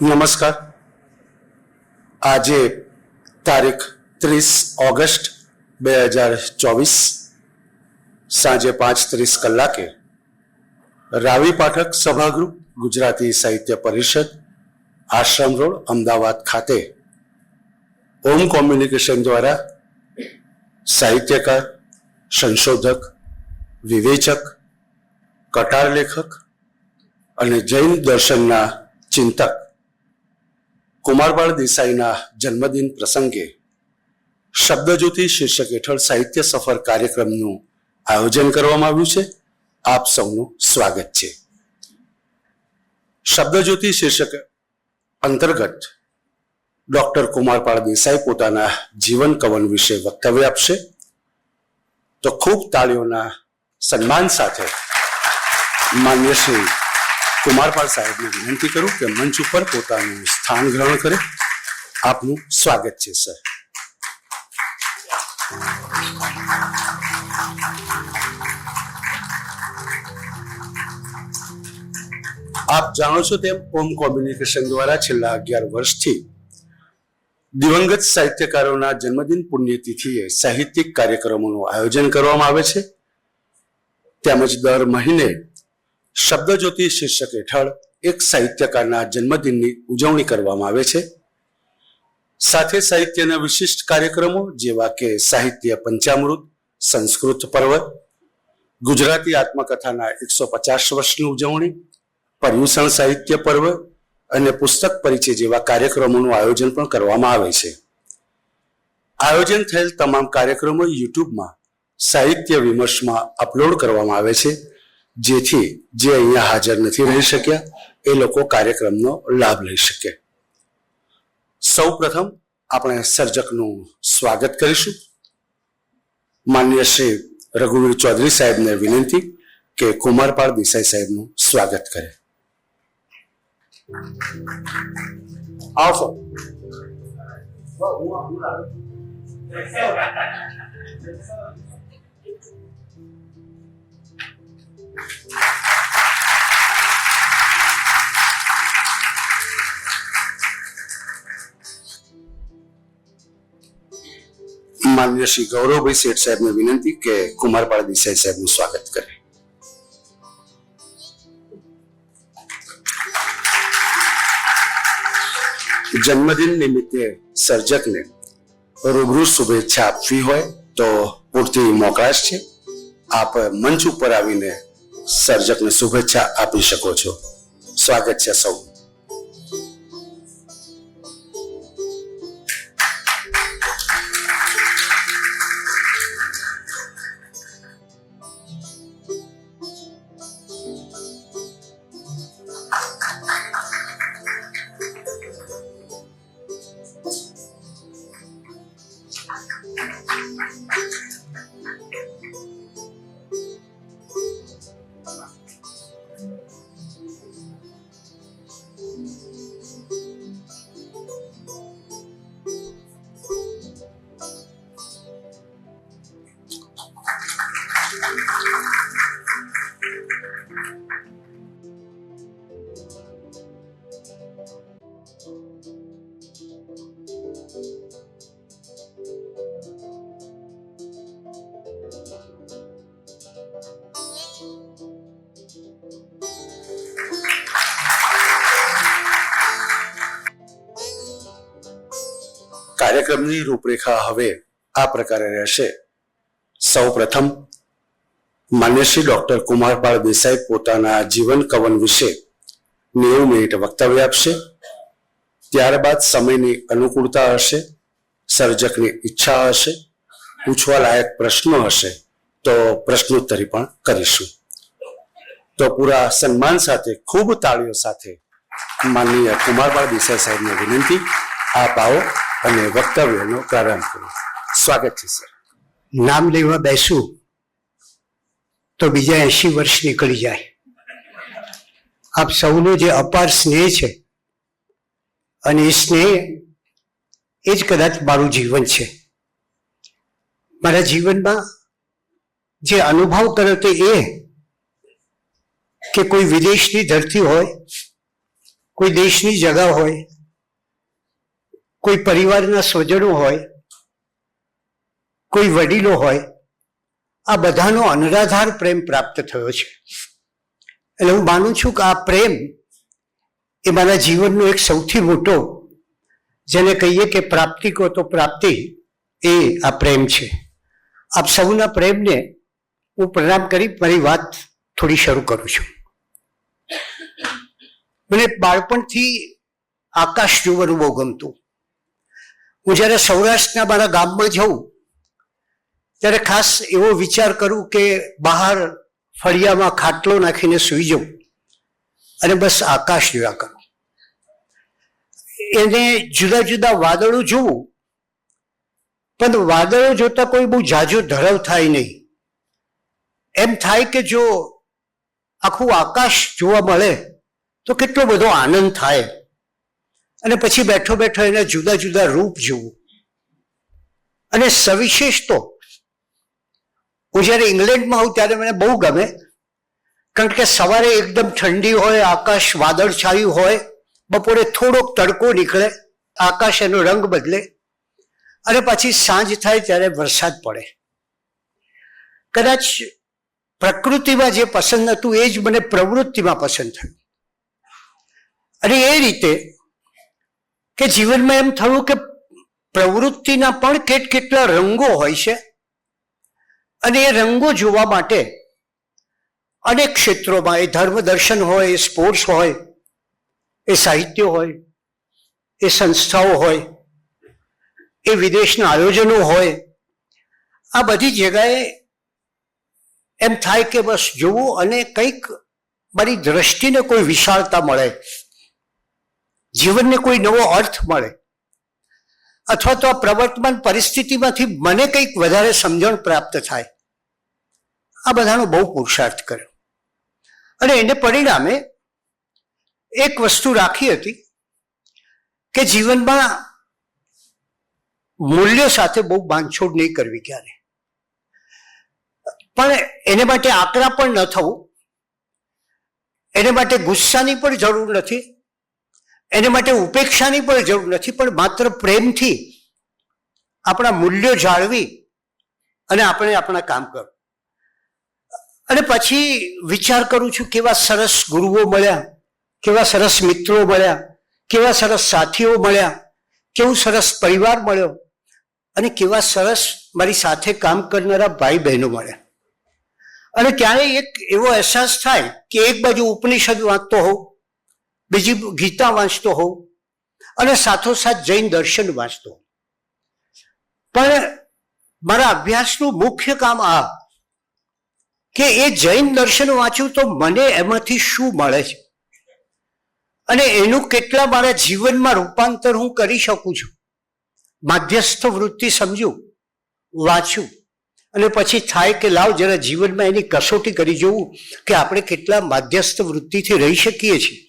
નમસ્કાર. આજે તારીખ 30 ઓગસ્ટ 2024 સાંજે 5:30 કલાકે રાવી પાઠક સભાગૃહ ગુજરાતી સાહિત્ય પરિષદ આશ્રમ રોડ અમદાવાદ ખાતે ઓમ કોમ્યુનિકેશન દ્વારા સાહિત્યકાર, સંશોધક, વિવેચક, કટાર લેખક અને જૈન દર્શનના ચિંતક કુમારપાળ દેસાઈના જન્મદિન પ્રસંગે શબ્દજ્યોતિ શીર્ષક હેઠળ સાહિત્ય સફર કાર્યક્રમનું આયોજન કરવામાં આવ્યું છે. આપ સૌનું સ્વાગત છે. શબ્દજ્યોતિ શીર્ષક અંતર્ગત ડોક્ટર કુમારપાળ દેસાઈ પોતાના જીવન કવન વિશે વક્તવ્ય આપશે. તો ખૂબ તાળીઓના સન્માન સાથે માન્ય શ્રી કુમારપાળ સાહેબને વિનંતી કરું કે મંચ ઉપર પોતાનું સ્થાન ગ્રહણ કરે. આપનું સ્વાગત છે સર. આપ જાણો છો તેમ ઓમ કોમ્યુનિકેશન દ્વારા છેલ્લા 11 વર્ષથી દિવંગત સાહિત્યકારોના જન્મદિન પુણ્યતિથિએ સાહિત્યિક કાર્યક્રમોનું આયોજન કરવામાં આવે છે. તેમજ દર મહિને શબ્દજ્યોતિ શીર્ષક હેઠળ એક સાહિત્યકારના જન્મદિનની ઉજવણી કરવામાં આવે છે. સાથે સાહિત્યના વિશિષ્ટ કાર્યક્રમો જેવા કે સાહિત્ય પંચામૃત, સંસ્કૃત પર્વ, ગુજરાતી આત્મકથાના 150 વર્ષની ઉજવણી, પર્યુષણ સાહિત્ય પર્વ અને પુસ્તક પરિચય જેવા કાર્યક્રમોનું આયોજન પણ કરવામાં આવે છે. આયોજન થયેલ તમામ કાર્યક્રમો યુટ્યુબમાં સાહિત્ય વિમર્શમાં અપલોડ કરવામાં આવે છે, જેથી જે અહીંયા હાજર નથી રહી શક્યા એ લોકો કાર્યક્રમનો લાભ લઈ શકે. સૌ પ્રથમ આપણે સર્જકનું સ્વાગત કરીશું. માન્ય શ્રી રઘુવીર ચૌધરી સાહેબને વિનંતી કે કુમારપાળ દેસાઈ સાહેબનું સ્વાગત કરે. આવશો. માન્ય શ્રી ગૌરવભાઈ શેઠ સાહેબને વિનંતી કે કુમારપાળ દેસાઈ સાહેબનું સ્વાગત કરે. જન્મદિન નિમિત્તે સર્જકને રૂબરૂ શુભેચ્છા આપવી હોય તો પૂરતી મોકળાશ છે. આપ મંચ ઉપર આવીને સર્જકને શુભેચ્છા આપી શકો છો. સ્વાગત છે સૌ. કાર્યક્રમની રૂપરેખા હવે આ પ્રકારે રહેશે. સૌ પ્રથમ માન્ય શ્રી ડોક્ટર કુમારપાળ દેસાઈ પોતાના જીવન કવન વિશે 90 મિનિટ વક્તવ્ય આપશે. ત્યારબાદ સમયની અનુકૂળતા હશે, સર્જકની ઈચ્છા હશે, પૂછવા લાયક પ્રશ્નો હશે તો પ્રશ્નોત્તરી પણ કરીશું. તો પૂરા સન્માન સાથે ખૂબ તાળીઓ સાથે માનનીય કુમારપાળ દેસાઈ સાહેબને વિનંતી, આપ આવો અને વક્તવ્યનો પ્રારંભ કરો. સ્વાગત છે સર. નામ લેવા બેસું તો બીજા 80 વર્ષ નીકળી જાય. આપ સૌનો જે અપાર સ્નેહ છે અને એ સ્નેહ એ જ કદાચ મારું જીવન છે. મારા જીવનમાં જે અનુભવ કર્યો તે એ કે કોઈ વિદેશની ધરતી હોય, કોઈ દેશની જગા હોય, કોઈ પરિવારના સ્વજનો હોય, કોઈ વડીલો હોય, આ બધાનો અનરાધાર પ્રેમ પ્રાપ્ત થયો છે. એટલે હું માનું છું કે આ પ્રેમ એ મારા જીવનનો એક સૌથી મોટો, જેને કહીએ કે પ્રાપ્તિ કહો તો પ્રાપ્તિ, એ આ પ્રેમ છે. આપ સૌના પ્રેમને હું પ્રણામ કરી મારી વાત થોડી શરૂ કરું છું. મને બાળપણથી આકાશ જોવાનું બહુ ગમતું. હું જ્યારે સૌરાષ્ટ્રના મારા ગામમાં જાઉં ત્યારે ખાસ એવો વિચાર કરું કે બહાર ફળિયામાં ખાટલો નાખીને સૂઈ જાઉં અને બસ આકાશ જોયા કરું. એને જુદા જુદા વાદળો જોવું, પણ વાદળો જોતા કોઈ બહુ ઝાઝો ધરાવ થાય નહીં. એમ થાય કે જો આખું આકાશ જોવા મળે તો કેટલો બધો આનંદ થાય. અને પછી બેઠો બેઠો એના જુદા જુદા રૂપ જોવું. અને સવિશેષ તો હું જ્યારે ઇંગ્લેન્ડમાં આવું ત્યારે મને બહુ ગમે, કારણ કે સવારે એકદમ ઠંડી હોય, આકાશ વાદળછાયું હોય, બપોરે થોડોક તડકો નીકળે, આકાશ એનો રંગ બદલે, અને પછી સાંજ થાય ત્યારે વરસાદ પડે. કદાચ પ્રકૃતિમાં જે પસંદ હતું એ જ મને પ્રવૃત્તિમાં પસંદ થયું. અને એ રીતે કે જીવનમાં એમ થયું કે પ્રવૃત્તિના પણ કેટલા રંગો હોય છે, અને એ રંગો જોવા માટે અનેક ક્ષેત્રોમાં, એ ધર્મ દર્શન હોય, એ સ્પોર્ટ્સ હોય, એ સાહિત્ય હોય, એ સંસ્થાઓ હોય, એ વિદેશના આયોજનો હોય, આ બધી જગ્યાએ એમ થાય કે બસ જોવું અને કંઈક મારી દ્રષ્ટિને કોઈ વિશાળતા મળે, જીવનને કોઈ નવો અર્થ મળે, અથવા તો આ પ્રવર્તમાન પરિસ્થિતિમાંથી મને કંઈક વધારે સમજણ પ્રાપ્ત થાય. આ બધાનો બહુ પુરુષાર્થ કર્યો. અને એને પરિણામે એક વસ્તુ રાખી હતી કે જીવનમાં મૂલ્યો સાથે બહુ બાંધછોડ નહીં કરવી ક્યારે, પણ એને માટે આકરા પણ ન થવું, એને માટે ગુસ્સાની પણ જરૂર નથી, એને માટે ઉપેક્ષાની પણ જરૂર નથી, પણ માત્ર પ્રેમથી આપણા મૂલ્યો જાળવી અને આપણે આપણા કામ કરવું. અને પછી વિચાર કરું છું કેવા સરસ ગુરુઓ મળ્યા, કેવા સરસ મિત્રો મળ્યા, કેવા સરસ સાથીઓ મળ્યા, કેવું સરસ પરિવાર મળ્યો, અને કેવા સરસ મારી સાથે કામ કરનારા ભાઈ બહેનો મળ્યા. અને ત્યારે એક એવો અહેસાસ થાય કે એક બાજુ ઉપનિષદ વાંચતો હોઉં, બીજી ગીતા વાંચતો હોઉં, અને સાથોસાથ જૈન દર્શન વાંચતો હોઉં. પણ મારા અભ્યાસનું મુખ્ય કામ આ કે એ જૈન દર્શન વાંચ્યું તો મને એમાંથી શું મળે છે, અને એનું કેટલા મારા જીવનમાં રૂપાંતર હું કરી શકું છું. માધ્યસ્થ વૃત્તિ સમજું, વાંચું, અને પછી થાય કે લાવ જરા જીવનમાં એની કસોટી કરી જોવું કે આપણે કેટલા માધ્યસ્થ વૃત્તિથી રહી શકીએ છીએ.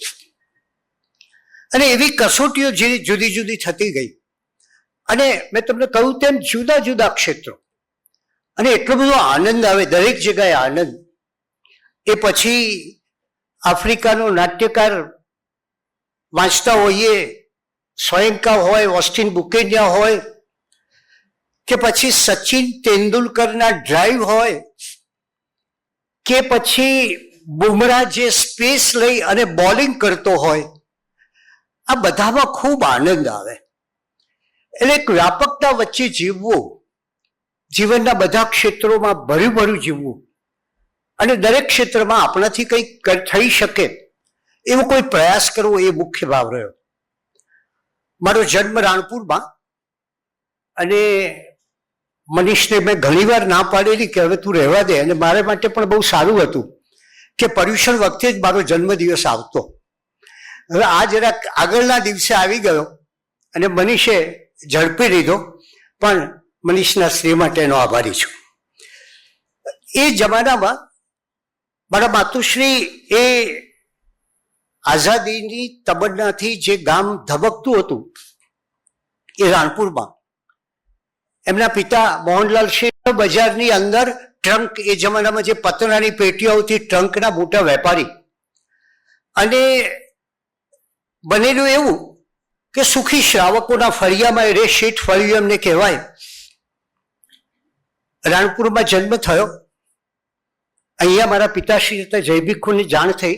અને એવી કસોટીઓ જે જુદી જુદી થતી ગઈ, અને મેં તમને કહ્યું તેમ જુદા જુદા ક્ષેત્રો, અને એટલો બધો આનંદ આવે, દરેક જગ્યાએ આનંદ. એ પછી આફ્રિકાનો નાટ્યકાર વાંચતા હોઈએ, સ્વયંકા હોય, ઓસ્ટિન બુકેનિયા હોય, કે પછી સચિન તેંડુલકરના ડ્રાઈવ હોય, કે પછી બુમરાહ જે સ્પેસ લઈ અને બોલિંગ કરતો હોય, આ બધામાં ખૂબ આનંદ આવે. એટલે એક વ્યાપકતા વચ્ચે જીવવું, જીવનના બધા ક્ષેત્રોમાં ભર્યું ભર્યું જીવવું, અને દરેક ક્ષેત્રમાં આપણાથી કંઈક થઈ શકે એવો કોઈ પ્રયાસ કરવો, એ મુખ્ય ભાવ રહ્યો. મારો જન્મ રાણપુરમાં, અને મનીષને મેં ઘણીવાર ના પાડેલી કે હવે તું રહેવા દે, અને મારા માટે પણ બહુ સારું હતું કે પર્યુષણ વખતે જ મારો જન્મદિવસ આવતો. હવે આ જરાક આગળના દિવસે આવી ગયો અને મનીષે ઝડપી લીધો, પણ મનીષના શ્રેય માટે એનો આભારી છું. એ જમાનામાં મારા માતુશ્રી એ આઝાદીની તમન્નાથી જે ગામ ધબકતું હતું એ રાણપુરમાં, એમના પિતા મોહનલાલ શેઠ બજારની અંદર ટ્રંક, એ જમાનામાં જે પતરાની પેટીઓ આવતી, ટ્રંકના મોટા વેપારી. અને બનેલું એવું કે સુખી શ્રાવકોના ફળિયામાં રે શેઠ ફળિયું એમને કહેવાય. રાણપુરમાં જન્મ થયો. અહીંયા મારા પિતાશ્રી હતા જયભીખુની જાણ થઈ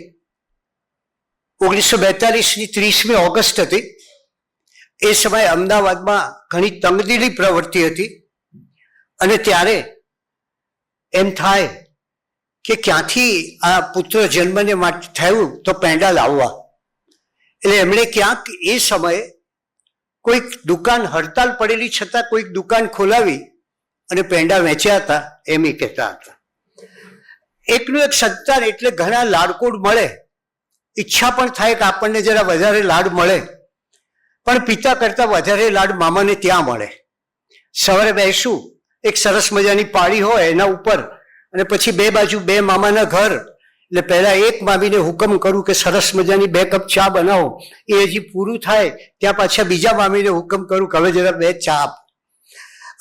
1942ની 30મી ઓગસ્ટ હતી. એ સમયે અમદાવાદમાં ઘણી તંગદિલી પ્રવૃત્તિ હતી, અને ત્યારે એમ થાય કે ક્યાંથી આ પુત્ર જન્મને માટે થયું તો પેંડા લાવવા. એટલે એમણે ક્યાંક એ સમયે કોઈક દુકાન, હડતાલ પડેલી છતાં કોઈક દુકાન ખોલાવી અને પેંડા વેચ્યા હતા, એમ એ કહેતા હતા. એકનું એક સંતાન એટલે ઘણા લાડકોડ મળે, ઈચ્છા પણ થાય કે આપણને જરા વધારે લાડ મળે, પણ પિતા કરતા વધારે લાડ મામાને ત્યાં મળે. સવારે બેસું, એક સરસ મજાની પાળી હોય એના ઉપર, અને પછી બે બાજુ બે મામાના ઘર. એટલે પહેલા એક મામીને હુકમ કરું કે સરસ મજાની 2 કપ ચા બનાવો, એ હજી પૂરું થાય ત્યાં પાછા બીજા મામીને હુકમ કરું કે હવે જરા 2 ચા આપ.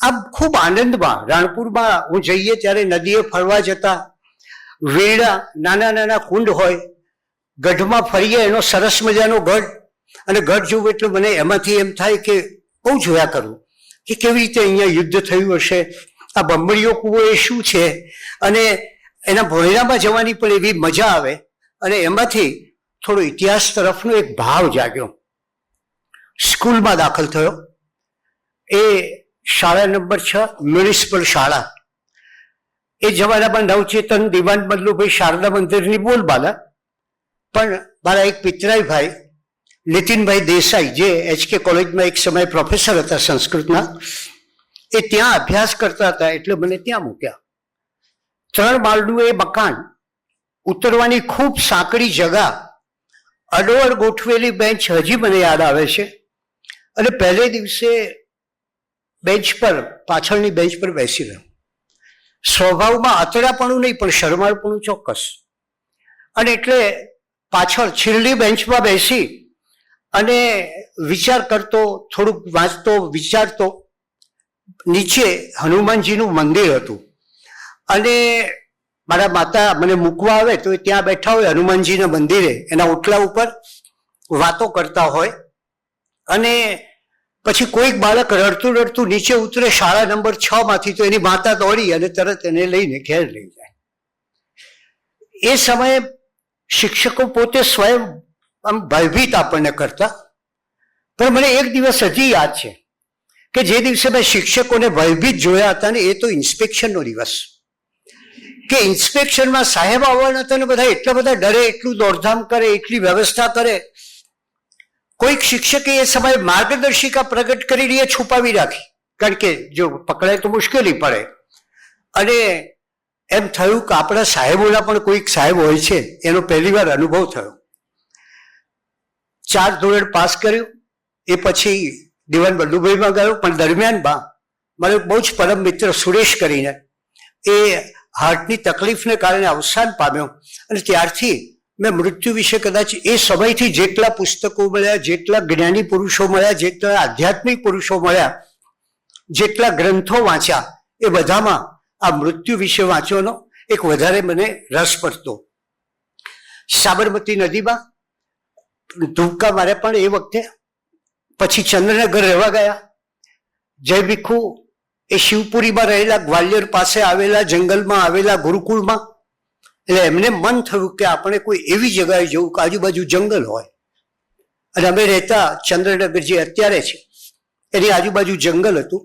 આમ ખૂબ આનંદમાં રાણપુરમાં હું જઈએ ત્યારે નદીએ ફરવા જતા, વેડા, નાના નાના કુંડ હોય, ગઢમાં ફરીએ, એનો સરસ મજાનો ગઢ, અને ગઢ જોવું એટલે મને એમાંથી એમ થાય કે બહુ જોયા કરું કે કેવી રીતે અહીંયા યુદ્ધ થયું હશે, આ બંબડીઓ કૂવો એ શું છે, અને એના ભોયરામાં જવાની પણ એવી મજા આવે. અને એમાંથી થોડો ઇતિહાસ તરફનો એક ભાવ જાગ્યો. સ્કૂલમાં દાખલ થયો. એ શાળા નંબર 6 મ્યુનિસિપલ શાળા. એ જમાનામાં નવચેતન દિવાન બદલુભાઈ શારદા મંદિરની બોલબાલા, પણ મારા એક પિતરાઈ ભાઈ નીતિનભાઈ દેસાઈ, જે HK કોલેજમાં એક સમય પ્રોફેસર હતા સંસ્કૃતના, એ ત્યાં અભ્યાસ કરતા હતા, એટલે મને ત્યાં મૂક્યા. 3 માળનું એ મકાન, ઉતરવાની ખૂબ સાંકડી જગા, અડોઅડ ગોઠવેલી બેન્ચ હજી મને યાદ આવે છે. અને પહેલે દિવસે બેન્ચ પર, પાછળની બેન્ચ પર બેસી રહ્યો. સ્વભાવમાં અતડાપણું નહીં, પણ શરમાળપણું ચોક્કસ. અને એટલે પાછળ છેલ્લી બેન્ચમાં બેસી અને વિચાર કરતો, થોડુંક વાંચતો, વિચારતો. નીચે હનુમાનજીનું મંદિર હતું, અને મારા માતા મને મૂકવા આવે તો એ ત્યાં બેઠા હોય હનુમાનજીના મંદિરે, એના ઓટલા ઉપર વાતો કરતા હોય. અને પછી કોઈક બાળક રડતું રડતું નીચે ઉતરે શાળા નંબર 6 માંથી, તો એની માતા દોડી અને તરત એને લઈને ઘેર લઈ જાય. એ સમયે શિક્ષકો પોતે સ્વયં આમ ભયભીત આપણને કરતા. પણ મને એક દિવસ હજી યાદ છે કે જે દિવસે મેં શિક્ષકોને ભયભીત જોયા હતા ને, એ તો ઇન્સ્પેક્શનનો દિવસ. કે ઇન્સ્પેક્શનમાં સાહેબ આવવાના હતા ને બધા એટલા બધા ડરે, એટલું દોડધામ કરે, એટલી વ્યવસ્થા કરે. કોઈક શિક્ષકે એ સમયે માર્ગદર્શિકા પ્રગટ કરી, એ છુપાવી રાખી, કારણ કે જો પકડાય તો મુશ્કેલી પડે. અને એમ થયું કે આપણા સાહેબોના પણ કોઈક સાહેબ હોય છે, એનો પહેલી વાર અનુભવ થયો. 4 ધોરણ પાસ કર્યું. એ પછી દિવાન બલ્લુભાઈમાં ગયો, પણ દરમિયાનમાં મારો બહુ જ પરમ મિત્ર સુરેશ કરીને, એ હાર્ટની તકલીફને કારણે અવસાન પામ્યો. અને ત્યારથી મેં મૃત્યુ વિશે કદાચ એ સમયથી જેટલા પુસ્તકો મળ્યા, જેટલા જ્ઞાની પુરુષો મળ્યા, જેટલા આધ્યાત્મિક પુરુષો મળ્યા, જેટલા ગ્રંથો વાંચ્યા, એ બધામાં આ મૃત્યુ વિશે વાંચવાનો એક વધારે મને રસ પડતો. સાબરમતી નદીમાં ધૂપકા મારે પણ એ વખતે. પછી ચંદ્રનગર રહેવા ગયા. જય ભીખુ એ શિવપુરીમાં રહેલા, ગ્વાલિયર પાસે આવેલા જંગલમાં આવેલા ગુરુકુળમાં. એટલે એમને મન થયું કે આપણે કોઈ એવી જગાએ જવું કે આજુબાજુ જંગલ હોય. અને અમે રહેતા ચંદ્રનગર જે અત્યારે છે એની આજુબાજુ જંગલ હતું.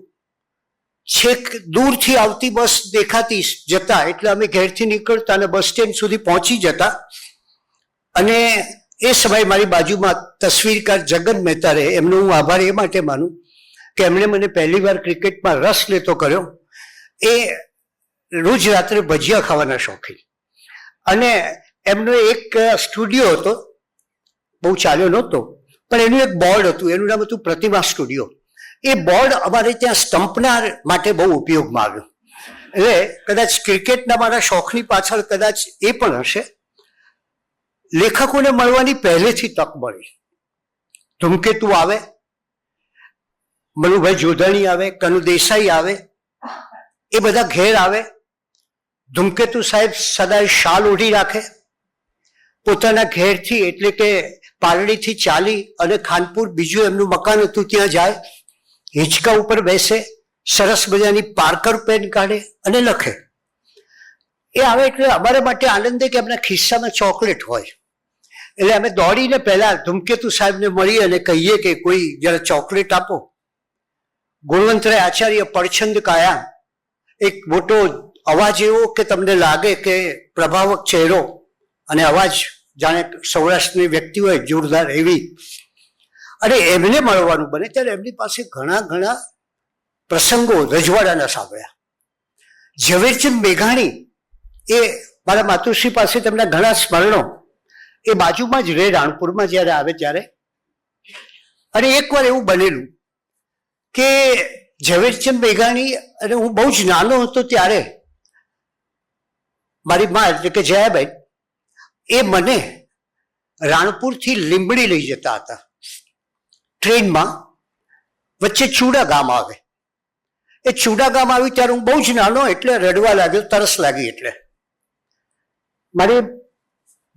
છેક દૂરથી આવતી બસ દેખાતી જતા, એટલે અમે ઘેરથી નીકળતા અને બસ સ્ટેન્ડ સુધી પહોંચી જતા. અને એ સમયે મારી બાજુમાં તસવીરકાર જગન મહેતા રહે, એમનો હું આભાર એ માટે માનું કે એમણે મને પહેલી વાર ક્રિકેટમાં રસ લેતો કર્યો. એ રોજ રાત્રે ભજીયા ખાવાના શોખીન, અને એમનો એક સ્ટુડિયો હતો, બહુ ચાલ્યો નહોતો, પણ એનું એક બોર્ડ હતું, એનું નામ હતું પ્રતિમા સ્ટુડિયો. એ બોર્ડ અમારે ત્યાં સ્ટમ્પના માટે બહુ ઉપયોગમાં આવ્યું. એટલે કદાચ ક્રિકેટના મારા શોખની પાછળ કદાચ એ પણ હશે. લેખકોને મળવાની પહેલેથી તક મળી. ધૂમકેતુ આવે, મનુભાઈ જોધાણી આવે, કનુ દેસાઈ આવે, એ બધા ઘેર આવે. ધૂમકેતુ સાહેબ સદાય શાલ ઓઢી રાખે, પોતાના ઘેરથી એટલે કે પારડીથી ચાલી અને ખાનપુર બીજું એમનું મકાન હતું ત્યાં જાય, હિંચકા ઉપર બેસે, સરસ મજાની પાર્કર પેન કાઢે અને લખે. એ આવે એટલે અમારા માટે આનંદ કે એમના ખિસ્સામાં ચોકલેટ હોય. એટલે અમે દોડીને પહેલા ધૂમકેતુ સાહેબને મળી અને કહીએ કે કોઈ જરા ચોકલેટ આપો. ગુણવંતરાય આચાર્ય પડછંદ કાયા, એક મોટો અવાજ એવો કે તમને લાગે કે પ્રભાવક ચહેરો અને અવાજ જાણે સૌરાષ્ટ્રની વ્યક્તિ હોય જોરદાર એવી. અને એમને મળવાનું બને ત્યારે એમની પાસે ઘણા ઘણા પ્રસંગો રજવાડાના સાંભળ્યા. ઝવેરચંદ મેઘાણી એ મારા માતુશ્રી પાસે તેમના ઘણા સ્મરણો, એ બાજુમાં જ રહે રાણપુરમાં જ્યારે આવે ત્યારે. અને એકવાર એવું બનેલું કે ઝવેરચંદ મેઘાણી અને હું બહુ જ નાનો હતો ત્યારે મારી મા એટલે કે જયાબાઈ એ મને રાણપુરથી લીંબડી લઈ જતા હતા ટ્રેનમાં. વચ્ચે ચુડા ગામ આવે, એ ચુડા ગામ આવ્યું ત્યારે હું બહુ જ નાનો, એટલે રડવા લાગ્યો, તરસ લાગી. એટલે મારી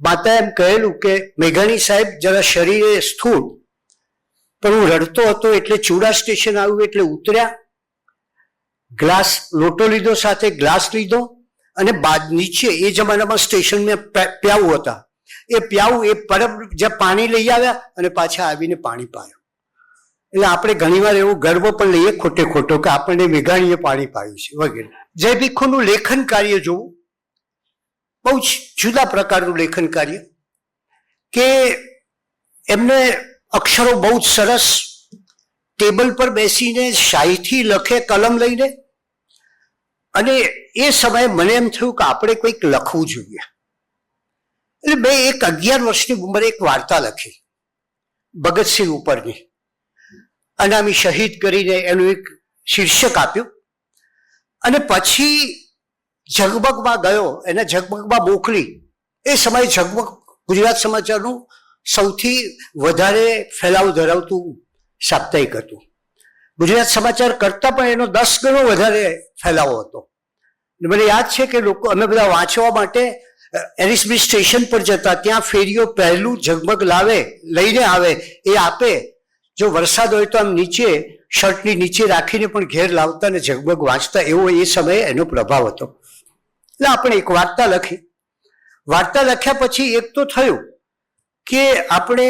માતા એમ કહેલું કે મેઘાણી સાહેબ જરા શરીરે સ્થૂળ, પણ હું રડતો હતો એટલે ચુડા સ્ટેશન આવ્યું એટલે ઉતર્યા, ગ્લાસ લોટો લીધો, સાથે ગ્લાસ લીધો, અને બાદ નીચે એ જમાનામાં સ્ટેશનમાં પ્યાઉ હતા, એ પ્યાઉ એ પરબ જ્યાં પાણી લઈ આવ્યા અને પાછા આવીને પાણી પાયું. એટલે આપણે ઘણીવાર એવો ગર્વ પણ લઈએ ખોટે ખોટો કે આપણને મેઘાણીએ પાણી પાયું છે વગેરે. જય ભીખુનું લેખન કાર્ય જોવું, બહુ જ જુદા પ્રકારનું લેખન કાર્ય, કે એમને અક્ષરો બહુ જ સરસ, ટેબલ પર બેસીને શાહીથી લખે કલમ લઈને. અને એ સમયે મને એમ થયું કે આપણે કંઈક લખવું જોઈએ. એટલે મેં 11 વર્ષની ઉંમરે એક વાર્તા લખી ભગતસિંહ ઉપરની, અનામી શહીદ કરીને એનું એક શીર્ષક આપ્યું. અને પછી ઝગમગમાં ગયો, એને ઝગમગમાં મોકલી. એ સમયે ઝગમગ ગુજરાત સમાચારનું સૌથી વધારે ફેલાવ ધરાવતું સાપ્તાહિક હતું. ગુજરાત સમાચાર કરતાં પણ એનો 10 ગણો વધારે ફેલાવો હતો. મને યાદ છે કે લોકો અમે બધા વાંચવા માટે એલિસબ્રી સ્ટેશન પર જતા, ત્યાં ફેરીઓ પહેલું ઝગમગ લાવે, લઈને આવે, એ આપે. જો વરસાદ હોય તો આમ નીચે શર્ટની નીચે રાખીને પણ ઘેર લાવતા ને ઝગમગ વાંચતા, એવો એ સમયે એનો પ્રભાવ હતો. એટલે આપણે એક વાર્તા લખી. વાર્તા લખ્યા પછી એક તો થયું કે આપણે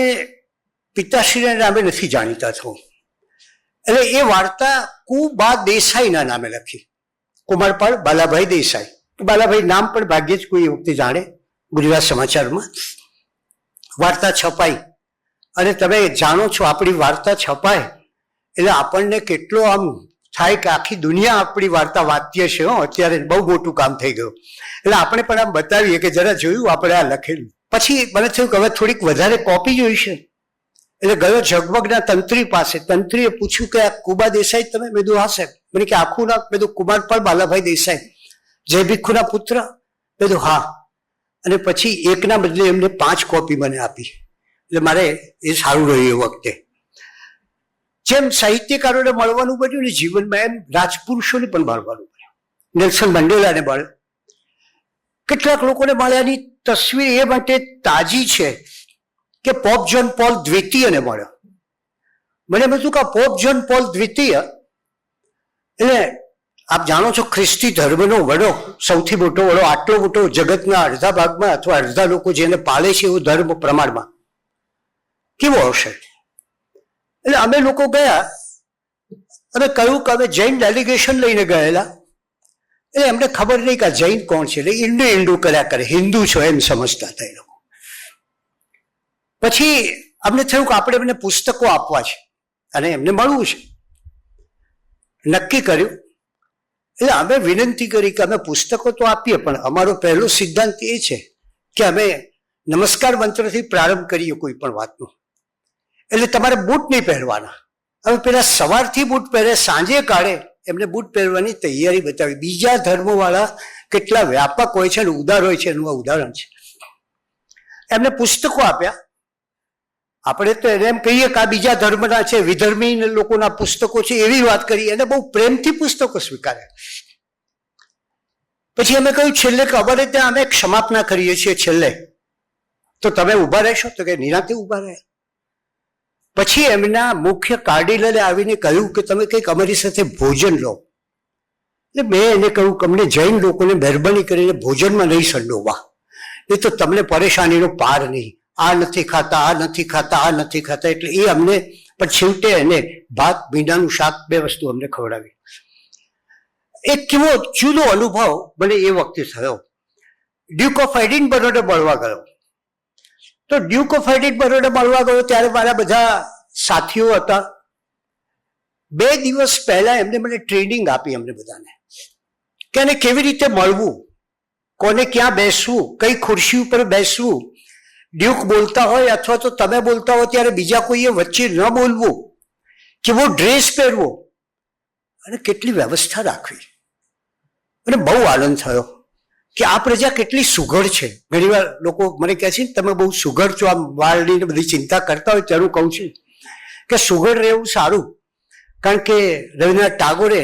પિતાશ્રીના નામે નથી જાણીતા થવું, એટલે એ વાર્તા કુબા દેસાઈના નામે લખી, કુમારપાળ બાલાભાઈ દેસાઈ. બાલાભાઈ નામ પણ ભાગ્યે જ કોઈ વખતે જાણે ગુજરાત સમાચારમાં. વાર્તા છપાઈ, અને તમે જાણો છો આપણી વાર્તા છપાય એટલે આપણને કેટલો આમ થાય કે આખી દુનિયા આપણી વાર્તા વાંચીએ છે. અત્યારે બહુ મોટું કામ થઈ ગયું. એટલે આપણે પણ આમ બતાવીએ કે જરા જોયું આપણે આ લખેલું. પછી મને થયું કે હવે થોડીક વધારે કોપી જોઈશે, એટલે ગયો ઝગમગના તંત્રી પાસે. તંત્રીએ પૂછ્યું કે આ કુબા દેસાઈ તમે? મેં કીધું હા સાહેબ. મને કે આખું નામ? મેં કીધું કુમારપાળ બાલાભાઈ દેસાઈ, જય ભીખુના પુત્ર? મેં કીધું હા. અને પછી એકના બદલે એમને 5 કોપી મને આપી. એટલે મારે એ સારું રહ્યું એ વખતે. જેમ સાહિત્યકારોને મળવાનું બન્યું ને જીવનમાં, એમ રાજપુરુષોને પણ મળવાનું બન્યું. નેલ્સન મંડેલાને મળ્યો, કેટલાક લોકોને મળ્યાની તસવીર એ માટે તાજી છે કે પોપ જ્હોન પોલ દ્વિતીયને મળ્યો. મને એમ હતું કે પોપ જ્હોન પોલ દ્વિતીય એટલે આપ જાણો છો ખ્રિસ્તી ધર્મનો વડો, સૌથી મોટો વડો, આટલો મોટો જગતના અડધા ભાગમાં અથવા અડધા લોકો જેને પાળે છે એવો ધર્મ પ્રમાણમાં કેવો હશે. એટલે અમે લોકો ગયા અને કહ્યું કે અમે જૈન ડેલિગેશન લઈને ગયેલા. એટલે એમને ખબર નહીં કે આ જૈન કોણ છે, એટલે ઈંડું કર્યા કરે, હિન્દુ છો એમ સમજતા હતા એ લોકો. પછી અમને થયું કે આપણે એમને પુસ્તકો આપવા છે અને એમને મળવું છે. નક્કી કર્યું. એટલે અમે વિનંતી કરી કે અમે પુસ્તકો તો આપીએ, પણ અમારો પહેલો સિદ્ધાંત એ છે કે અમે નમસ્કાર મંત્રથી પ્રારંભ કરીએ કોઈ પણ વાતનો. એટલે તમારે બૂટ નહીં પહેરવાના. હવે પેલા સવારથી બૂટ પહેરે, સાંજે કાઢે, એમને બૂટ પહેરવાની તૈયારી બતાવી. બીજા ધર્મવાળા કેટલા વ્યાપક હોય છે અને ઉદાર હોય છે એનું આ ઉદાહરણ છે. એમને પુસ્તકો આપ્યા. આપણે તો એને એમ કહીએ કે આ બીજા ધર્મના છે, વિધર્મી લોકોના પુસ્તકો છે, એવી વાત કરી. એને બહુ પ્રેમથી પુસ્તકો સ્વીકાર્યા. પછી અમે કહ્યું છેલ્લે કે અમારે ત્યાં અમે ક્ષમાપના કરીએ છીએ છેલ્લે, તો તમે ઊભા રહેશો? તો કે નિરાંતે ઊભા રહ્યા. પછી એમના મુખ્ય કાર્ડિનલે આવીને કહ્યું કે તમે કંઈક અમારી સાથે ભોજન લો. એટલે મેં એને કહ્યું કે અમને જૈન લોકોને મહેરબાની કરીને ભોજનમાં નહીં સંડોવા, એ તો તમને પરેશાનીનો પાર નહીં. આ નથી ખાતા, આ નથી ખાતા, આ નથી ખાતા. એટલે એ અમને પણ છેવટે એને ભાત ભીંડાનું શાક, બે વસ્તુ અમને ખવડાવી. એક કેવો જુદો અનુભવ મને એ વખતે થયો. ડ્યુક ઓફ એડિનબરોને મળવા ગયો. તો ડ્યુક ઓફ એડિનબરોને મળવા ગયો ત્યારે મારા બધા સાથીઓ હતા. 2 દિવસ પહેલા એમને મને ટ્રેનિંગ આપી અમને બધાને કે એને કેવી રીતે મળવું, કોને ક્યાં બેસવું, કઈ ખુરશી ઉપર બેસવું, ડ્યુક બોલતા હોય અથવા તો તમે બોલતા હો ત્યારે બીજા કોઈએ વચ્ચે ન બોલવું, કેવો ડ્રેસ પહેરવો અને કેટલી વ્યવસ્થા રાખવી. અને બહુ આનંદ થયો કે આ પ્રજા કેટલી સુઘડ છે. ઘણી વાર લોકો મને કહે છે તમે બહુ સુઘડ છો, આમ વાળની બધી ચિંતા કરતા હોય ત્યારે હું કહું છું કે સુઘડ રહેવું સારું. કારણ કે રવિન્દ્રનાથ ટાગોરે,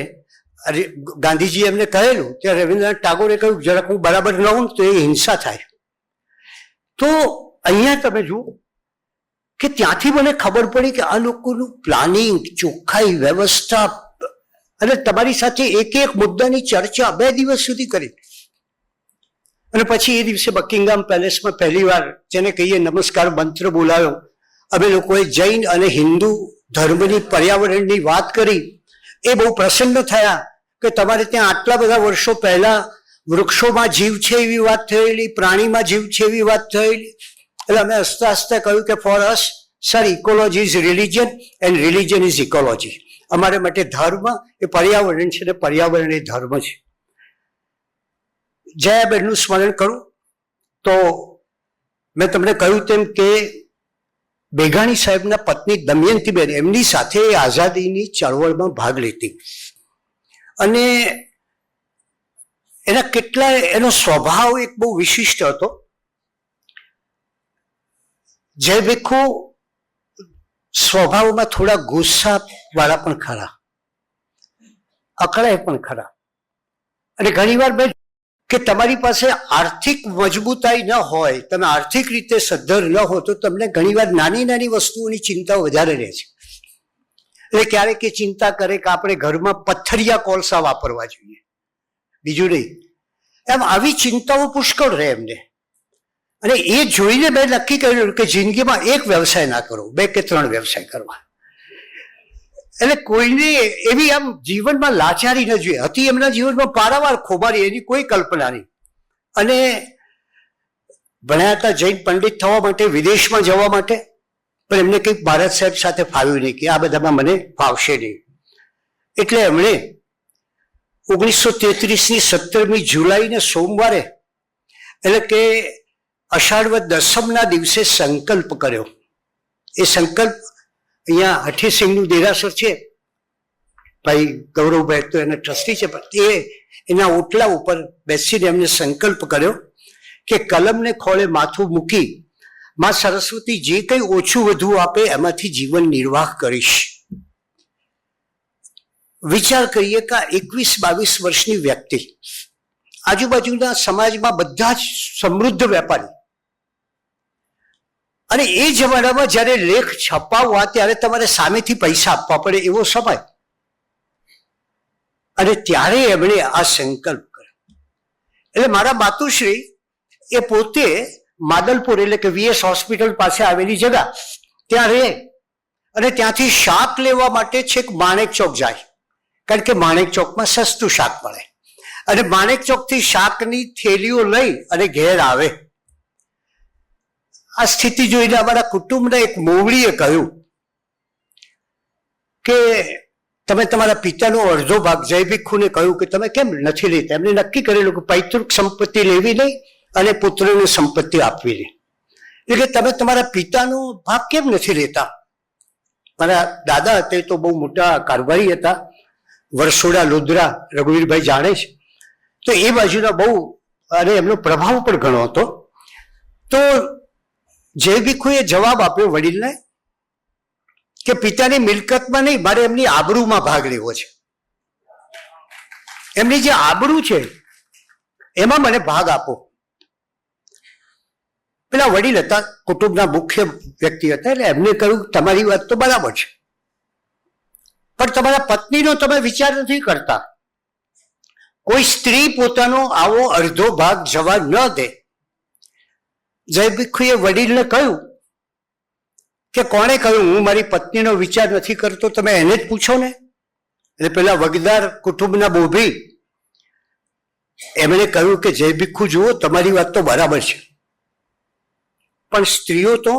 ગાંધીજી એમને કહેલું ત્યારે રવિન્દ્રનાથ ટાગોરે કહ્યું જરાક હું બરાબર ન હોઉં તો એ હિંસા થાય. તો અહીંયા તમે જુઓ કે ત્યાંથી મને ખબર પડી કે આ લોકોનું પ્લાનિંગ, ચોખ્ખાઈ, વ્યવસ્થા, અને તમારી સાથે એક એક મુદ્દાની ચર્ચા 2 દિવસ સુધી કરી. અને પછી એ દિવસે બકિંગહામ પેલેસમાં પહેલી વાર જેને કહીએ નમસ્કાર મંત્ર બોલાયો. અમે લોકોએ જૈન અને હિન્દુ ધર્મની, પર્યાવરણની વાત કરી. એ બહુ પ્રસન્ન થયા કે તમારે ત્યાં આટલા બધા વર્ષો પહેલા વૃક્ષોમાં જીવ છે એવી વાત થયેલી, પ્રાણીમાં જીવ છે એવી વાત થયેલી. એટલે અમે હસતા હસતા કહ્યું કે for us sir, ecology is religion and religion is ecology. અમારા માટે ધર્મ એ પર્યાવરણ છે ને પર્યાવરણ એ ધર્મ છે. જયાબેનનું સ્મરણ કરું તો મેં તમને કહ્યું તેમ કે બેઘાણી સાહેબના પત્ની દમયંતીબેન એમની સાથે આઝાદીની ચળવળમાં ભાગ લેતી. અને એના કેટલાય, એનો સ્વભાવ એક બહુ વિશિષ્ટ હતો. જય ભીખુ સ્વભાવમાં થોડા ગુસ્સા વાળા પણ ખરા, અકળાય પણ ખરા. અને ઘણીવાર મેં કે તમારી પાસે આર્થિક મજબૂતાઈ ન હોય, તમે આર્થિક રીતે સદ્ધર ન હો તો તમને ઘણીવાર નાની નાની વસ્તુઓની ચિંતા વધારે રહે છે. એટલે ક્યારેક એ ચિંતા કરે કે આપણે ઘરમાં પથ્થરિયા કોલસા વાપરવા જોઈએ, બીજું નહીં. એમ આવી ચિંતાઓ પુષ્કળ રહે એમને. અને એ જોઈને મેં નક્કી કર્યું કે જિંદગીમાં એક વ્યવસાય ના કરો, 2 કે 3 વ્યવસાય કરવા. એટલે કોઈને એવી આમ જીવનમાં લાચારી ન જોઈએ. હતી એમના જીવનમાં પારાવાર ખોબારી, એની કોઈ કલ્પના નહીં. અને ભણ્યા હતા જૈન પંડિત થવા માટે, વિદેશમાં જવા માટે, પણ એમને કંઈક ભારત સાહેબ સાથે ફાવ્યું નહીં કે આ બધામાં મને ફાવશે નહીં. એટલે એમણે 1933ની 17મી જુલાઈને સોમવારે, એટલે કે અષાઢવદ દસમના દિવસે સંકલ્પ કર્યો. એ સંકલ્પ અહીંયા હઠીસિંહનું દેરાસર છે, ભાઈ ગૌરવભાઈ તો એના ટ્રસ્ટી છે, પણ એ એના ઓટલા ઉપર બેસીને એમને સંકલ્પ કર્યો કે કલમને ખોળે માથું મૂકી માં સરસ્વતી જે કંઈ ઓછું વધુ આપે એમાંથી જીવન નિર્વાહ કરીશ. વિચાર કરીએ કે 21-22 વર્ષની વ્યક્તિ, આજુબાજુના સમાજમાં બધા જ સમૃદ્ધ વેપારી, અને એ જમાનામાં જ્યારે લેખ છપાવવા ત્યારે તમારે સામેથી પૈસા આપવા પડે એવો સમય. અને ત્યારે એમણે આ સંકલ્પ કર્યો. એટલે મારા માતુશ્રી એ પોતે માદલપુર, એટલે કે VS હોસ્પિટલ પાસે આવેલી જગા ત્યાં રહે. અને ત્યાંથી શાક લેવા માટે છેક માણેક ચોક જાય, કારણ કે માણેક ચોકમાં સસ્તું શાક મળે. અને માણેક ચોકથી શાકની થેલીઓ લઈ અને ઘેર આવે. આ સ્થિતિ જોઈને અમારા કુટુંબના એક મોવડીએ કહ્યું કે તમે તમારા પિતાનો અડધો ભાગ જય ભિક્ષુને કહ્યું કે તમે કેમ નથી લેતા. એમને નક્કી કરેલું કે પૈતૃક સંપત્તિ લેવી નહીં અને પુત્રને સંપત્તિ આપવી નહીં. એટલે તમે તમારા પિતાનો ભાગ કેમ નથી લેતા. મારા દાદા હતા તો બહુ મોટા કારભારી હતા, વરસોડા લોધરા, રઘુવીરભાઈ જાણે છે. તો એ બાજુના બહુ, અને એમનો પ્રભાવ પણ ઘણો હતો. તો જય ભિક્ષુએ જવાબ આપ્યો વડીલને કે પિતાની મિલકતમાં નહીં, મારે એમની આબરૂમાં ભાગ લેવો છે. એમની જે આબરૂ છે એમાં મને ભાગ આપો. પેલા વડીલ હતા, કુટુંબના મુખ્ય વ્યક્તિ હતા, એટલે એમને કહ્યું તમારી વાત તો બરાબર છે, પણ તમારા પત્નીનો તમે વિચાર નથી કરતા. કોઈ સ્ત્રી પોતાનો આવો અડધો ભાગ જવા ન દે. જય ભિક્ષુએ વડીલને કહ્યું કે કોણે કહ્યું હું મારી પત્નીનો વિચાર નથી કરતો, તમે એને જ પૂછો ને. એટલે પેલા વગદાર કુટુંબના બોભી એમણે કહ્યું કે જય ભિક્ષુ જુઓ, તમારી વાત તો બરાબર છે, પણ સ્ત્રીઓ તો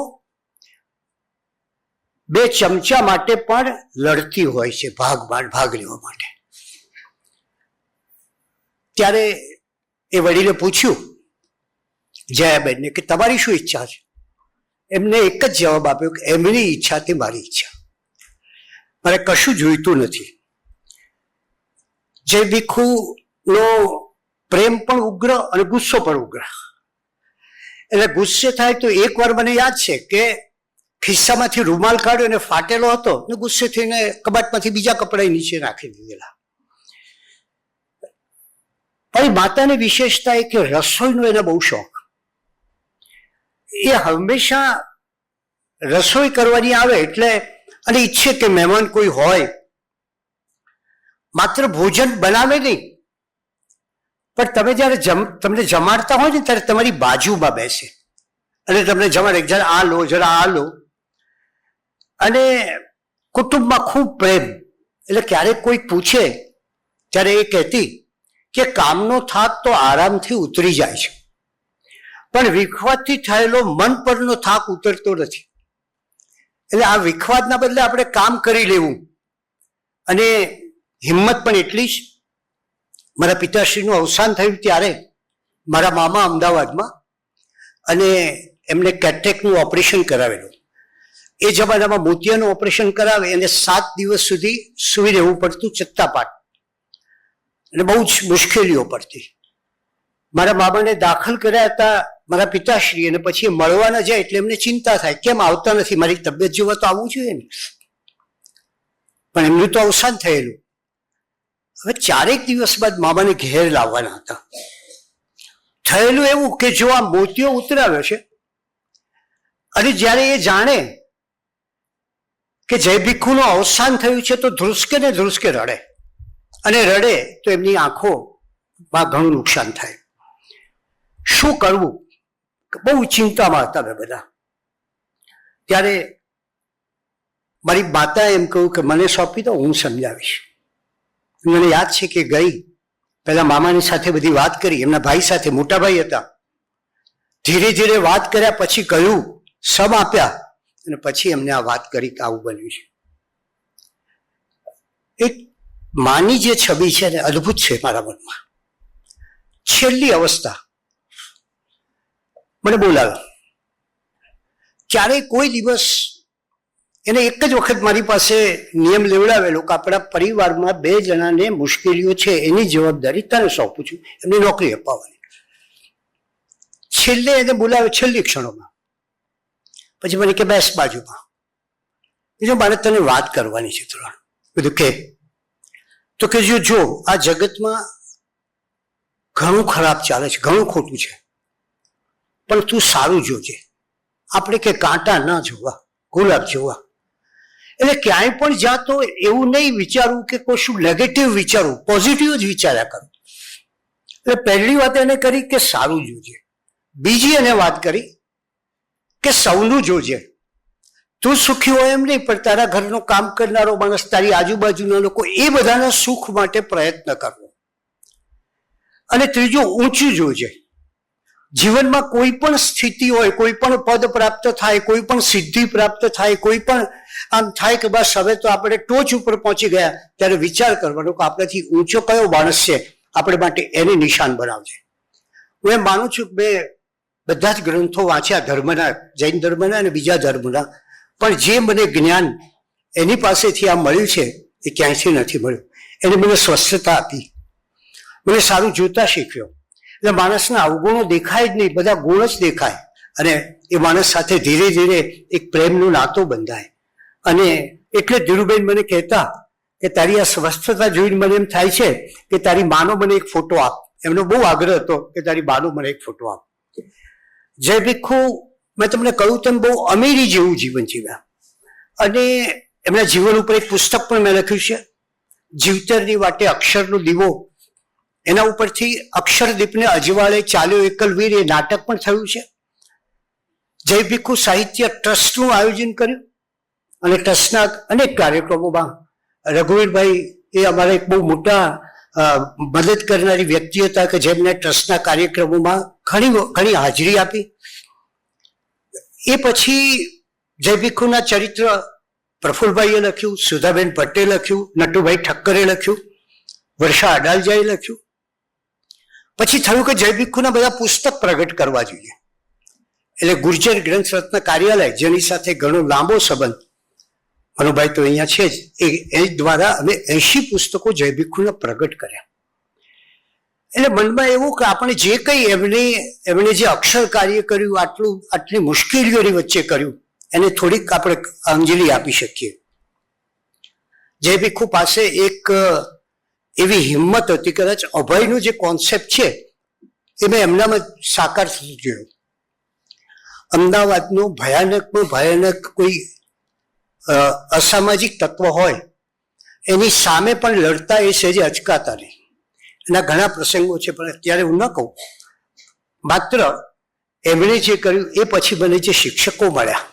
2 ચમચા માટે પણ લડતી હોય છે ભાગ લેવા માટે. ત્યારે એ વડીલે પૂછ્યું જયાબેનને કે તમારી શું ઈચ્છા છે. એમને એક જ જવાબ આપ્યો કે એમની ઈચ્છા તે મારી ઈચ્છા, મારે કશું જોઈતું નથી. જય ભિક્ષુનો પ્રેમ પણ ઉગ્ર અને ગુસ્સો પણ ઉગ્ર. એટલે ગુસ્સે થાય તો એકવાર મને યાદ છે કે ખિસ્સામાંથી રૂમાલ કાઢ્યો અને ફાટેલો હતો ને ગુસ્સે થઈને કબાટમાંથી બીજા કપડા નીચે નાખી દીધેલા. પણ માતાની વિશેષતા એ કે રસોઈનો એને બહુ શોખ. એ હંમેશા રસોઈ કરવાની આવે એટલે અને ઈચ્છે કે મહેમાન કોઈ હોય, માત્ર ભોજન બનાવે નહીં, પણ તમે જ્યારે તમને જમાડતા હોય ને ત્યારે તમારી બાજુમાં બેસે અને તમને જમાડે, જરા આ લો, જરા આ લો. અને કુટુંબમાં ખૂબ પ્રેમ. એટલે ક્યારેક કોઈ પૂછે ત્યારે એ કહેતી કે કામનો થાક તો આરામથી ઉતરી જાય છે, પણ વિખવાદથી થયેલો મન પરનો થાક ઉતરતો નથી. એટલે આ વિખવાદના બદલે આપણે કામ કરી લેવું. અને હિંમત પણ એટલી જ. મારા પિતાશ્રીનું અવસાન થયું ત્યારે મારા મામા અમદાવાદમાં, અને એમને કેટરેક્ટનું ઓપરેશન કરાવેલું. એ જમાનામાં મોતિયાનું ઓપરેશન કરાવે એને 7 દિવસ સુધી સૂઈ રહેવું પડતું ચત્તાપાટ, અને બહુ જ મુશ્કેલીઓ પડતી. મારા મામાને દાખલ કર્યા હતા મારા પિતાશ્રી, અને પછી મળવા ન જાય એટલે એમને ચિંતા થાય, કેમ આવતા નથી, મારી તબિયત જોવા તો આવવું જોઈએ ને. પણ એમનું તો અવસાન થયેલું. હવે 4 દિવસ બાદ મામાને ઘેર લાવવાના હતા. થયેલું એવું કે જો આ મોતિયો ઉતરાવ્યો છે, અને જ્યારે એ જાણે કે જય ભિક્ષુનું અવસાન થયું છે તો ધ્રુસકે ને ધ્રુસકે રડે, અને રડે તો એમની આંખોમાં ઘણું નુકસાન થાય. શું કરવું, બહુ ચિંતામાં હતા અમે બધા. ત્યારે મારી માતાએ એમ કહ્યું કે મને સોંપી દો, હું સમજાવીશ. મને યાદ છે કે ગઈ પહેલા મામાની સાથે બધી વાત કરી, એમના ભાઈ સાથે, મોટા ભાઈ હતા. ધીરે ધીરે વાત કર્યા પછી કહ્યું, સમ આપ્યા, અને પછી એમને આ વાત કરી કે આવું બન્યું છે. એક માની જે છબી છે ને અદ્ભુત છે મારા મનમાં. છેલ્લી અવસ્થા મને બોલાવ્યો. ક્યારેય કોઈ દિવસ એને એક જ વખત મારી પાસે નિયમ લેવડાવેલો કે આપણા પરિવારમાં 2 જણાને મુશ્કેલીઓ છે, એની જવાબદારી તને સોંપું છું, એમની નોકરી અપાવવાની. છેલ્લે એને બોલાવ્યો છેલ્લી ક્ષણોમાં. પછી મને કે બેસ બાજુમાં, બીજું મારે તને વાત કરવાની છે થોડા. બધું કે તો કે જો આ જગતમાં ઘણું ખરાબ ચાલે છે, ઘણું ખોટું છે, પણ તું સારું જોજે. આપણે કે કાંટા ના જોવા, ગુલાબ જોવા. એટલે ક્યાંય પણ જાતો એવું નહીં વિચારવું કે કશું નેગેટિવ વિચારવું, પોઝિટિવ જ વિચાર્યા કરું. એટલે પહેલી વાત એને કરી કે સારું જોજે. બીજી એને વાત કરી કે સૌનું જોજે. તું સુખી હોય એમ નહીં, પણ તારા ઘરનું કામ કરનારો માણસ, તારી આજુબાજુના લોકો, એ બધાના સુખ માટે પ્રયત્ન કરવો. અને ત્રીજું ઊંચું જોજે. જીવનમાં કોઈ પણ સ્થિતિ હોય, કોઈ પણ પદ પ્રાપ્ત થાય, કોઈ પણ સિદ્ધિ પ્રાપ્ત થાય, કોઈ પણ આમ થાય કે બસ હવે તો આપણે ટોચ ઉપર પહોંચી ગયા, ત્યારે વિચાર કરવાનો કે આપણાથી ઊંચો કયો માણસ છે, આપણે માટે એને નિશાન બનાવજે. હું એમ માનું છું કે મેં બધા જ ગ્રંથો વાંચ્યા ધર્મના, જૈન ધર્મના અને બીજા ધર્મના, પણ જે મને જ્ઞાન એની પાસેથી આ મળ્યું છે એ ક્યાંયથી નથી મળ્યું. એને મને સ્વસ્થતા આપી, મને સારું જોતા શીખ્યો. એટલે માણસના અવગુણો દેખાય જ નહીં, બધા ગુણ જ દેખાય, અને એ માણસ સાથે ધીરે ધીરે એક પ્રેમનું નાતો બંધાય. અને એટલે ધીરુબેન મને કહેતા કે તારી આ સ્વસ્થતા જોઈને મને એમ થાય છે કે તારી માનો મને એક ફોટો આપ. એમનો બહુ આગ્રહ હતો કે તારી માનો મને એક ફોટો આપ. જય ભીખુ, મેં તમને કહ્યું તેમ બહુ અમીરી જેવું જીવન જીવ્યા, અને એમના જીવન ઉપર એક પુસ્તક પણ મેં લખ્યું છે, જીવતરની વાટે અક્ષરનો દીવો. એના ઉપરથી અક્ષરદીપને અજવાળે ચાલ્યો એકલવીર એ નાટક પણ થયું છે. જય ભીખુ સાહિત્ય ટ્રસ્ટનું આયોજન કર્યું, અને ટ્રસ્ટના અનેક કાર્યક્રમોમાં રઘુવીરભાઈ એ અમારા એક બહુ મોટા મદદ કરનારી વ્યક્તિ હતા કે જેમને ટ્રસ્ટના કાર્યક્રમોમાં ઘણી હાજરી આપી. એ પછી જય ભીખુના ચરિત્ર પ્રફુલભાઈએ લખ્યું, સુધાબેન ભટ્ટે લખ્યું, નટુભાઈ ઠક્કરે લખ્યું, વર્ષા અડાલજાએ લખ્યું. પછી થયું કે જય ભીખુના બધા પુસ્તક પ્રગટ કરવા જોઈએ. એટલે ગુર્જર ગ્રંથ રત્ન કાર્યાલય, જેની સાથે ઘણો લાંબો સંબંધ, મનુભાઈ તો અહીંયા છે જ, એ દ્વારા અમે 80 પુસ્તકો જય ભીખુના પ્રગટ કર્યા. એટલે મનમાં એવું કે આપણે જે કંઈ એમણે જે અક્ષર કાર્ય કર્યું, આટલી મુશ્કેલીઓની વચ્ચે કર્યું, એને થોડીક આપણે અંજલિ આપી શકીએ. જય ભીખુ પાસે એક એવી હિંમત હતી, કદાચ અભયનો જે કોન્સેપ્ટ છે એ મેં એમનામાં સાકાર થતું જોયું. અમદાવાદનો ભયાનક કોઈ અસામાજિક તત્વ હોય એની સામે પણ લડતા એ સહેજે અચકાતા નહીં. એના ઘણા પ્રસંગો છે, પણ અત્યારે હું ન કહું. માત્ર એમણે જે કર્યું એ પછી મને જે શિક્ષકો મળ્યા,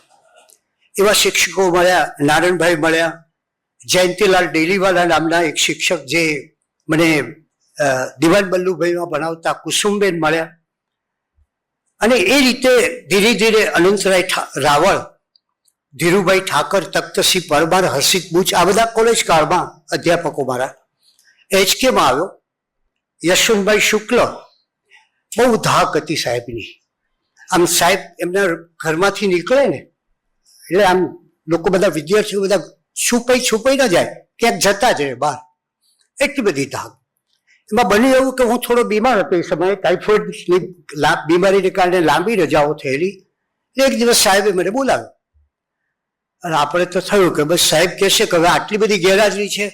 એવા શિક્ષકો મળ્યા, નારાયણભાઈ મળ્યા, જયંતિલાલ ડેલીવાલા નામના એક શિક્ષક જે મને દિવાન બલ્લુભાઈમાં ભણાવતા કુસુમબેન મળ્યા. અને એ રીતે ધીરે ધીરે અનંતરાય રાવળ, ધીરુભાઈ ઠાકર, તખ્તસિંહ પરમાર, હર્ષિત બુચ, આ બધા કોલેજ કાળમાં અધ્યાપકો મારા. HKમાં આવ્યો યશવંતભાઈ શુક્લ. બહુ ધાક હતી સાહેબની. આમ સાહેબ એમના ઘરમાંથી નીકળે ને એટલે આમ લોકો બધા વિદ્યાર્થીઓ બધા છુપાઈ ન જાય, ક્યાંક જતા જ રહે બહાર, એટલી બધી ધાક. એમાં બન્યું એવું કે હું થોડો બીમાર હતો એ સમયે, ટાઇફોઇડની બીમારીને કારણે લાંબી રજાઓ થયેલી. એક દિવસ સાહેબે મને બોલાવ્યો, અને આપણે તો થયું કે બસ સાહેબ કહેશે કે હવે આટલી બધી ગેરહાજરી છે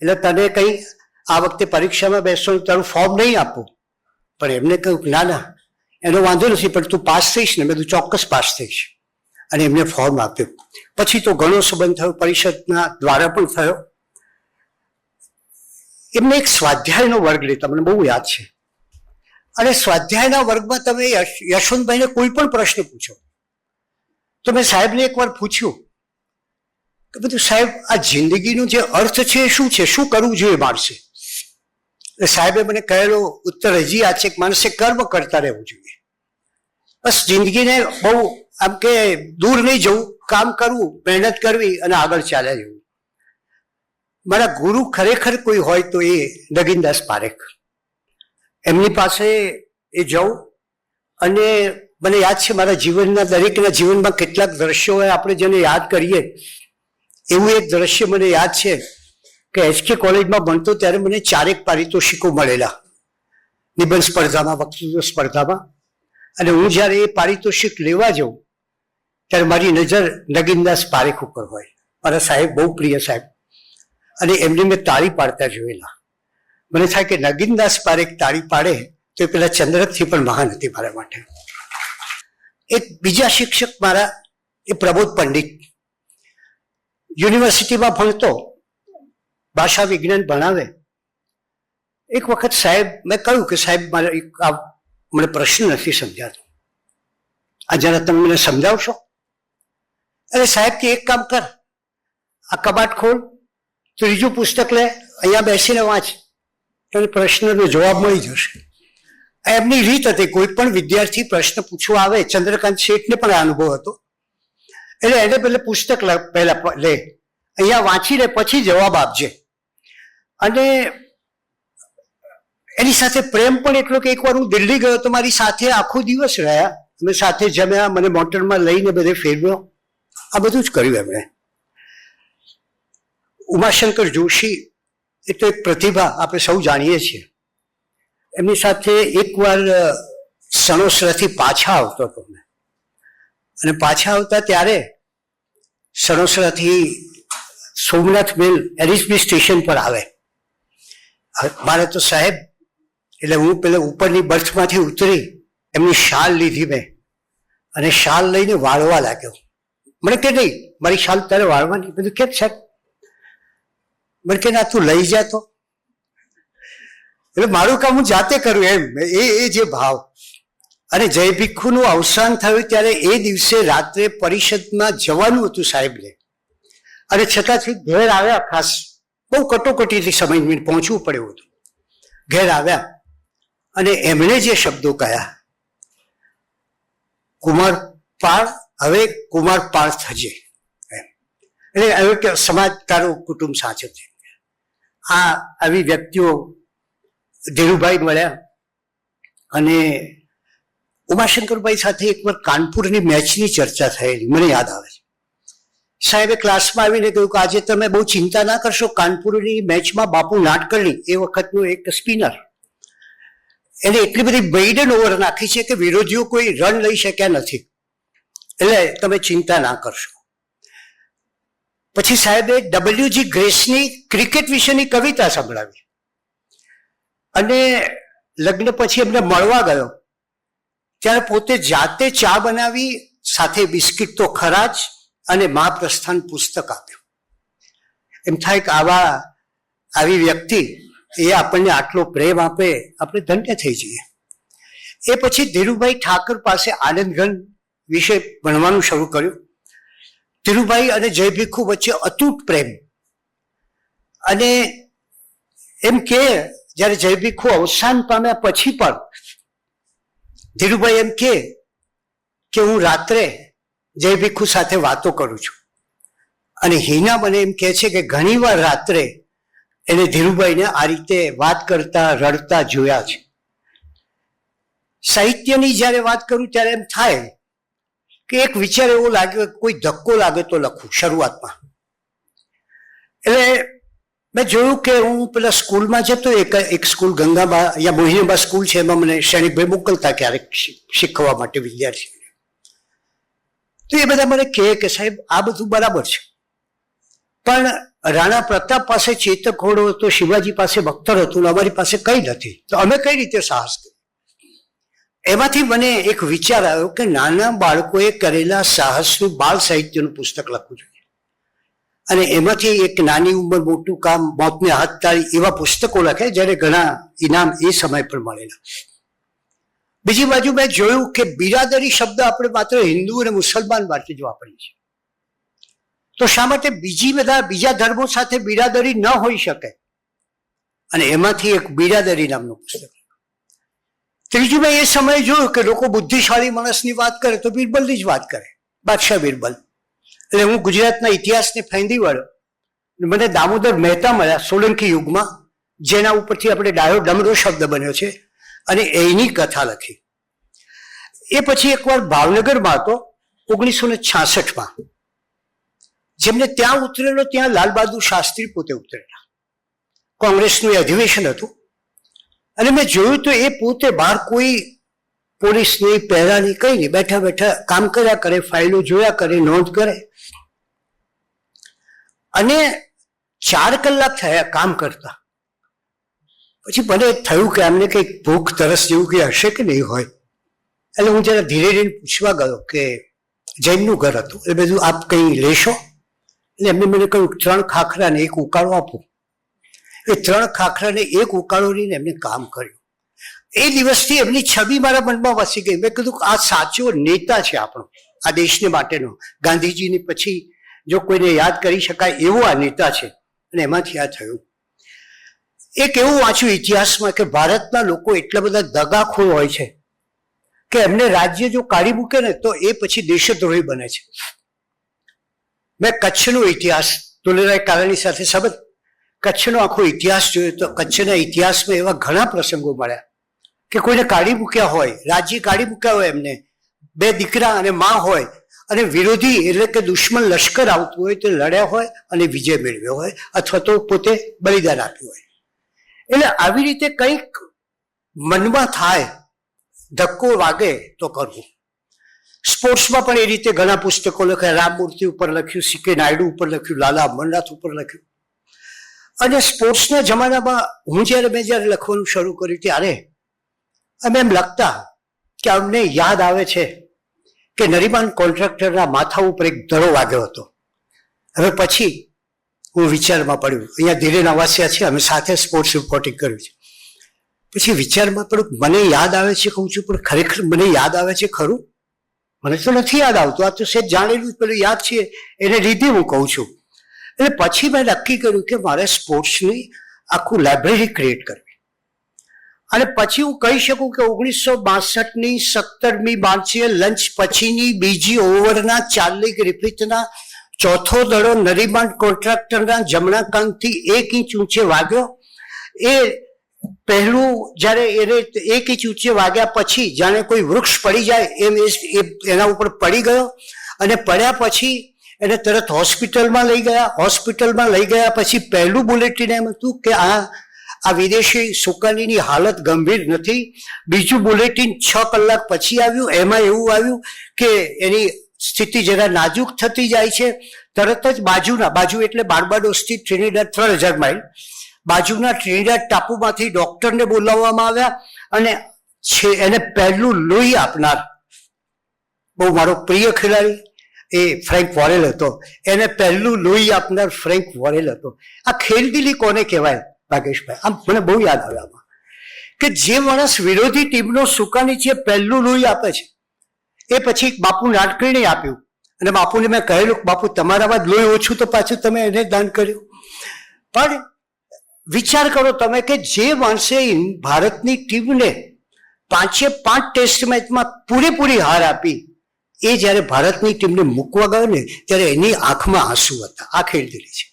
એટલે તને કંઈ આ વખતે પરીક્ષામાં બેસવાનું તારું ફોર્મ નહીં આપવું. પણ એમને કહ્યું કે ના એનો વાંધો નથી, પણ તું પાસ થઈશ ને? મેં કીધું ચોક્કસ પાસ થઈશ. અને એમને ફોર્મ આપ્યું. પછી તો ઘણો સંબંધ થયો, પરિષદના દ્વારા પણ થયો. એમને એક સ્વાધ્યાયનો વર્ગ લેતા, મને બહુ યાદ છે. અને સ્વાધ્યાયના વર્ગમાં તમે યશવંતભાઈને કોઈ પણ પ્રશ્ન પૂછો તો મેં સાહેબને એકવાર પૂછ્યું કે બધું સાહેબ આ જિંદગીનો જે અર્થ છે એ શું છે, શું કરવું જોઈએ માણસે? એટલે સાહેબે મને કહેલો ઉત્તર હજી આ છે કે માણસે કર્મ કરતા રહેવું જોઈએ. બસ જિંદગીને બહુ આમ કે દૂર નહીં જવું, કામ કરવું, મહેનત કરવી અને આગળ ચાલ્યા જવું. મારા ગુરુ ખરેખર કોઈ હોય તો એ નગીનદાસ પારેખ. એમની પાસે એ જાઉં અને મને યાદ છે મારા જીવનના દરેકના જીવનમાં કેટલાક દ્રશ્યો હોય આપણે જેને યાદ કરીએ. એવું એક દ્રશ્ય મને યાદ છે કે HK કોલેજમાં ભણતો ત્યારે મને 4 પારિતોષિકો મળેલા, નિબંધ સ્પર્ધામાં, વક્તૃત્વ સ્પર્ધામાં. અને હું જ્યારે એ પારિતોષિક લેવા જાઉં ત્યારે મારી નજર નગીનદાસ પારેખ ઉપર હોય. મારા સાહેબ બહુ પ્રિય સાહેબ, અને એમને મેં તાળી પાડતા જોયેલા. મને થાય કે નગીનદાસ પારેખ તાળી પાડે તો એ પેલા ચંદ્રકથી પણ મહાન હતી મારા માટે. એક બીજા શિક્ષક મારા એ પ્રબોધ પંડિત, યુનિવર્સિટીમાં ભણતો, ભાષા વિજ્ઞાન ભણાવે. એક વખત સાહેબ મેં કહ્યું કે સાહેબ મારે મને પ્રશ્ન નથી સમજાતો, આ જરા તમે મને સમજાવશો? અરે સાહેબ કે એક કામ કર, આ કબાટ ખોલ, ત્રીજું પુસ્તક લે, અહીંયા બેસીને વાંચ, તને પ્રશ્નનો જવાબ મળી જશે. એમની રીત હતી, કોઈ પણ વિદ્યાર્થી પ્રશ્ન પૂછવા આવે, ચંદ્રકાંત શેઠને પણ આ અનુભવ હતો, એટલે એને પેલે પુસ્તક પહેલા લે, અહીંયા વાંચી લે, પછી જવાબ આપજે. અને એની સાથે પ્રેમ પણ એટલો કે એકવાર હું દિલ્હી ગયો તો મારી સાથે આખો દિવસ રહ્યા, અમે સાથે જમ્યા, મને મોટરમાં લઈને બધે ફેરવ્યો, આ બધું જ કર્યું એમણે. ઉમાશંકર જોશી એ તો એક પ્રતિભા આપણે સૌ જાણીએ છીએ. એમની સાથે એકવાર સણોસરાથી પાછા આવતો હતો મેં, અને પાછા આવતા ત્યારે સણોસરાથી સોમનાથ મેલ એલિસબી સ્ટેશન પર આવે. મારે તો સાહેબ, એટલે હું પેલા ઉપરની બર્થમાંથી ઉતરી એમની શાલ લીધી મેં, અને શાલ લઈને વાળવા લાગ્યો. મને કે નહીં, મારી શાલ તારે વાળવાની. બધું કેમ સાહેબ? મને કે ના, તું લઈ જા તો. એટલે મારું કામ હું જાતે કરું એમ, એ જે ભાવ. અને જય ભીખુનું અવસાન થયું ત્યારે એ દિવસે રાત્રે પરિષદમાં જવાનું હતું સાહેબને, અને છતાંથી ઘેર આવ્યા. ખાસ બહુ કટોકટીથી સમય પહોંચવું પડ્યું હતું. ઘેર આવ્યા અને એમણે જે શબ્દો કહ્યા, કુમાર પાળ, હવે કુમાર પાળ થજે. એટલે હવે કે સમાજ તારું કુટુંબ સાચવજે. આ આવી વ્યક્તિઓ ધીરુભાઈ મળ્યા. અને ઉમાશંકરભાઈ સાથે એકવાર કાનપુરની મેચની ચર્ચા થયેલી, મને યાદ આવે છે. સાહેબે ક્લાસમાં આવીને કહ્યું કે આજે તમે બહુ ચિંતા ના કરશો, કાનપુરની મેચમાં બાપુ નાટકર્ણી, એ વખતનું એક સ્પિનર, એને એટલી બધી મેઇડન ઓવર નાખી છે કે વિરોધીઓ કોઈ રન લઈ શક્યા નથી, એટલે તમે ચિંતા ના કરશો. પછી સાહેબે ડબલ્યુજી ગ્રેસની ક્રિકેટ વિશેની કવિતા સંભળાવી, અને લગ્ન પછી એમને મળવા ગયો ત્યારે પોતે જાતે ચા બનાવી, સાથે બિસ્કિટ તો ખરા જ, અને મહાપ્રસ્થાન પુસ્તક આપ્યું. એમ થાય કે આવી વ્યક્તિ એ આપણને આટલો પ્રેમ આપે, આપણે ધન્ય થઈ જઈએ. એ પછી ધીરુભાઈ ઠાકર પાસે આનંદઘન વિશે ભણવાનું શરૂ કર્યું. ધીરુભાઈ અને જય ભીખુ વચ્ચે અતૂટ પ્રેમ. અને એમ કે જ્યારે જય ભીખુ અવસાન પામ્યા પછી પણ ધીરુભાઈ એમ કે હું રાત્રે જય ભીખુ સાથે વાતો કરું છું. અને હિના મને એમ કહે છે કે ઘણીવાર રાત્રે એને ધીરુભાઈને આ રીતે વાત કરતા, રડતા જોયા છે. સાહિત્યની જ્યારે વાત કરું ત્યારે એમ થાય કે એક વિચાર એવો લાગ્યો કે કોઈ ધક્કો લાગે તો લખું શરૂઆતમાં. એટલે મેં જોયું કે હું પેલા સ્કૂલમાં જતો, એક સ્કૂલ ગંગાબા યા મોહિનીબા સ્કૂલ છે, એમાં મને શૈનિકભાઈ મોકલતા ક્યારેક શીખવા માટે વિદ્યાર્થીઓને. તો એ બધા મને કહે કે સાહેબ આ બધું બરાબર છે, પણ રાણા પ્રતાપ પાસે ચેતક ઘોડો હતો, શિવાજી પાસે બખ્તર હતું, અમારી પાસે કંઈ નથી, તો અમે કઈ રીતે સાહસ કર્યું? એમાંથી મને એક વિચાર આવ્યો કે નાના બાળકોએ કરેલા સાહસનું બાળ સાહિત્યનું પુસ્તક લખવું જોઈએ. અને એમાંથી એક નાની ઉંમર મોટું કામ, મોતને હાથ તાળી, એવા પુસ્તકો લખે, જ્યારે ઘણા ઇનામ એ સમય પર મળેલા. બીજી બાજુ મેં જોયું કે બિરાદરી શબ્દ આપણે માત્ર હિન્દુ અને મુસલમાન માટે જ વાપરીએ છીએ, તો શા માટે બીજા ધર્મો સાથે બિરાદરી ન હોઈ શકે? અને એમાંથી એક બિરાદરી નામનું પુસ્તક. ત્રીજું મેં એ સમયે જોયું કે લોકો બુદ્ધિશાળી માણસની વાત કરે તો બિરબલની જ વાત કરે, બાદશાહ બિરબલ. એટલે હું ગુજરાતના ઇતિહાસને ફેંદી વળ્યો. મને દામોદર મહેતા મળ્યા સોલંકી યુગમાં, જેના ઉપરથી આપણે ડાયો ડમરો શબ્દ બન્યો છે, અને એની કથા લખી. એ પછી એકવાર ભાવનગરમાં હતો 1966માં, જેમને ત્યાં ઉતરેલો, ત્યાં લાલ બહાદુર શાસ્ત્રી પોતે ઉતરેલા. કોંગ્રેસનું અધિવેશન હતું, અને મેં જોયું તો એ પોતે બહાર કોઈ પોલીસની પહેરાની કઈ નહીં, બેઠા બેઠા કામ કર્યા કરે, ફાઇલો જોયા કરે, નોંધ કરે. અને 4 કલાક થયા કામ કરતા. પછી મને થયું કે એમને કંઈક ભૂખ તરસ જેવું કંઈ હશે કે નહીં હોય. એટલે હું જરા ધીરે ધીરે પૂછવા ગયો કે જૈનનું ઘર હતું, એ બધું આપ કંઈ લેશો? એટલે એમને મને કહ્યું 3 ખાખરા ને 1 ઉકાળો આપો. એ 3 ખાખરા ને 1 ઉકાળો લઈને એમને કામ કર્યું. એ દિવસથી એમની છબી મારા મનમાં વસી ગઈ. મેં કીધું આ સાચો નેતા છે આપણો, આ દેશને માટેનો. ગાંધીજીની પછી જો કોઈને યાદ કરી શકાય એવો આ નેતા છે, અને એમાંથી આ થયું. એક એવું વાંચ્યું ઇતિહાસમાં કે ભારતના લોકો એટલા બધા દગાખોર હોય છે કે એમને રાજ્ય જો કાઢી મૂકે ને તો એ પછી દેશદ્રોહી બને છે. મેં કચ્છનો ઇતિહાસ તુલરાય કારણની સાથે સંબંધ, કચ્છનો આખો ઇતિહાસ જોયો તો કચ્છના ઇતિહાસમાં એવા ઘણા પ્રસંગો મળ્યા કે કોઈને કાઢી મૂક્યા હોય, રાજ્ય કાઢી મૂક્યા હોય, એમને બે દીકરા અને માં હોય અને વિરોધી એટલે કે દુશ્મન લશ્કર આવતું હોય તો લડ્યા હોય અને વિજય મેળવ્યો હોય અથવા તો પોતે બલિદાન આપ્યું હોય. એટલે આવી રીતે કંઈક મનમાં થાય, ધક્કો વાગે તો કરવું. સ્પોર્ટ્સમાં પણ એ રીતે ઘણા પુસ્તકો લખ્યા, રામમૂર્તિ ઉપર લખ્યું, સી કે નાયડુ ઉપર લખ્યું, લાલા અમરનાથ ઉપર લખ્યું. અને સ્પોર્ટ્સના જમાનામાં મેં જ્યારે લખવાનું શરૂ કર્યું ત્યારે અમે એમ લખતા કે અમને યાદ આવે છે કે નરીમાન કોન્ટ્રાક્ટરના માથા ઉપર એક દડો વાગ્યો હતો. હવે પછી હું વિચારમાં પડ્યું, અહીંયા ધીરે નવાસિયા છે, અમે સાથે સ્પોર્ટ્સ રિપોર્ટિંગ કર્યું છે. પછી વિચારમાં પડ્યું, મને યાદ આવે છે કહું છું, પણ ખરેખર મને યાદ આવે છે ખરું? મને તો નથી યાદ આવતું. આ તો સેજ જાણેલું પેલું યાદ છે એને લીધે હું કહું છું. એટલે પછી મેં નક્કી કર્યું કે મારે સ્પોર્ટ્સની આખું લાઇબ્રેરી ક્રિએટ કરવી. અને પછી હું કહી શકું કે 1962ની 17મી માર્ચે લંચ પછીની બીજી ઓવરના ચાર્લી ગ્રિફિથના ચોથો દડો નરીમાન કોન્ટ્રાક્ટરના જમણા કાંધથી 1 ઇંચ ઊંચે વાગ્યો. એ પહેલું જ્યારે એને 1 ઇંચ ઊંચે વાગ્યા પછી જાણે કોઈ વૃક્ષ પડી જાય એમ એના ઉપર પડી ગયો. અને પડ્યા પછી એને તરત હોસ્પિટલમાં લઈ ગયા. હોસ્પિટલમાં લઈ ગયા પછી પહેલું બુલેટિન એમ હતું કે આ વિદેશી સુકાનીની હાલત ગંભીર નથી. બીજું બુલેટિન 6 કલાક પછી આવ્યું. એમાં એવું આવ્યું કે એની સ્થિતિ જરા નાજુક થતી જાય છે. તરત જ બાજુ એટલે બાર્બાડોસથી ટ્રિનિડાડ 3000 માઇલ બાજુના ટ્રિનિડાડ ટાપુમાંથી ડોક્ટરને બોલાવવામાં આવ્યા અને એને પહેલું લોહી આપનાર, બહુ મારો પ્રિય ખેલાડી એ ફ્રેન્ક વોરેલ હતો. એને પહેલું લોહી આપનાર ફ્રેન્ક વોરેલ હતો. આ ખેલદિલી કોને કહેવાય ભાગેશભાઈ? આમ મને બહુ યાદ આવે આમાં કે જે માણસ વિરોધી ટીમનો સુકાની છે પહેલું લોહી આપે છે. એ પછી બાપુ નાનકડીને આપ્યું અને બાપુને મેં કહેલું, બાપુ તમારામાં જ લોહી ઓછું તો પાછું તમે એને દાન કર્યું. પણ વિચાર કરો તમે કે જે માણસે ભારતની ટીમને 5 ટેસ્ટ મેચમાં પૂરેપૂરી હાર આપી, એ જ્યારે ભારતની ટીમને મૂકવા ગયો ને ત્યારે એની આંખમાં આંસુ હતા. આ ખેલદિલી છે.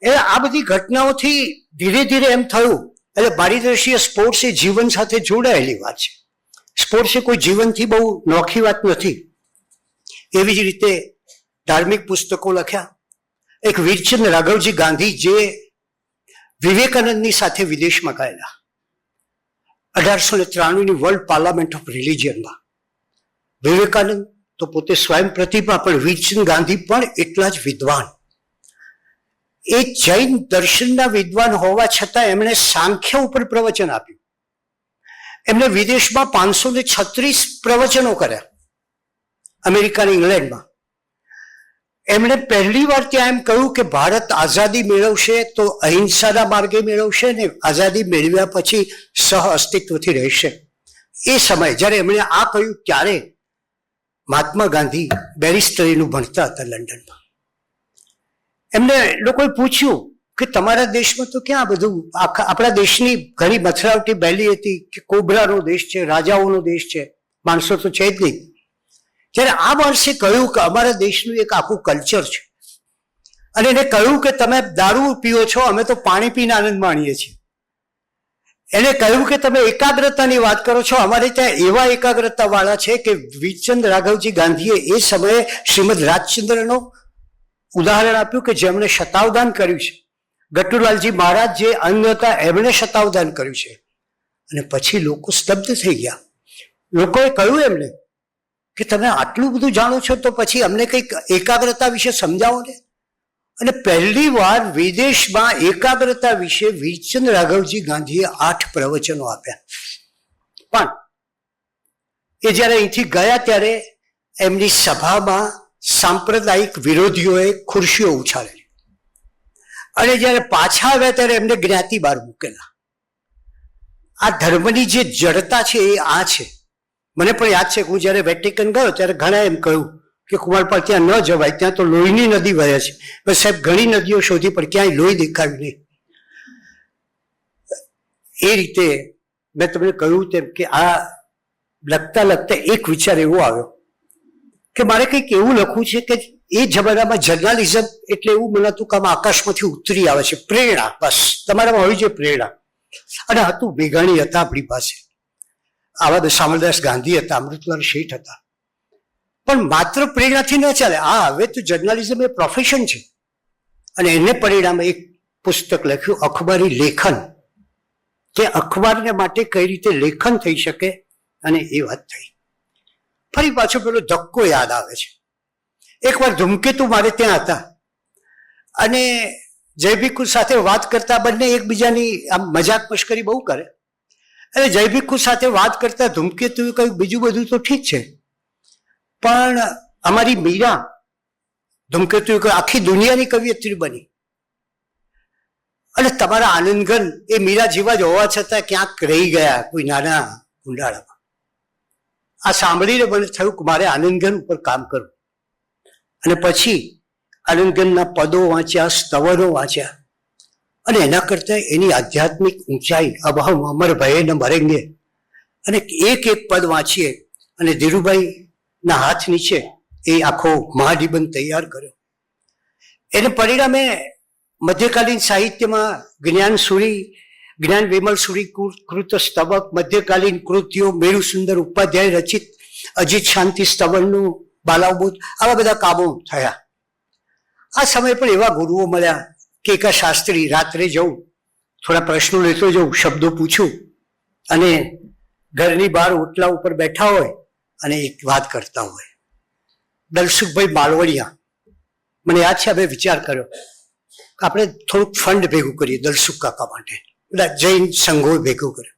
એટલે આ બધી ઘટનાઓથી ધીરે ધીરે એમ થયું. એટલે મારી દ્રષ્ટિએ સ્પોર્ટ્સ એ જીવન સાથે જોડાયેલી વાત છે. સ્પોર્ટ્સ એ કોઈ જીવનથી બહુ નોખી વાત નથી. એવી જ રીતે ધાર્મિક પુસ્તકો લખ્યા. એક વીરચંદ રાઘવજી ગાંધી જે વિવેકાનંદની સાથે વિદેશમાં ગયેલા 1893ની વર્લ્ડ પાર્લામેન્ટ ઓફ રિલિજિયનમાં. વિવેકાનંદ તો પોતે સ્વયં પ્રતિભા, પણ વીરચંદ ગાંધી પણ એટલા જ વિદ્વાન. એ જૈન દર્શનના વિદ્વાન હોવા છતાં એમણે સાંખ્ય ઉપર પ્રવચન આપ્યું. એમને વિદેશમાં 536 પ્રવચનો કર્યા, અમેરિકા અને ઇંગ્લેન્ડમાં. એમણે પહેલી વાર ત્યાં એમ કહ્યું કે ભારત આઝાદી મેળવશે તો અહિંસાના માર્ગે મેળવશે ને આઝાદી મેળવ્યા પછી સહ અસ્તિત્વથી રહેશે. એ સમય જ્યારે એમણે આ કહ્યું ત્યારે મહાત્મા ગાંધી બેરિસ્ટરીનું ભણતા હતા લંડનમાં. એમને લોકોએ પૂછ્યું કે તમારા દેશમાં તો ક્યાં બધું, આપણા દેશની ઘણી મથરાવટી બેલી હતી કે કોબરાનો દેશ છે, રાજાઓનો દેશ છે, માણસો તો છે જ નહીં. ત્યારે આ માણસે કહ્યું કે અમારા દેશનું એક આખું કલ્ચર છે. અને એને કહ્યું કે તમે દારૂ પીઓ છો, અમે તો પાણી પીને આનંદ માણીએ છીએ. એને કહ્યું કે તમે એકાગ્રતાની વાત કરો છો, અમારે ત્યાં એવા એકાગ્રતા વાળા છે કે વીરચંદ રાઘવજી ગાંધીએ એ સમયે શ્રીમદ રાજચંદ્રનો ઉદાહરણ આપ્યું કે જેમણે શતાવધાન કર્યું છે. ગટુલાલજી મહારાજ જે અંધ હતા એમણે શતાવધાન કર્યું છે. અને પછી લોકો સ્તબ્ધ થઈ ગયા. લોકોએ કહ્યું એમને કે તમે આટલું બધું જાણો છો તો પછી અમને કંઈક એકાગ્રતા વિશે સમજાવો ને. અને પહેલી વાર વિદેશમાં એકાગ્રતા વિશે વીરચંદ રાઘવજી ગાંધીએ 8 પ્રવચનો આપ્યા. પણ એ જ્યારે અહીંથી ગયા ત્યારે એમની સભામાં સાંપ્રદાયિક વિરોધીઓએ ખુરશીઓ ઉછાળેલી. અને જ્યારે પાછા આવ્યા ત્યારે એમને જ્ઞાતિ બહાર મૂકેલા. આ ધર્મની જે જડતા છે એ આ છે. મને પણ યાદ છે કે હું જ્યારે વેટિકન ગયો ત્યારે ઘણા એમ કહ્યું કે કુમારપાળ ત્યાં ન જવાય, ત્યાં તો લોહીની નદી વહે છે. બસ સાહેબ ઘણી નદીઓ શોધી પણ ક્યાંય લોહી દેખાયું નહીં. એ રીતે મેં તમને કહ્યું તેમ કે આ લખતા લખતા એક વિચાર એવો આવ્યો કે મારે કંઈક એવું લખવું છે કે એ જમાનામાં જર્નાલિઝમ એટલે એવું મનાતું કે આમાં આકાશમાંથી ઉતરી આવે છે, પ્રેરણા, બસ તમારામાં હોય છે પ્રેરણા. અને હતું, મેઘાણી હતા આપણી પાસે, આવા શામળદાસ ગાંધી હતા, અમૃતલાલ શેઠ હતા. પણ માત્ર પ્રેરણાથી ન ચાલે. હવે તો જર્નાલિઝમ એ પ્રોફેશન છે. અને એને પરિણામે એક પુસ્તક લખ્યું, અખબારી લેખન, કે અખબારને માટે કઈ રીતે લેખન થઈ શકે, અને એ વાત થઈ. ફરી પાછો પેલો ધક્કો યાદ આવે છે. એકવાર ધૂમકેતુ મારે ત્યાં હતા અને જયભીખુ સાથે વાત કરતા, બંને એકબીજાની આમ મજાક મશ્કરી બહુ કરે. અને જયભીખુ સાથે વાત કરતા ધૂમકેતુએ કહ્યું બીજું બધું તો ઠીક છે, પણ અમારી મીરા, ધૂમકેતુએ કહ્યું, આખી દુનિયાની કવિયત્રી બની અને તમારા આનંદઘન એ મીરા જેવા જ હોવા છતાં ક્યાંક રહી ગયા કોઈ નાના કુંડાળામાં. આ સાંભળીને મને થયું કે મારે આનંદઘન ઉપર કામ કરવું. અને પછી આનંદઘનના પદો વાંચ્યા, સ્તવનો વાંચ્યા, અને એના કરતા એની આધ્યાત્મિક ઊંચાઈ, અબ હમ અમર ભયે ન મરેંગે, અને એક એક પદ વાંચીએ અને ધીરુભાઈના હાથ નીચે એ આખો મહાનિબંધ તૈયાર કર્યો. એને પરિણામે મધ્યકાલીન સાહિત્યમાં જ્ઞાન વિમલ સુરી કૃત સ્તવક, મધ્યકાલીન કૃતિઓ, મેરુ સુંદર ઉપાધ્યાય રચિત અજીત શાંતિ સ્તવનનું બાલાવબોધ, આવા બધા કામો થયા. આ સમયે પણ એવા ગુરુઓ મળ્યા કે એકા શાસ્ત્રી, રાત્રે જવું, થોડા પ્રશ્નો લેતો જવું, શબ્દો પૂછું, અને ઘરની બહાર ઓટલા ઉપર બેઠા હોય અને એક વાત કરતા હોય. દલસુખભાઈ માલવડિયા, મને યાદ છે, હવે વિચાર કર્યો કે આપણે થોડુંક ફંડ ભેગું કરીએ દલસુખ કાકા માટે. બધા જૈન સંઘોએ ભેગું કર્યું.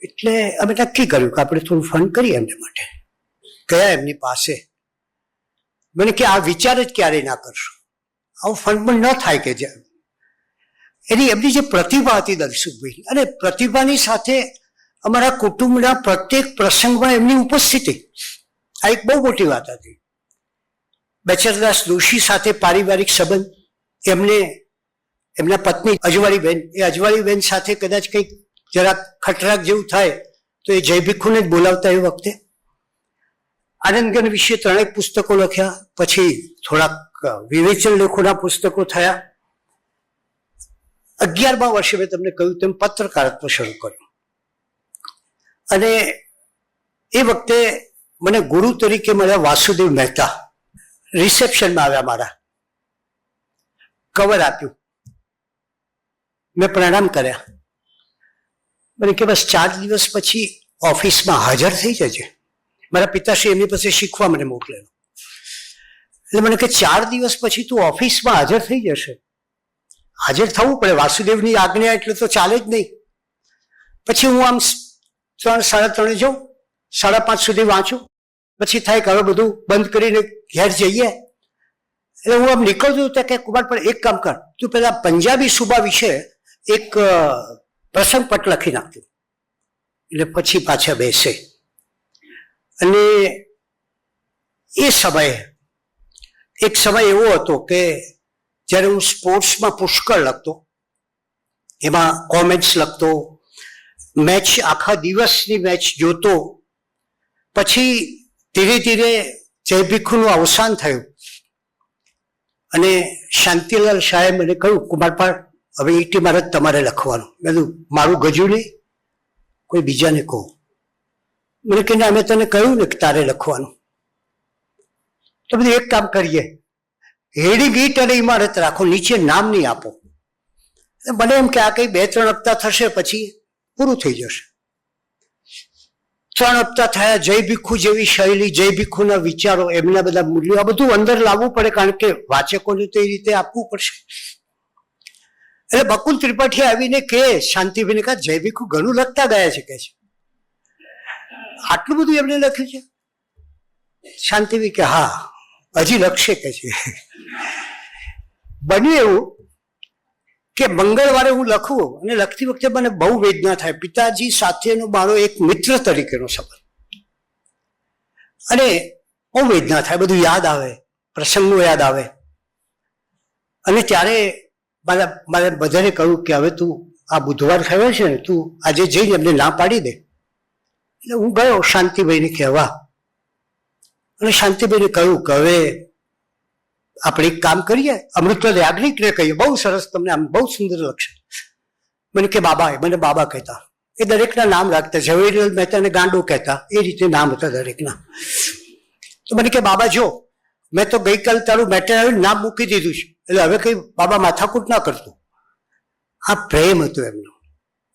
એટલે અમે નક્કી કર્યું કે આપણે થોડું ફંડ કરીએ એમને માટે. ગયા એમની પાસે, મને કે આ વિચાર જ ક્યારેય ના કરશો, આવું ફંડ પણ ન થાય. કે જે એમની જે પ્રતિભા હતી દલસુખભાઈ, અને પ્રતિભાની સાથે અમારા કુટુંબના પ્રત્યેક પ્રસંગમાં એમની ઉપસ્થિતિ, આ એક બહુ મોટી વાત હતી. બેચરદાસ દોશી સાથે પારિવારિક સંબંધ, એમના પત્ની અજવાળીબેન, એ અજવાળીબેન સાથે કદાચ કંઈક જરાક ખટરાક જેવું થાય તો એ જયભીખુને જ બોલાવતા. એ વખતે આનંદગન વિશે 3 પુસ્તકો લખ્યા, પછી થોડાક વિવેચન લેખોના પુસ્તકો થયા. 11મા વર્ષે મેં તમને કહ્યું તેમ પત્રકારત્વ શરૂ કર્યું. અને એ વખતે મને ગુરુ તરીકે મળ્યા વાસુદેવ મહેતા. રિસેપ્શનમાં આવ્યા, મારા કવર આપ્યું, મેં પ્રણામ કર્યા. મને કે બસ 4 દિવસ પછી ઓફિસમાં હાજર થઈ જજે. મારા પિતાશ્રી એમની પાસે શીખવા મને મોકલેલો. એટલે મને કે 4 દિવસ પછી તું ઓફિસમાં હાજર થઈ જશે. હાજર થવું પડે, વાસુદેવની આજ્ઞા એટલે તો ચાલે જ નહીં. પછી હું આમ 3, 3:30 જાઉં, 5:30 સુધી વાંચું, પછી થાય કે હવે બધું બંધ કરીને ઘેર જઈએ. એટલે હું આમ નીકળતું તો કે કુમાર પણ એક કામ કર, તું પેલા પંજાબી સુબા વિશે એક પ્રસંગ પટ લખી નાખતું. એટલે પછી પાછા બેસે. અને એ સમયે એક સમય એવો હતો કે જ્યારે હું સ્પોર્ટ્સમાં પુષ્કળ લખતો, એમાં કોમેન્ટ્સ લખતો, મેચ, આખા દિવસની મેચ જોતો. પછી ધીરે ધીરે જયભીખુનું અવસાન થયું અને શાંતિલાલ શાહે મને કહ્યું, કુમારપાળ હવે ઈટી મારે તમારે લખવાનું. મેં કીધું મારું ગજું નહીં, કોઈ બીજાને કહો. મને કહીને અમે તને કહ્યું ને કે તારે લખવાનું, તો બધું એક કામ કરીએ, હેડિંગ ઈટ અને ઇમારત રાખો, નીચે નામ નહીં આપો. મને એમ કે આ કંઈ 2-3 હપ્તા થશે પછી પૂરું થઈ જશે. 3 હપ્તા થયા. જયભીખુ જેવી શૈલી, જયભીખુના વિચારો, એમના બધા મૂલ્યો, આ બધું અંદર લાવવું પડે, કારણ કે વાચકોને તો એ રીતે આપવું પડશે. એટલે બકુલ ત્રિપાઠી આવીને કે શાંતિભાઈને કહે, જયભીખુ ઘણું લખતા ગયા છે, કે છે આટલું બધું એમને લખ્યું છે. શાંતિભાઈ કે હા હજી લખશે, કે છે. બન્યું એવું કે મંગળવારે હું લખું, અને લખતી વખતે મને બહુ વેદના થાય. પિતાજી સાથેનો મારો એક મિત્ર તરીકેનો સંબંધ, અને બહુ વેદના થાય, બધું યાદ આવે, પ્રસંગો યાદ આવે. અને ત્યારે મારે બધાને કહ્યું કે હવે તું આ બુધવાર થયો છે ને, તું આજે જઈને એમને ના પાડી દે. એટલે હું ગયો શાંતિભાઈને કહેવા, અને શાંતિભાઈને કહ્યું કે હવે આપણે એક કામ કરીએ, અમૃતલાલ યાજ્ઞિકને કહીએ, બહુ સરસ, તમને આમ બહુ સુંદર લગશે. મને કે બાબા, મને બાબા કહેતા, એ દરેકના નામ રાખતા, ઝવેરીલાલ મહેતાને ગાંડો કહેતા, એ રીતે નામ હતા દરેકના. તો મને કે બાબા જો, મેં તો ગઈકાલ તારું મેટર નામ મૂકી દીધું છે, એટલે હવે કઈ બાબા માથાકૂટ ના કરતું. આ પ્રેમ હતો એમનો.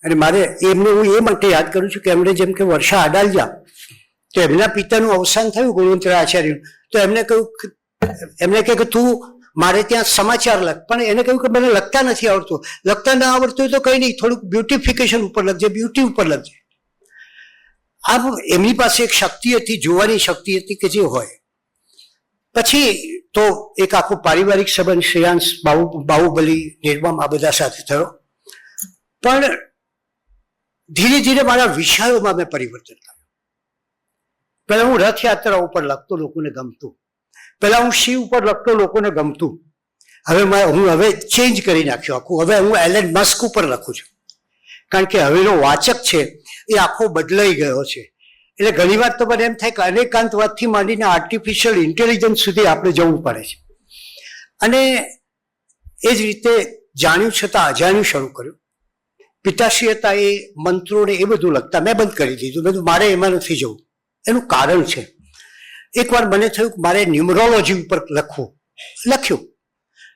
અને મારે એમને હું એ માટે યાદ કરું છું કે એમણે જેમ કે વર્ષા આડાલજા, તો એમના પિતાનું અવસાન થયું ગુણવંતરાય આચાર્યનું, તો એમને કહ્યું, એમને કહે કે તું મારે ત્યાં સમાચાર લખ, પણ એને કહ્યું કે મને લખતા નથી આવડતું. લખતા ના આવડતું તો કંઈ નહીં, થોડુંક બ્યુટિફિકેશન ઉપર લખજે, બ્યુટી ઉપર લખજે. આ એમની પાસે એક શક્તિ હતી, જોવાની શક્તિ હતી કે જે હોય. પછી તો એક આખો પારિવારિક સંબંધ શ્રેયાંશ, બાહુબલી, નિર્મમ આ બધા સાથે થયો. પણ ધીરે ધીરે મારા વિષયોમાં મેં પરિવર્તન કર્યું. પહેલા હું રથયાત્રા ઉપર લખતો, લોકોને ગમતું. પહેલા હું શિવ ઉપર લખતો, લોકોને ગમતું. હું હવે ચેન્જ કરી નાખ્યું આખું. હવે હું એલન મસ્ક ઉપર લખું છું, કારણ કે હવેનો વાચક છે એ આખો બદલાઈ ગયો છે. એટલે ઘણી વાર તો મને એમ થાય કે અનેકાંતવાદથી માંડીને આર્ટિફિશિયલ ઇન્ટેલિજન્સ સુધી આપણે જવું પડે છે. અને એ જ રીતે જાણ્યું છતાં અજાણ્યું શરૂ કર્યું. પિતાશ્રી હતા એ મંત્રોને એ બધું લખતા, મેં બંધ કરી દીધું. બધું મારે એમાં નથી જવું. એનું કારણ છે, એકવાર મને થયું કે મારે ન્યુમરોલોજી ઉપર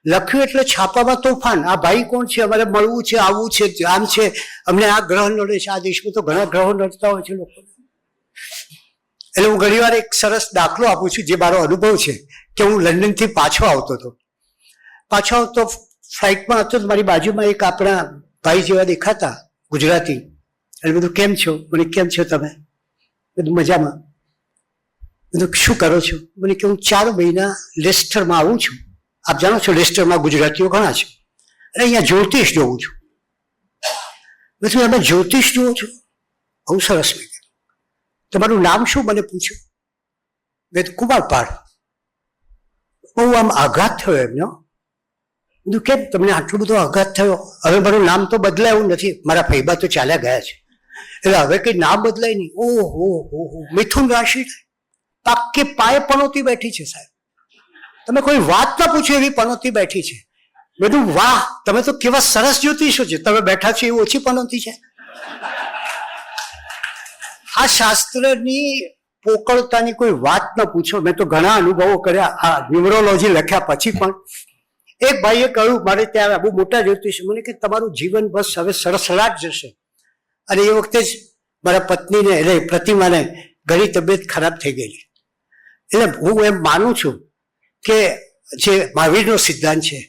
લખ્યું એટલે છાપામાં તોફાન. આ ભાઈ કોણ છે, અમારે મળવું છે, આવવું છે, આમ છે, અમને આ ગ્રહ નડે છે. આ દેશમાં તો ઘણા ગ્રહો નડતા હોય છે લોકો. એટલે હું ઘણી વાર એક સરસ દાખલો આપું છું, જે મારો અનુભવ છે, કે હું લંડનથી પાછો આવતો ફ્લાઇટમાં હતો, મારી બાજુમાં એક આપણા ભાઈ જેવા દેખાતા ગુજરાતી. એટલે બધું કેમ છો, મને કેમ છો તમે, બધું મજામાં. બધું શું કરો છો, મને કે હું 4 મહિના લેસ્ટરમાં આવું છું. આપ જાણો છો લેસ્ટરમાં ગુજરાતીઓ ઘણા છે, અને અહીંયા જ્યોતિષ જોઉં છું. બધું અમે જ્યોતિષ જોઉં છું, બહુ સરસ. મેં કીધું તમારું નામ શું, મને પૂછ્યું. મેં તો કુમારપાળ. બહુ આમ આઘાત થયો એમનો. બધું કેમ તમને આટલું બધો આઘાત થયો? હવે મારું નામ તો બદલાય એવું નથી, મારા ફૈબા તો ચાલ્યા ગયા છે, એટલે હવે કઈ નામ બદલાય નહીં. ઓહો હો, મિથુન રાશિ પાકે પાયે પનોતી બેઠી છે સાહેબ. તમે કોઈ વાત ના પૂછો એવી પનોતી બેઠી છે. બધું વાહ, તમે તો કેવા સરસ જ્યોતિષો છે, તમે બેઠા છો એવી ઓછી પનોતી છે. આ શાસ્ત્રની પોકળતાની કોઈ વાત ન પૂછો. મેં તો ઘણા અનુભવો કર્યા આ ન્યુમરોલોજી લખ્યા પછી. પણ એક ભાઈએ કહ્યું મારે ત્યાં બહુ મોટા જ્યોતિષ, મને કે તમારું જીવન બસ હવે સરસરાટ જશે. અને એ વખતે જ મારા પત્નીને એટલે પ્રતિમાને ઘણી તબિયત ખરાબ થઈ ગયેલી. એટલે હું એમ માનું છું કે જે મહાવીરનો સિદ્ધાંત છે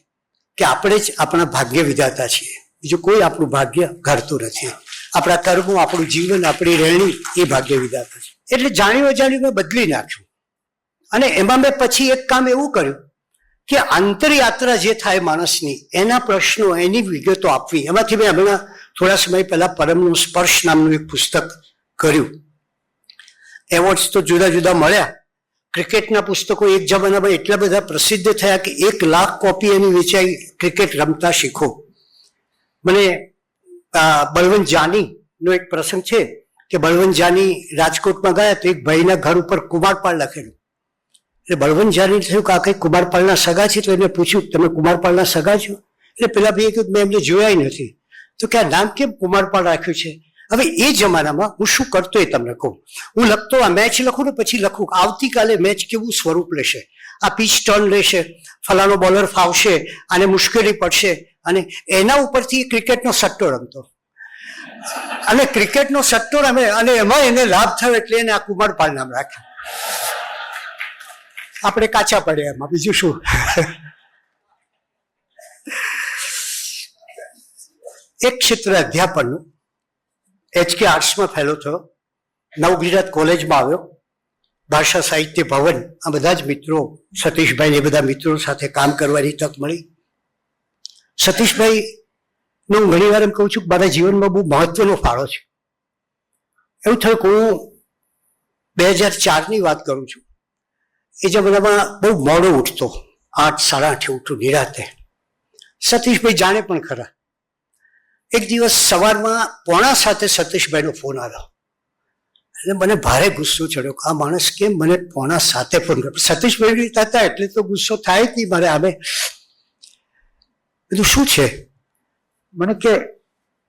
કે આપણે જ આપણા ભાગ્ય વિધાતા છીએ, બીજું કોઈ આપણું ભાગ્ય ઘડતું નથી. આપણા કર્મો, આપણું જીવન, આપણી રહેણી એ ભાગ્ય વિધાતા છે. એટલે જાણ્યું અજાણ્યું મેં બદલી નાખ્યું. અને એમાં મેં પછી એક કામ એવું કર્યું કે આંતરયાત્રા જે થાય માણસની, એના પ્રશ્નો, એની વિગતો આપવી. એમાંથી મેં હમણાં થોડા સમય પહેલા પરમનો સ્પર્શ નામનું એક પુસ્તક કર્યું. એવોર્ડ્સ તો જુદા જુદા મળ્યા. ક્રિકેટના પુસ્તકો એક જમાનામાં એટલા બધા પ્રસિદ્ધ થયા કે 1 લાખ કોપી એની વેચાઈ. ક્રિકેટ રમતા શીખો. મને બળવંત જાનીનો એક પ્રસંગ છે કે બળવંત જાની રાજકોટમાં ગયા તો એક ભાઈના ઘર ઉપર કુમારપાળ લખેલું. એટલે બળવંત જાની થયું કે આ કંઈક કુમારપાળના સગા છે, તો એને પૂછ્યું તમે કુમારપાળના સગા છો? એટલે પેલા ભાઈએ કહ્યું મેં એમને જોયા નથી. તો કે આ નામ કેમ કુમારપાળ રાખ્યું છે? હવે એ જમાનામાં હું શું કરતો એ તમને કહું. હું લખતો, આ મેચ લખું ને પછી લખું આવતીકાલે મેચ કેવું સ્વરૂપ લેશે, આ પીચ ટર્ન લેશે, ફલાનો બોલર ફાવશે, આને મુશ્કેલી પડશે, અને એના ઉપરથી ક્રિકેટનો સટ્ટો રમતો. અને ક્રિકેટનો સટ્ટો રમે અને એમાં એને લાભ થયો એટલે એને આ કુમારપાળ નામ રાખ્યું. આપણે કાચા પડ્યા એમાં, બીજું શું. એક ક્ષેત્ર અધ્યાપનનું HK આર્ટ્સમાં ફેલો થયો, નવગુજરાત કોલેજમાં આવ્યો, ભાષા સાહિત્ય ભવન, આ બધા જ મિત્રો, સતીશભાઈ એ બધા મિત્રો સાથે કામ કરવાની તક મળી. સતીશભાઈનું ઘણી વાર એમ કહું છું કે મારા જીવનમાં બહુ મહત્વનો ફાળો છે. એવું થયું કે હું 2004ની વાત કરું છું. એ જમાનામાં બહુ મોડો ઉઠતો, 8, 8:30 ઉઠું નિરાતે. સતીશભાઈ જાણે પણ ખરા. એક દિવસ સવારમાં 6:45 સતીશભાઈનો ફોન આવ્યો એટલે મને ભારે ગુસ્સો ચડ્યો કે આ માણસ કેમ મને 6:45 ફોન કર્યો. સતીશભાઈ હતા એટલે તો ગુસ્સો થાય જ નહીં મારે. આવે બધું શું છે? મને કે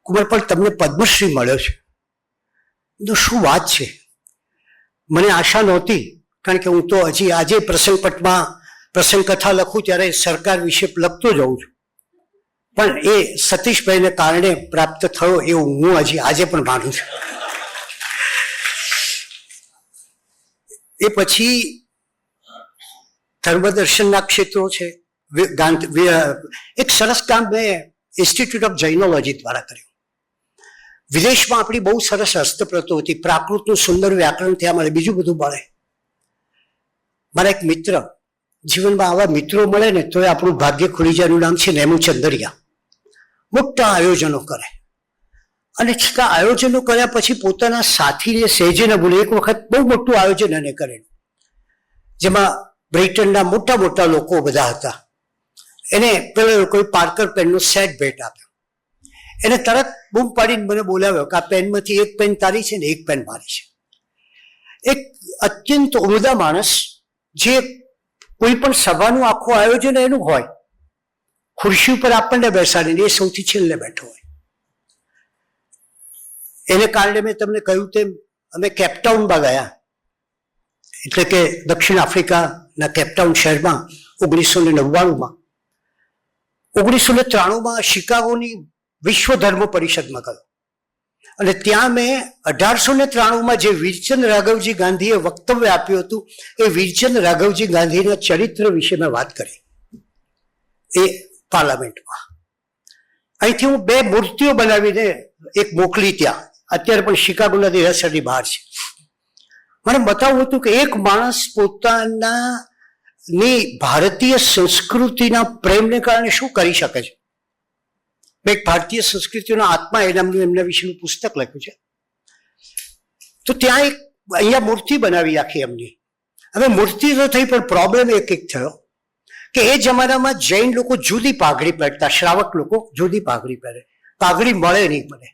કુમારપાળ તમને પદ્મશ્રી મળ્યો છે. બધું શું વાત છે? મને આશા નહોતી, કારણ કે હું તો હજી આજે પ્રસંગપટમાં પ્રસંગ કથા લખું ત્યારે સરકાર વિશે લખતો જાઉં છું, પણ એ સતીશભાઈને કારણે પ્રાપ્ત થયો એવું હું હજી આજે પણ માનું છું. એ પછી ધર્મદર્શનના ક્ષેત્રો છે. એક સરસ કામ મેં ઇન્સ્ટિટ્યૂટ ઓફ જૈનોલોજી દ્વારા કર્યું. વિદેશમાં આપણી બહુ સરસ હસ્તપ્રતો હતી. પ્રાકૃતનું સુંદર વ્યાકરણ ત્યાં મળે, બીજું બધું મળે. મારા એક મિત્ર, જીવનમાં આવા મિત્રો મળે ને તો આપણું ભાગ્ય ખુલી જાય. એનું નામ છે નેમુચંદરિયા. મોટા આયોજનો કરે અને છતાં આયોજનો કર્યા પછી પોતાના સાથીને સહેજે ન ભૂલે. એક વખત બહુ મોટું આયોજન એને કરેલું, જેમાં બ્રિટનના મોટા મોટા લોકો બધા હતા. એને પેલા કોઈ પાર્કર પેનનો સેટ ભેટ આપ્યો. એને તરત બૂમ પાડીને મને બોલાવ્યો કે આ પેનમાંથી એક પેન તારી છે ને એક પેન મારી છે. એક અત્યંત ઉમદા માણસ, જે કોઈ પણ સભાનું આખું આયોજન એનું હોય, ખુરશી ઉપર આપણને બેસાડીને એ સૌથી છેલ્લે બેઠો હોય. એને કારણે મેં તમને કહ્યું તેમ અમે કેપટાઉનમાં ગયા, એટલે કે દક્ષિણ આફ્રિકાના કેપટાઉન શહેરમાં 1999માં. 1993માં શિકાગોની વિશ્વ ધર્મ પરિષદમાં ગયો અને ત્યાં મેં 1893માં જે વીરચંદ રાઘવજી ગાંધીએ વક્તવ્ય આપ્યું હતું એ વીરચંદ રાઘવજી ગાંધીના ચરિત્ર વિશે મેં વાત કરી એ પાર્લામેન્ટમાં. અહીંથી હું 2 મૂર્તિઓ બનાવીને એક મોકલી ત્યાં, અત્યારે પણ શિકાગોના દેરાસરની બહાર છે. મને બતાવવું હતું કે એક માણસ પોતાની ભારતીય સંસ્કૃતિના પ્રેમને કારણે શું કરી શકે છે. મેં એક ભારતીય સંસ્કૃતિનો આત્મા એમના વિશેનું પુસ્તક લખ્યું છે. તો ત્યાં એક અહીંયા મૂર્તિ બનાવી આખી એમની. હવે મૂર્તિ તો થઈ, પણ પ્રોબ્લેમ એક થયો કે એ જમાનામાં જૈન લોકો જુદી પાઘડી પહેરતા, શ્રાવક લોકો જુદી પાઘડી પહેરે. પાઘડી મળે નહીં મને.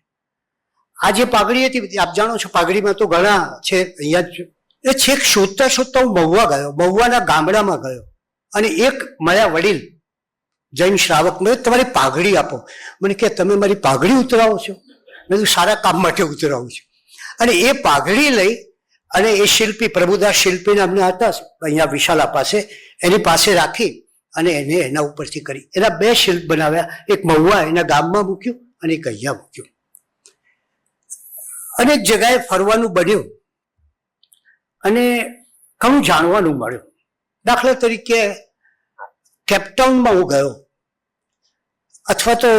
આ જે પાઘડી હતી આપ જાણો છો, પાઘડીમાં તો ઘણા છે. અહીંયા એ છેક શોધતા શોધતા હું મહુવા ગયો, મહુવાના ગામડામાં ગયો અને એક મળ્યા વડીલ જૈન શ્રાવક. મેં તમારી પાઘડી આપો. મને કે તમે મારી પાઘડી ઉતરાવો છો? મેં તો સારા કામ માટે ઉતરાવું છું. અને એ પાઘડી લઈ અને એ શિલ્પી પ્રભુદાસ શિલ્પી નામના હતા અહીંયા વિશાલા પાસે, એની પાસે રાખી અને એને એના ઉપરથી કરી. એના 2 શિલ્પ બનાવ્યા, એક મહુવા એના ગામમાં મૂક્યું અને એક અહીંયા મૂક્યું. અનેક જગ્યાએ ફરવાનું બન્યું અને ઘણું જાણવાનું મળ્યું. દાખલા તરીકે કેપટાઉનમાં હું ગયો અથવા તો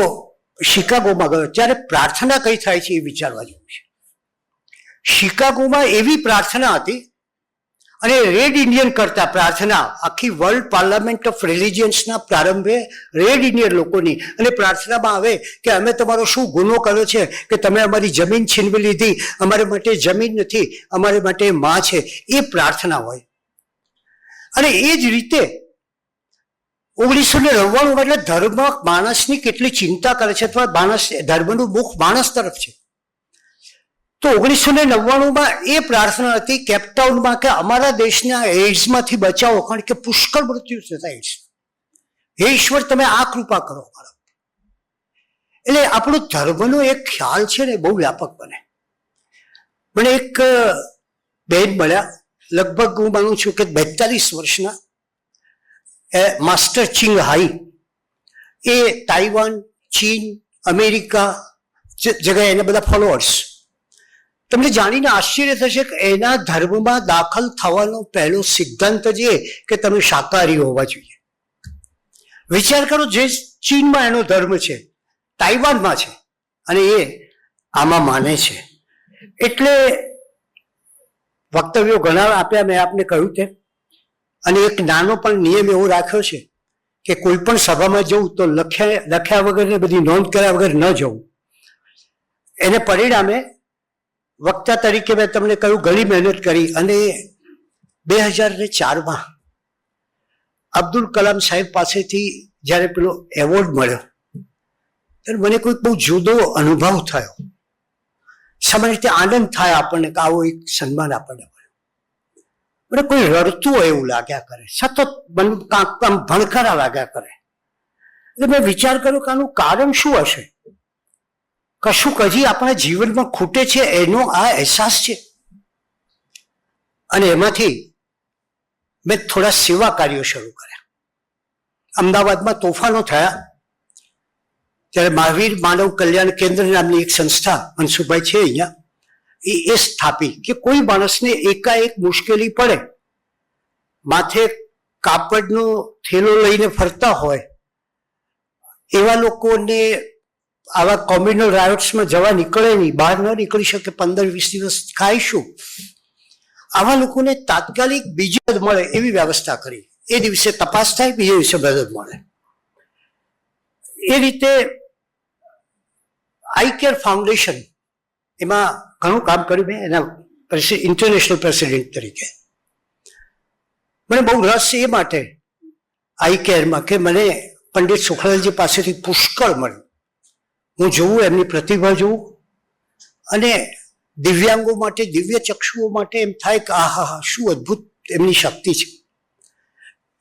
શિકાગોમાં ગયો, ત્યારે પ્રાર્થના કઈ થાય છે એ વિચારવા જેવું છે. શિકાગોમાં એવી પ્રાર્થના હતી અને રેડ ઇન્ડિયન કરતા પ્રાર્થના, આખી વર્લ્ડ પાર્લામેન્ટ ઓફ રિલિજિયન્સના પ્રારંભે રેડ ઇન્ડિયન લોકોની, અને પ્રાર્થનામાં આવે કે અમે તમારો શું ગુનો કર્યો છે કે તમે અમારી જમીન છીનવી લીધી, અમારે માટે જમીન નથી, અમારે માટે માં છે, એ પ્રાર્થના હોય. અને એ જ રીતે 1999 એટલે ધર્મ માણસની કેટલી ચિંતા કરે છે, અથવા માણસ ધર્મનું મુખ માણસ તરફ છે. તો 1999માં એ પ્રાર્થના હતી કેપટાઉનમાં કે અમારા દેશના એઇડ્સમાંથી બચાવો, કારણ કે પુષ્કળ મૃત્યુ થતા એઇડ્સ. હે ઈશ્વર, તમે આ કૃપા કરો મારા. એટલે આપણો ધર્મનો એક ખ્યાલ છે ને બહુ વ્યાપક બને. મને એક બેન મળ્યા, લગભગ હું માનું છું કે 42 વર્ષના, માસ્ટર ચિંગ હાઈ. એ તાઇવાન, ચીન, અમેરિકા જગ્યાએ એના બધા ફોલોઅર્સ. તમને જાણીને આશ્ચર્ય થશે કે એના ધર્મમાં દાખલ થવાનો પહેલો સિદ્ધાંત જ એ કે તમે શાકાહારી હોવા જોઈએ. વિચાર કરો, જે ચીનમાં એનો ધર્મ છે, તાઇવાનમાં છે, અને એ આમાં માને છે. એટલે વક્તવ્યો ઘણા આપ્યા, મેં આપને કહ્યું તેમ. અને એક નાનો પણ નિયમ એવો રાખ્યો છે કે કોઈ પણ સભામાં જવું તો લખ્યા વગર ને બધી નોંધ કર્યા વગર ન જવું. એને પરિણામે વક્તા તરીકે મેં તમને કહ્યું ઘણી મહેનત કરી અને 2004માં અબ્દુલ કલામ સાહેબ પાસેથી જ્યારે પેલો એવોર્ડ મળ્યો ત્યારે મને કોઈ બહુ જુદો અનુભવ થયો. સામાન્ય રીતે આનંદ થાય આપણને કે આવો એક સન્માન આપણને મળ્યો. મને કોઈ રડતું હોય એવું લાગ્યા કરે, સતત મન કાંક આમ ભણકારા લાગ્યા કરે. એટલે મેં વિચાર કર્યો કે આનું કારણ શું હશે? કશુંક હજી આપણા જીવનમાં ખૂટે છે એનો આ અહેસાસ છે. અને એમાંથી મેં થોડા સેવા કાર્યો શરૂ કર્યા. અમદાવાદમાં તોફાનો થયા ત્યારે મહાવીર માનવ કલ્યાણ કેન્દ્ર નામની એક સંસ્થા મનસુખભાઈ છે અહીંયા, એ સ્થાપી કે કોઈ માણસને એકાએક મુશ્કેલી પડે, માથે કાપડનો થેલો લઈને ફરતા હોય એવા લોકોને આવા કોમ્યુનલ રાયોટ્સમાં જવા નીકળે નહીં, બહાર ન નીકળી શકે, 15-20 દિવસ ખાઈશું, આવા લોકોને તાત્કાલિક બીજી મદદ મળે એવી વ્યવસ્થા કરી. એ દિવસે તપાસ થાય, બીજે દિવસે મદદ મળે. એ રીતે આઈ કેર ફાઉન્ડેશન એમાં ઘણું કામ કર્યું મેં એના ઇન્ટરનેશનલ પ્રેસિડેન્ટ તરીકે. મને બહુ રસ એ માટે આઈ કેરમાં કે મને પંડિત સુખલાલજી પાસેથી પુષ્કળ મળ્યું. હું જોઉં, એમની પ્રતિભા જોઉં, અને દિવ્યાંગો માટે, દિવ્ય ચક્ષુઓ માટે એમ થાય કે આહા શું અદ્ભુત એમની શક્તિ છે.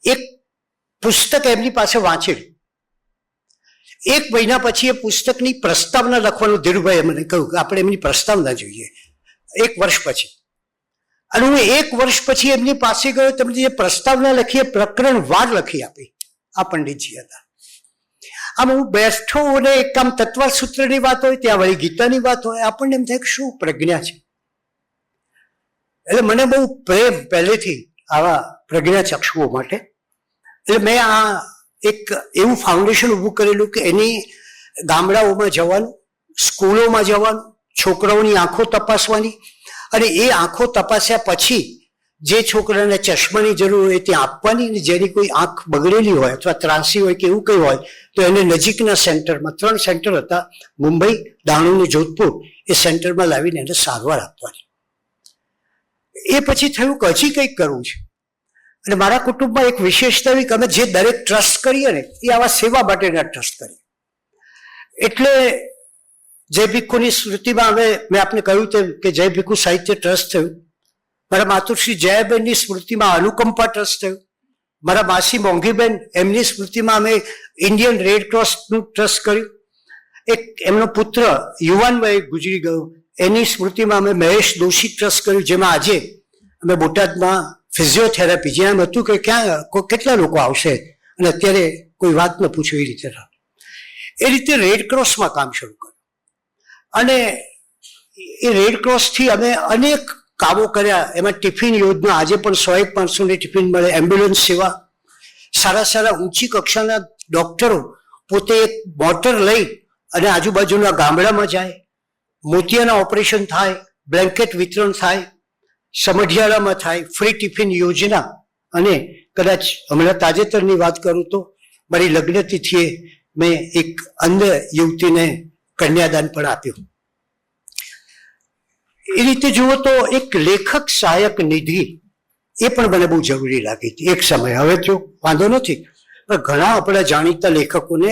એક પુસ્તક એમની પાસે વાંચેલું. 1 મહિના પછી એ પુસ્તકની પ્રસ્તાવના લખવાનું ધીરુભાઈએ મને કહ્યું કે આપણે એમની પ્રસ્તાવના જોઈએ. 1 વર્ષ પછી. અને હું 1 વર્ષ પછી એમની પાસે ગયો, તમને જે પ્રસ્તાવના લખી એ પ્રકરણ વાર લખી આપી. આ પંડિતજી હતા. આમ હું બેઠો અને એક આમ તત્વ સૂત્રની વાત હોય, ત્યાં વળી ગીતાની વાત હોય, આપણને એમ થાય કે શું પ્રજ્ઞા છે. એટલે મને બહુ પ્રેમ પહેલેથી આવા પ્રજ્ઞા ચક્ષુઓ માટે. એટલે મેં આ એક એવું ફાઉન્ડેશન ઊભું કરેલું કે એની ગામડાઓમાં જવાનું, સ્કૂલોમાં જવાનું, છોકરાઓની આંખો તપાસવાની, અને એ આંખો તપાસ્યા પછી જે છોકરાને ચશ્માની જરૂર હોય ત્યાં આપવાની, અને જેની કોઈ આંખ બગડેલી હોય અથવા ત્રાસી હોય કે એવું કંઈ હોય તો એને નજીકના સેન્ટરમાં, 3 સેન્ટર હતા, મુંબઈ, દાણુ અને જોધપુર, એ સેન્ટરમાં લાવીને એને સારવાર આપવાની. એ પછી થયું કે હજી કંઈક કરવું છે. અને મારા કુટુંબમાં એક વિશેષતા એવી કે અમે જે દરેક ટ્રસ્ટ કરીએ ને એ આવા સેવા માટેના ટ્રસ્ટ કરીએ. એટલે જય ભીખુની સ્મૃતિમાં હવે મેં આપને કહ્યું તેમ કે જય ભીખુ સાહિત્ય ટ્રસ્ટ થયું. મારા માતુશ્રી જયાબેનની સ્મૃતિમાં અનુકંપા ટ્રસ્ટ થયું. મારા માસી મોંઘીબેન, એમની સ્મૃતિમાં અમે ઇન્ડિયન રેડ ક્રોસનું ટ્રસ્ટ કર્યું. એક એમનો પુત્ર યુવાન વયે ગુજરી ગયો, એની સ્મૃતિમાં અમે મહેશ દોશી ટ્રસ્ટ કર્યું, જેમાં આજે અમે બોટાદમાં ફિઝિયોથેરાપી, જ્યાં હતું કે ક્યાં કેટલા લોકો આવશે, અને અત્યારે કોઈ વાત ન પૂછો એ રીતે. એ રીતે રેડ ક્રોસમાં કામ શરૂ કર્યું. અને એ રેડ ક્રોસથી અમે અનેક કામો કર્યા. એમાં ટિફિન યોજના, આજે પણ 100-500 ટિફિન મળે, એમ્બ્યુલન્સ સેવા, સારા સારા ઊંચી કક્ષાના ડોક્ટરો પોતે એક મોટર લઈ અને આજુબાજુના ગામડામાં જાય, મોતિયાના ઓપરેશન થાય, બ્લેન્કેટ વિતરણ થાય, સમઢિયાળામાં થાય, ફ્રી ટિફિન યોજના. અને કદાચ હમણાં તાજેતરની વાત કરું તો મારી લગ્ન તિથિએ મેં એક અન્ય યુવતીને કન્યાદાન પણ આપ્યું. એ રીતે જુઓ તો એક લેખક સહાયક નિધિ એ પણ મને બહુ જરૂરી લાગી હતી એક સમય. હવે તો વાંધો નથી, પણ ઘણા આપણા જાણીતા લેખકોને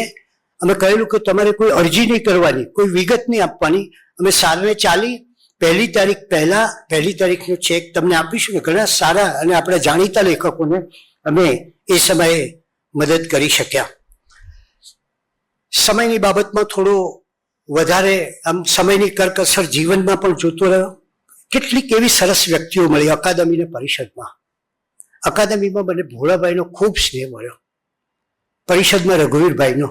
અમે કહેલું કે તમારે કોઈ અરજી નહીં કરવાની, કોઈ વિગત નહીં આપવાની, અમે સારને ચાલી 1લી તારીખ પહેલા 1લી તારીખનો ચેક તમને આપીશું. ઘણા સારા અને આપણા જાણીતા લેખકોને અમે એ સમયે મદદ કરી શક્યા. સમયની બાબતમાં થોડો વધારે આમ સમયની કરકસર જીવનમાં પણ જોતો રહ્યો. કેટલીક એવી સરસ વ્યક્તિઓ મળી અકાદમીના પરિષદમાં. અકાદમીમાં મને ભોળાભાઈનો ખૂબ સ્નેહ મળ્યો, પરિષદમાં રઘુવીરભાઈનો.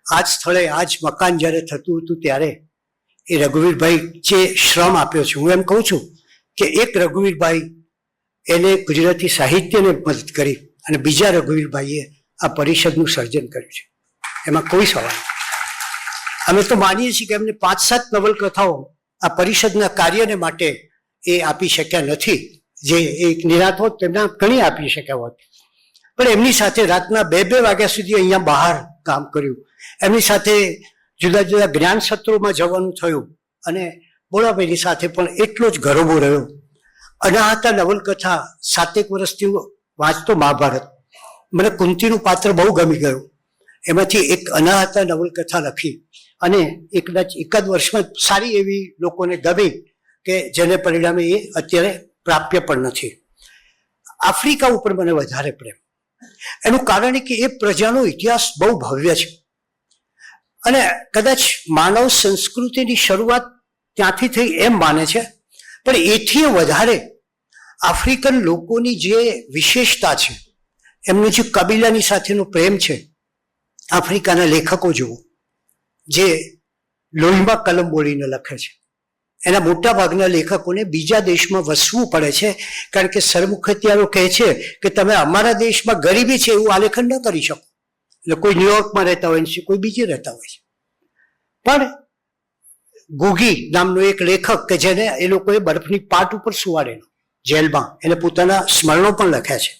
આ જ સ્થળે આ જ મકાન જ્યારે થતું હતું ત્યારે એ રઘુવીરભાઈ જે શ્રમ આપ્યો છે, હું એમ કહું છું કે એક રઘુવીરભાઈ એને ગુજરાતી સાહિત્યને મદદ કરી અને બીજા રઘુવીરભાઈએ આ પરિષદનું સર્જન કર્યું છે, એમાં કોઈ સવાલ નથી. અમે તો માનીએ છીએ કે એમને 5-7 નવલકથાઓ આ પરિષદના કાર્યને માટે એ આપી શક્યા નથી. જે એક નિરાત હોત તેમના ઘણી આપી શક્યા હોત, પણ એમની સાથે રાતના 2-2 વાગ્યા સુધી અહીંયા બહાર કામ કર્યું. એમની સાથે જુદા જુદા જ્ઞાન સત્રોમાં જવાનું થયું, અને ભોળાભાઈની સાથે પણ એટલો જ ગરબો રહ્યો. અનાહતા નવલકથા 7 વર્ષથી વાંચતો મહાભારત. મને કુંતીનું પાત્ર બહુ ગમી ગયું. એમાંથી એક અનાહતા નવલકથા લખી અને કદાચ એકાદ વર્ષમાં સારી એવી લોકોને ગમી કે જેને પરિણામે એ અત્યારે પ્રાપ્ય પણ નથી. આફ્રિકા ઉપર મને વધારે પ્રેમ. એનું કારણ કે એ પ્રજાનો ઇતિહાસ બહુ ભવ્ય છે અને કદાચ માનવ સંસ્કૃતિની શરૂઆત ત્યાંથી થઈ એમ માને છે, પણ એથી વધારે આફ્રિકન લોકોની જે વિશેષતા છે, એમનું જે કબીલાની સાથેનો પ્રેમ છે, આફ્રિકાના લેખકો જુઓ જે લોહીમાં કલમ બોલીને લખે છે, એના મોટા ભાગના લેખકોને બીજા દેશમાં વસવું પડે છે કારણ કે સરમુખત્યારો કહે છે કે તમે અમારા દેશમાં ગરીબી છે એવું આલેખન ન કરી શકો. એટલે કોઈ ન્યુયોર્કમાં રહેતા હોય છે, કોઈ બીજે રહેતા હોય છે. પણ ગુગી નામનો એક લેખક કે જેને એ લોકોએ બરફની પાટ ઉપર સુવાડેલો જેલમાં, એને પોતાના સ્મરણો પણ લખ્યા છે.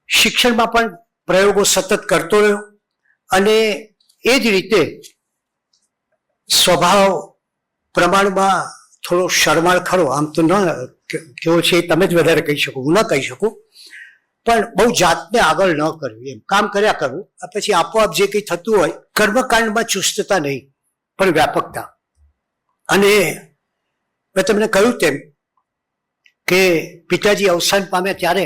શિક્ષણમાં પણ પ્રયોગો સતત કરતો રહ્યો અને એ જ રીતે સ્વભાવ પ્રમાણમાં થોડો શરમાળ ખરો. આમ તો ન કેવો છે તમે જ વધારે કહી શકો, હું ન કહી શકું, પણ બહુ જાતને આગળ ન કરવી, એમ કામ કર્યા કરવું. પછી આપોઆપ જે કંઈ થતું હોય, કર્મકાંડમાં ચુસ્તતા નહીં પણ વ્યાપકતા. અને મેં તમને કહ્યું તેમ કે પિતાજી અવસાન પામ્યા ત્યારે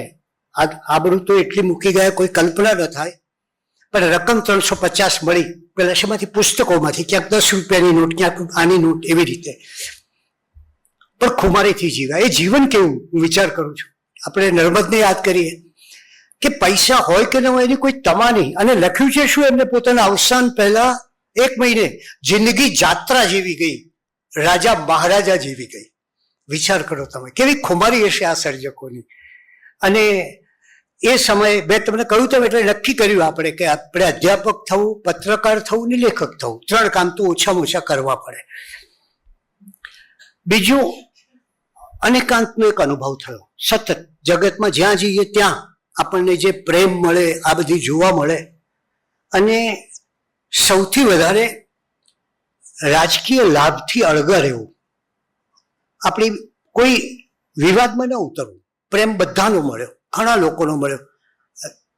આબરૂ તો એટલી મૂકી ગયા કોઈ કલ્પના ન થાય, પણ રકમ 350 મળી. પેલા શેમાંથી? પુસ્તકોમાંથી, ક્યાંક 10 રૂપિયાની નોટ, ક્યાંક આની નોટ, એવી રીતે. પણ ખુમારીથી જીવ્યા. એ જીવન કેવું હું વિચાર કરું છું. આપણે નર્મદને યાદ કરીએ કે પૈસા હોય કે ન હોય એની કોઈ તમા નહીં. અને લખ્યું છે શું? એમને પોતાના અવસાન પહેલા 1 મહિને જિંદગી જાત્રા જેવી ગઈ, રાજા મહારાજા જેવી ગઈ. વિચાર કરો તમે, કેવી ખુમારી હશે આ સર્જકોની. અને એ સમયે મેં તમને કહ્યું તેમ એટલે નક્કી કર્યું આપણે કે આપણે અધ્યાપક થવું, પત્રકાર થવું ને લેખક થવું. 3 કામ તો ઓછામાં ઓછા કરવા પડે. બીજું, અનેકાંતનો એક અનુભવ થયો. સતત જગતમાં જ્યાં જઈએ ત્યાં આપણને જે પ્રેમ મળે, આ બધી જોવા મળે. અને સૌથી વધારે રાજકીય લાભથી અળગા રહેવું, આપણી કોઈ વિવાદમાં ન ઉતરવું. પ્રેમ બધાનો મળ્યો, ઘણા લોકોનો મળ્યો.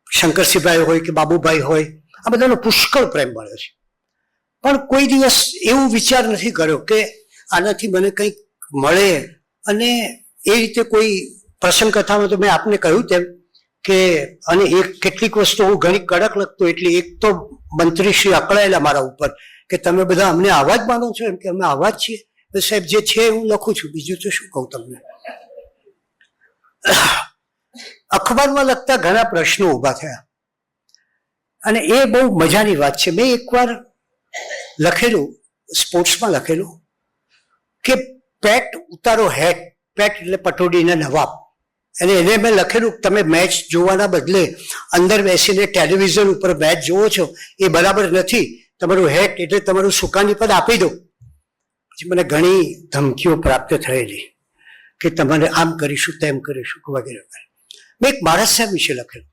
શંકરસિંહભાઈ હોય કે બાબુભાઈ હોય, આ બધાનો પુષ્કળ પ્રેમ મળ્યો છે. પણ કોઈ દિવસ એવું વિચાર નથી કર્યો કે આનાથી મને કંઈક મળે. અને એ રીતે કોઈ પ્રસંગ કથામાં તો મેં આપને કહ્યું તેમ કે, અને એક કેટલીક વસ્તુ હું ઘણી કડક લખતો, એટલે એક તો મંત્રીશ્રી અકળાયેલા મારા ઉપર કે તમે બધા અમને આવા જ માનો છો? એમ કે અમે આવા જ છીએ. સાહેબ જે છે હું લખું છું, બીજું તો શું કહું તમને. અખબારમાં લખતા ઘણા પ્રશ્નો ઊભા થયા અને એ બહુ મજાની વાત છે. મેં એકવાર લખેલું, સ્પોર્ટ્સમાં લખેલું કે પેટ ઉતારો હેટ. પેટ એટલે પટોડીના નવાબ. અને એને મેં લખેલું તમે મેચ જોવાના બદલે અંદર બેસીને ટેલિવિઝન ઉપર મેચ જોવો છો, એ બરાબર નથી. તમારું હેટ એટલે તમારું સુકાની પદ આપી દો. પછી મને ઘણી ધમકીઓ પ્રાપ્ત થયેલી કે તમારે આમ કરીશું, તેમ કરીશું વગેરે. મેં એક મહારાજ સાહેબ વિશે લખેલું.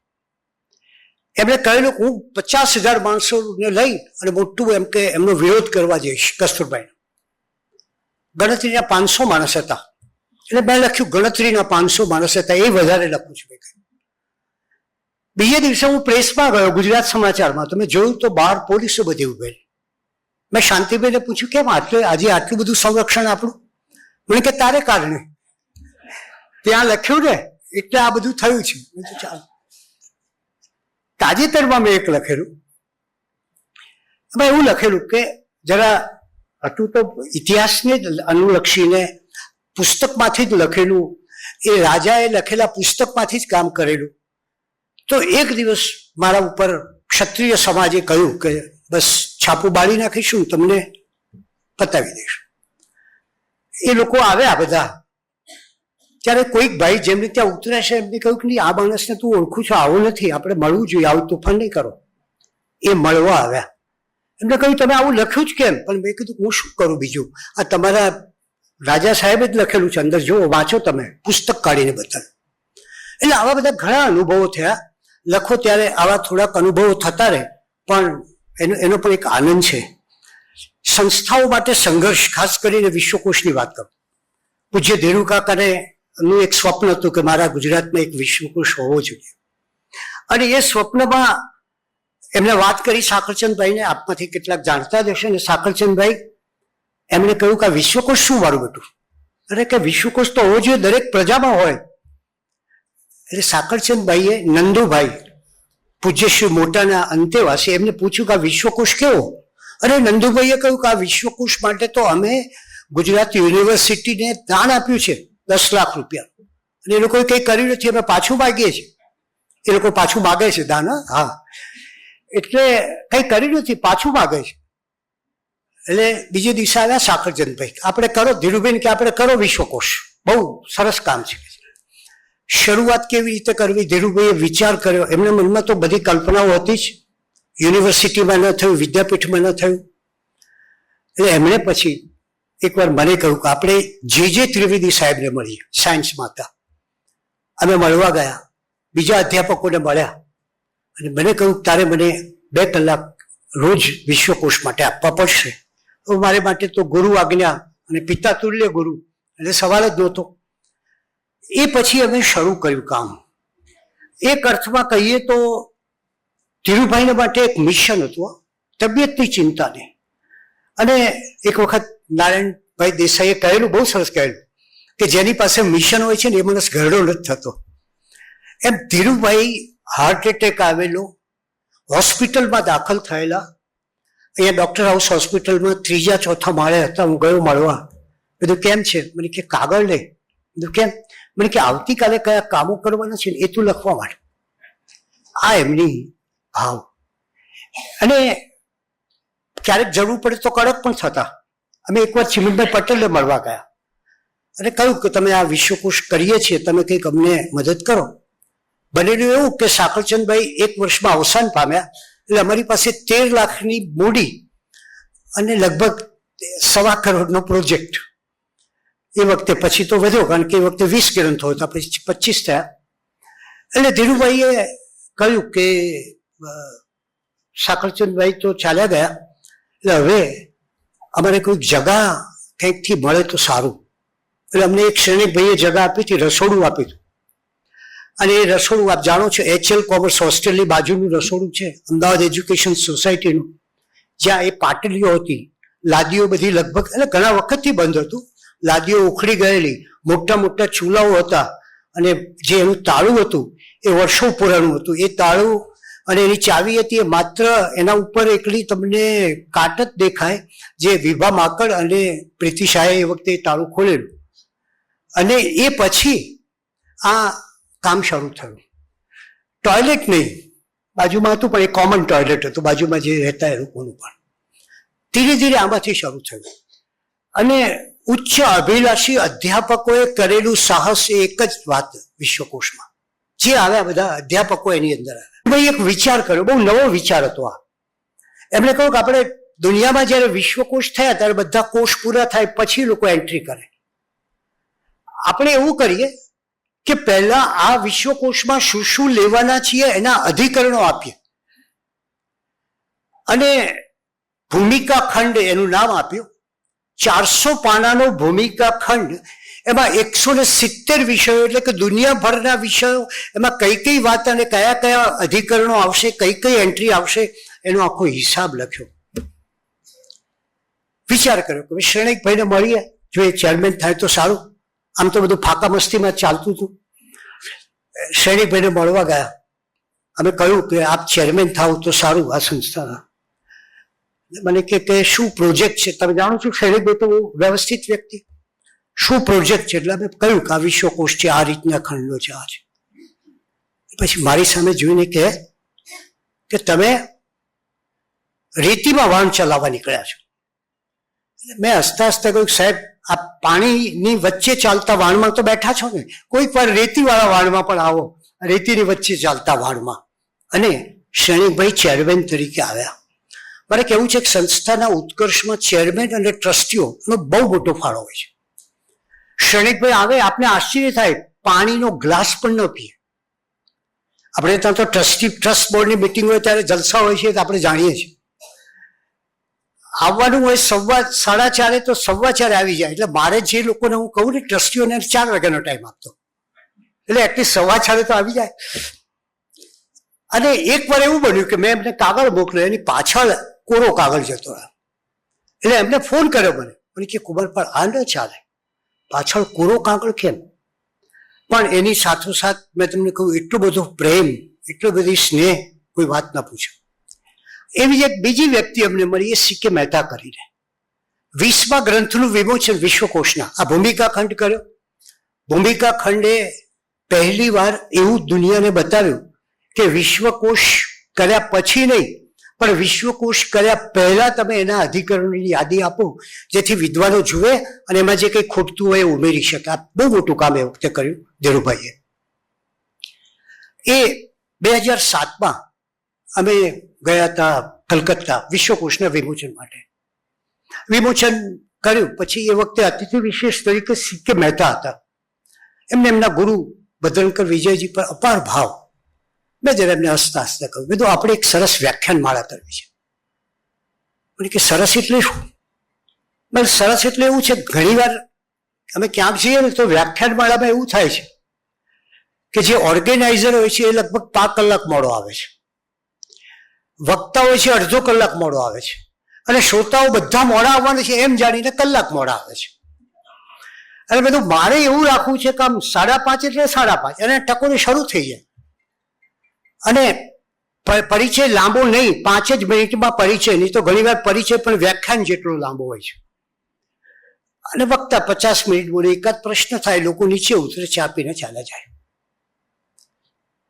એમણે કહેલું હું 50,000 માણસોને લઈ અને મોટું એમ કે એમનો વિરોધ કરવા જઈશ. કસ્તુરબાઈ ગણતરીના 500 માણસ હતા. એટલે મેં લખ્યું ગણતરીના 500 માણસ હતા, એ વધારે લખું છું. બીજે દિવસે હું પ્રેસમાં ગયો, ગુજરાત સમાચારમાં. તમે જોયું તો બહાર પોલીસો બધી ઉભેલી. મેં શાંતિભાઈને પૂછ્યું કેમ આજે આટલું બધું સંરક્ષણ આપણું? મને કે તારે કારણે ત્યાં લખ્યું ને એટલે આ બધું થયું છે. ચાલો, તાજેતરમાં મેં એક લખેલું, એમાં એવું લખેલું કે જરા હતું તો ઇતિહાસને જ અનુલક્ષીને પુસ્તકમાંથી જ લખેલું, એ રાજાએ લખેલા પુસ્તકમાંથી જ કામ કરેલું. તો એક દિવસ મારા ઉપર ક્ષત્રિય સમાજે કહ્યું કે બસ છાપું બાળી નાખીશું, તમને પતાવી દઈશું. એ લોકો આવ્યા બધા. ત્યારે કોઈક ભાઈ જેમને ત્યાં ઉતર્યા છે એમને કહ્યું કે નહીં, આ માણસને તું ઓળખું છું, આવો નથી, આપણે મળવું જોઈએ, આવું તોફાન નહીં કરો. એ મળવા આવ્યા. એમને કહ્યું તમે આવું લખ્યું જ કેમ? પણ મેં કીધું હું શું કરું બીજું, આ તમારા રાજા સાહેબે જ લખેલું છે, અંદર જુઓ, વાંચો, તમે પુસ્તક કાઢીને બતાવ્યું. એટલે આવા બધા ઘણા અનુભવો થયા. લખો ત્યારે આવા થોડાક અનુભવો થતા રહે, પણ એનો પણ એક આનંદ છે. સંસ્થાઓ માટે સંઘર્ષ, ખાસ કરીને વિશ્વકોશની વાત કરું. પૂજ્ય ધીરુકાકાને નું એક સ્વપ્ન હતું કે મારા ગુજરાતમાં એક વિશ્વકોશ હોવો જોઈએ. અને એ સ્વપ્નમાં એમને વાત કરી સાકરચંદભાઈને, આપમાંથી કેટલાક જાણતા જ હશે ને. સાકરચંદભાઈ એમણે કહ્યું કે આ વિશ્વકોશ શું મારું બેટું? અરે કે વિશ્વકોશ તો હોવો જોઈએ, દરેક પ્રજામાં હોય. એટલે સાકરચંદભાઈએ નંદુભાઈ પૂજ્ય શ્રી મોટાના અંતેવાસી એમને પૂછ્યું કે આ વિશ્વકોશ કેવો? અરે નંદુભાઈએ કહ્યું કે આ વિશ્વકોશ માટે તો અમે ગુજરાત યુનિવર્સિટીને દાન આપ્યું છે 10 લાખ રૂપિયા, અને એ લોકોએ કંઈ કર્યું નથી. અમે પાછું માગીએ છીએ. એ લોકો પાછું માગે છે દાન. હા, એટલે કંઈ કર્યું નથી, પાછું માગે છે. એટલે બીજે દિવસે આવ્યા સાકરચંદભાઈ, આપણે કરો ધીરુબેન કે આપણે કરો વિશ્વકોશ, બહુ સરસ કામ છે. શરૂઆત કેવી રીતે કરવી ધીરુભાઈએ વિચાર કર્યો. એમના મનમાં તો બધી કલ્પનાઓ હતી જ, યુનિવર્સિટીમાં ન થયું, વિદ્યાપીઠમાં ન થયું. એટલે એમણે પછી એકવાર મને કહ્યું કે આપણે જે ત્રિવેદી સાહેબને મળીએ, સાયન્સમાં હતા. અમે મળવા ગયા, બીજા અધ્યાપકોને મળ્યા, અને મને કહ્યું તારે મને 2 કલાક રોજ વિશ્વકોશ માટે આપવા પડશે. તો મારે માટે તો ગુરુ આજ્ઞા અને પિતા તુલ્ય ગુરુ એટલે સવાલ જ નહોતો. એ પછી અમે શરૂ કર્યું કામ. એક અર્થમાં કહીએ તો ધીરુભાઈને માટે એક મિશન હતું, તબિયતની ચિંતા નહીં. અને એક વખત નારાયણભાઈ દેસાઈએ કહેલું, બહુ સરસ કહેલું, કે જેની પાસે મિશન હોય છે ને એ માણસ ઘરડો નથી થતો. એમ ધીરુભાઈ હાર્ટ એટેક આવેલો, હોસ્પિટલમાં દાખલ થયેલા. અહીંયા ડોક્ટર હાઉસ હોસ્પિટલમાં 3જા 4થા માળે હતા. હું ગયો મળવા. બધું કેમ છે? મને કે કાગળ લે. બધું કેમ? મને કે આવતીકાલે કયા કામો કરવાના છે ને એ તું લખવા માંડ. આ એમની ભાવ. અને ક્યારેક જરૂર પડે તો કડક પણ થતા. અમે એકવાર ચિમનભાઈ પટેલને મળવા ગયા અને કહ્યું કે તમે આ વિશ્વકોશ કરીએ છીએ, તમે કંઈક અમને મદદ કરો. બનેલું એવું કે સાકરચંદભાઈ 1 વર્ષમાં અવસાન પામ્યા. એટલે અમારી પાસે 13 લાખની મૂડી અને લગભગ 1.25 કરોડનો પ્રોજેક્ટ. એ વખતે પછી તો વધ્યો, કારણ કે એ વખતે 20 ગ્રંથો હતા, પછી 25 થયા. એટલે ધીરુભાઈએ કહ્યું કે સાકરચંદભાઈ તો ચાલ્યા ગયા, એટલે હવે અમારે કોઈક જગા કંઈકથી મળે તો સારું. એટલે અમને એક શ્રેણીકભાઈએ જગા આપી હતી, રસોડું આપ્યું હતું. અને એ રસોડું આપ જાણો છો, HL કોમર્સ હોસ્ટેલની બાજુનું રસોડું છે, અમદાવાદ એજ્યુકેશન સોસાયટીનું, જ્યાં એ પાટલીઓ હતી, લાદીઓ બધી લગભગ એટલે ઘણા વખતથી બંધ હતું. લાદીઓ ઉખડી ગયેલી, મોટા મોટા ચૂલાઓ હતા, અને જે એનું તાળું હતું એ વર્ષો પુરાણું હતું. એ તાળું અને એની ચાવી હતી, એ માત્ર એના ઉપર એકલી તમને કાટ જ દેખાય, જે વિભા માકડ અને પ્રીતિ શાહે એ વખતે એ તાળું ખોલેલું. અને એ પછી આ કામ શરૂ થયું. ટોયલેટ નહીં, બાજુમાં હતું પણ એ કોમન ટોયલેટ હતું, બાજુમાં જે રહેતા એ લોકોનું. પણ ધીરે ધીરે આમાંથી શરૂ થયું. અને ઉચ્ચ અભિલાષી અધ્યાપકોએ કરેલું સાહસ એ એક જ વાત વિશ્વકોશમાં, જે આવ્યા બધા અધ્યાપકો એની અંદર આવ્યા. ભાઈ એક વિચાર કર્યો, બહુ નવો વિચાર હતો આ. એમણે કહ્યું કે આપણે દુનિયામાં જ્યારે વિશ્વકોશ થયા ત્યારે બધા કોષ પૂરા થાય પછી લોકો એન્ટ્રી કરે. આપણે એવું કરીએ કે પહેલા આ વિશ્વકોશમાં શું શું લેવાના છીએ એના અધિકરણો આપીએ. અને ભૂમિકા ખંડ એનું નામ આપ્યું. 400 પાનાનો ભૂમિકા ખંડ, એમાં 170 વિષયો, એટલે કે દુનિયાભરના વિષયો, એમાં કઈ કઈ વાત અને કયા કયા અધિકરણો આવશે, કઈ કઈ એન્ટ્રી આવશે, એનો આખો હિસાબ લખ્યો. વિચાર કર્યો કે શ્રેણીકભાઈને મળીએ, જો એ ચેરમેન થાય તો સારું. આમ તો બધું ફાકા મસ્તીમાં ચાલતું હતું. શ્રેણીકભાઈને મળવા ગયા. અમે કહ્યું કે આપ ચેરમેન થાવ તો સારું આ સંસ્થાના. મને કે શું પ્રોજેક્ટ છે? તમે જાણો છો શ્રેણીકભાઈ તો વ્યવસ્થિત વ્યક્તિ. શું પ્રોજેક્ટ છે? એટલે અમે કહ્યું કે આ વિશ્વકોશ છે, આ રીતના ખંડો છે, આ છે. પછી મારી સામે જોઈને કે તમે રેતીમાં વાહન ચલાવવા નીકળ્યા છો. મેં હસતા હસતા કહ્યું સાહેબ, આ પાણીની વચ્ચે ચાલતા વાહનમાં તો બેઠા છો ને, કોઈક વાર રેતીવાળા વાહનમાં પણ આવો, રેતીની વચ્ચે ચાલતા વાહનમાં. અને શ્રેણીકભાઈ ચેરમેન તરીકે આવ્યા. મારે કહેવું છે કે સંસ્થાના ઉત્કર્ષમાં ચેરમેન અને ટ્રસ્ટીઓનો બહુ મોટો ફાળો હોય છે. શ્રેણીકભાઈ આવે, આપને આશ્ચર્ય થાય, પાણીનો ગ્લાસ પણ ન પીએ. આપણે ત્યાં તો ટ્રસ્ટ બોર્ડની મિટિંગ હોય ત્યારે જલસા હોય છે, તો આપણે જાણીએ છીએ. આવવાનું હોય 4:30 તો 4:15 આવી જાય. એટલે મારે જે લોકોને હું કહું ને, ટ્રસ્ટીઓને 4 વાગ્યાનો ટાઈમ આપતો, એટલે એટલી 4:15 તો આવી જાય. અને એકવાર એવું બન્યું કે મેં એમને કાગળ મોકલ્યો, એની પાછળ કોરો કાગળ જતો રહ્યો. એટલે એમને ફોન કર્યો મને કે કુમારપાળ આ ન ચાલે, પાછળ કોરો કાગળ કેમ? પણ એની સાથોસાથ મેં તમને કહ્યું એટલો બધો પ્રેમ, એટલો બધી સ્નેહ, કોઈ વાત ના પૂછો. એવી એક બીજી વ્યક્તિ અમને મળી, એ સી.કે. મહેતા કરીને 20મા ગ્રંથનું વિમોચન વિશ્વકોશના આ ભૂમિકા ખંડ કર્યો. ભૂમિકા ખંડે પહેલી વાર એવું દુનિયાને બતાવ્યું કે વિશ્વકોશ કર્યા પછી નહીં, પણ વિશ્વકોશ કર્યા પહેલા તમે એના અધિકરણોની યાદી આપો, જેથી વિદ્વાનો જુએ અને એમાં જે કંઈ ખૂટતું હોય એ ઉમેરી શકે. આ બહુ મોટું કામ એ વખતે કર્યું ધીરુભાઈએ. એ 2007માં અમે ગયા હતા કલકત્તા વિશ્વકોશના વિમોચન માટે. વિમોચન કર્યું પછી એ વખતે અતિથિ વિશેષ તરીકે સી.કે. મહેતા હતા. એમને એમના ગુરુ ભદ્રંકર વિજયજી પર અપાર ભાવ. મેં જરા એમને હસતા હસતા કહ્યું, મેં તો આપણે એક સરસ વ્યાખ્યાન માળા કરવી છે. મને કે સરસ એટલે શું? મેં સરસ એટલે એવું છે, ઘણી વાર અમે ક્યાંક જઈએ ને તો વ્યાખ્યાન માળામાં એવું થાય છે કે જે ઓર્ગેનાઇઝર હોય છે એ લગભગ 5 કલાક મોડો આવે છે, વક્તા હોય છે અડધો કલાક મોડો આવે છે, અને શ્રોતાઓ બધા મોડા આવવાના છે એમ જાણીને કલાક મોડા આવે છે. અને બધું મારે એવું રાખવું છે કે આમ 5:30 એટલે 5:30 અને ટકોરે શરૂ થઈ જાય. અને પરિચય લાંબો નહીં, 5 જ મિનિટમાં પરિચય, નહીં તો ઘણી વાર પરિચય પણ વ્યાખ્યાન જેટલો લાંબો હોય છે. અને વક્તા 50 મિનિટ બોલે, એકાદ પ્રશ્ન થાય, લોકો નીચે ઉતરે, ચા પીને ચાલ્યા જાય.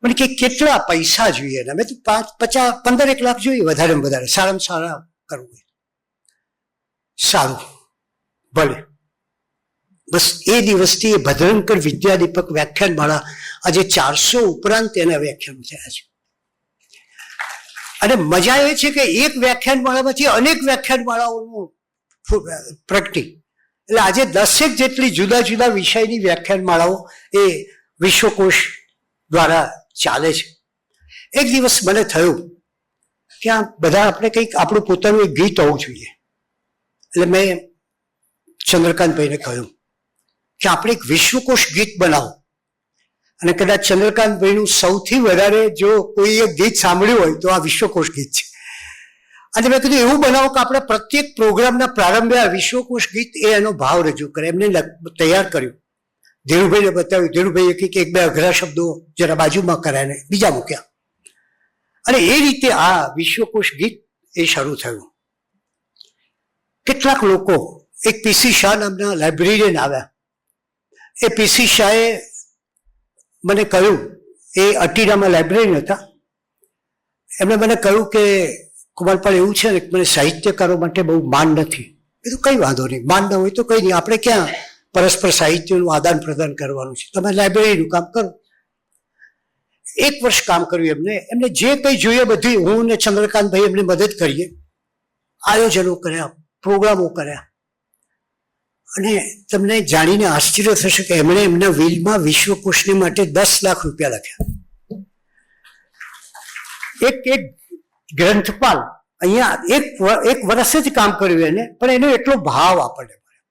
મને કે કેટલા પૈસા જોઈએ? અમે તો 15 લાખ જોઈએ વધારે વધારે, સારામાં સારા કરવું. સારું, ભલે. બસ એ દિવસથી એ ભદ્રંકર વિદ્યાદીપક વ્યાખ્યાન માળા આજે 400 ઉપરાંત એના વ્યાખ્યાનો થયા છે. અને મજા એ છે કે એક વ્યાખ્યાન માળામાંથી અનેક વ્યાખ્યાન માળાઓનું પ્રગટી. એટલે આજે 10 જેટલી જુદા જુદા વિષયની વ્યાખ્યાન માળાઓ એ વિશ્વકોશ દ્વારા ચાલે છે. એક દિવસ મને થયું કે આ બધા આપણે કંઈક આપણું પોતાનું એક ગીત હોવું જોઈએ. એટલે મેં ચંદ્રકાંતભાઈને કહ્યું કે આપણે એક વિશ્વકોશ ગીત બનાવો. અને કદાચ ચંદ્રકાંતભાઈનું સૌથી વધારે જો કોઈ એક ગીત સાંભળ્યું હોય તો આ વિશ્વકોશ ગીત છે. અને મેં કીધું એવું બનાવો કે આપણે પ્રત્યેક પ્રોગ્રામના પ્રારંભે આ વિશ્વકોશ ગીત એ એનો ભાવ રજૂ કરે. એમને તૈયાર કર્યું, ધીરુભાઈને બતાવ્યું. ધીરુભાઈએ કંઈક 1-2 અઘરા શબ્દો જરા બાજુમાં કર્યા ને બીજા મૂક્યા. અને એ રીતે આ વિશ્વકોશ ગીત એ શરૂ થયું. કેટલાક લોકો, એક પીસી શાહ નામના લાઇબ્રેરિયન આવ્યા. એ પીસી શાહે મને કહ્યું, એ અટીરામાં લાઇબ્રેરિયન હતા, એમણે મને કહ્યું કે કુમારપાળ એવું છે ને, મને સાહિત્યકારો માટે બહુ માન નથી. એ તો કંઈ વાંધો નહીં, માન ન હોય તો કંઈ નહીં, આપણે ક્યાં પરસ્પર સાહિત્યનું આદાન પ્રદાન કરવાનું છે, તમે લાઇબ્રેરીનું કામ કરો. 1 વર્ષ કામ કર્યું એમને જે કંઈ જોઈએ બધી હું ને ચંદ્રકાંતભાઈ એમને મદદ કરીએ. આયોજનો કર્યા, પ્રોગ્રામો કર્યા. અને તમને જાણીને આશ્ચર્ય થશે કે એમણે એમના વિલમાં વિશ્વકોશની માટે 10 લાખ રૂપિયા લખ્યા. એક ગ્રંથપાલ અહીંયા એક વર્ષ જ કામ કર્યું એને, પણ એનો એટલો ભાવ આપણને મળ્યો.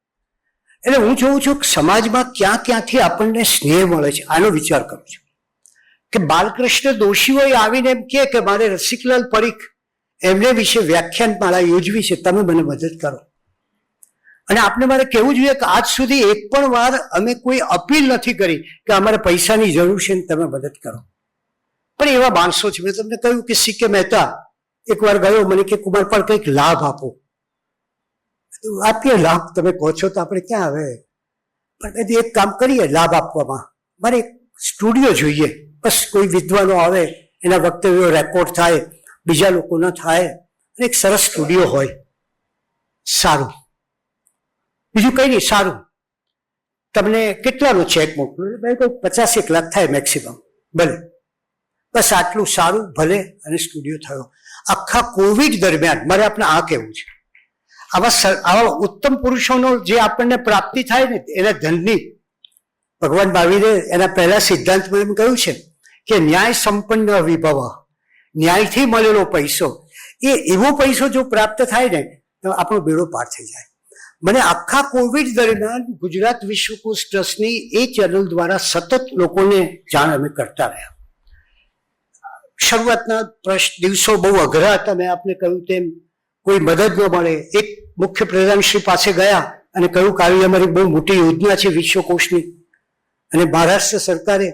એટલે હું જોઉં છું કે સમાજમાં ક્યાંથી આપણને સ્નેહ મળે છે. આનો વિચાર કરું છું કે બાલકૃષ્ણ દોશીઓએ આવીને એમ કે મારે રસિકલાલ પરીખ એમને વિશે વ્યાખ્યાન માળા યોજવી છે, તમે મને મદદ કરો. અને આપણે મારે કહેવું જોઈએ કે આજ સુધી એક પણ વાર અમે કોઈ અપીલ નથી કરી કે અમારે પૈસાની જરૂર છે ને તમે મદદ કરો. પણ એવા માણસો છે. મેં તમને કહ્યું કે સી.કે. મહેતા એકવાર ગયો, મને કે કુમારપાળ કંઈક લાભ આપો. આપીએ લાભ, તમે કહો છો તો આપણે ક્યાં આવે. પણ એક કામ કરીએ લાભ આપવામાં, મારે એક સ્ટુડિયો જોઈએ. બસ કોઈ વિદ્વાનો આવે, એના વક્તવ્યો રેકોર્ડ થાય, બીજા લોકોના થાય, અને એક સરસ સ્ટુડિયો હોય. સારું, બીજું કંઈ નહીં, સારું, તમને કેટલાનો ચેક મોકલું? મેં કહ્યું 50-1 લાખ થાય મેક્સિમમ. ભલે, બસ આટલું, સારું, ભલે. અને સ્ટુડિયો થયો. આખા કોવિડ દરમિયાન મારે આપણે આ કહેવું છે, આવા ઉત્તમ પુરુષોનો જે આપણને પ્રાપ્તિ થાય ને એના ધનની, ભગવાન મહાવીરે એના પહેલા સિદ્ધાંતમાં એમ કહ્યું છે કે ન્યાય સંપન્ન વિભવ, ન્યાયથી મળેલો પૈસો, એ એવો પૈસો જો પ્રાપ્ત થાય ને તો આપણો બેડો પાર થઈ જાય. મને આખા કોવિડ દરમિયાન ગુજરાત વિશ્વકોશ ટ્રસ્ટની એ ચેનલ દ્વારા સતત લોકોને જાણ અમે કરતા રહ્યા. શરૂઆતના દિવસો બહુ અઘરા હતા. મેં આપને કહ્યું તેમ કોઈ મદદ ન મળે. એક મુખ્ય પ્રધાનશ્રી પાસે ગયા અને કહ્યું કે આવી અમારી બહુ મોટી યોજના છે વિશ્વકોશની, અને મહારાષ્ટ્ર સરકારે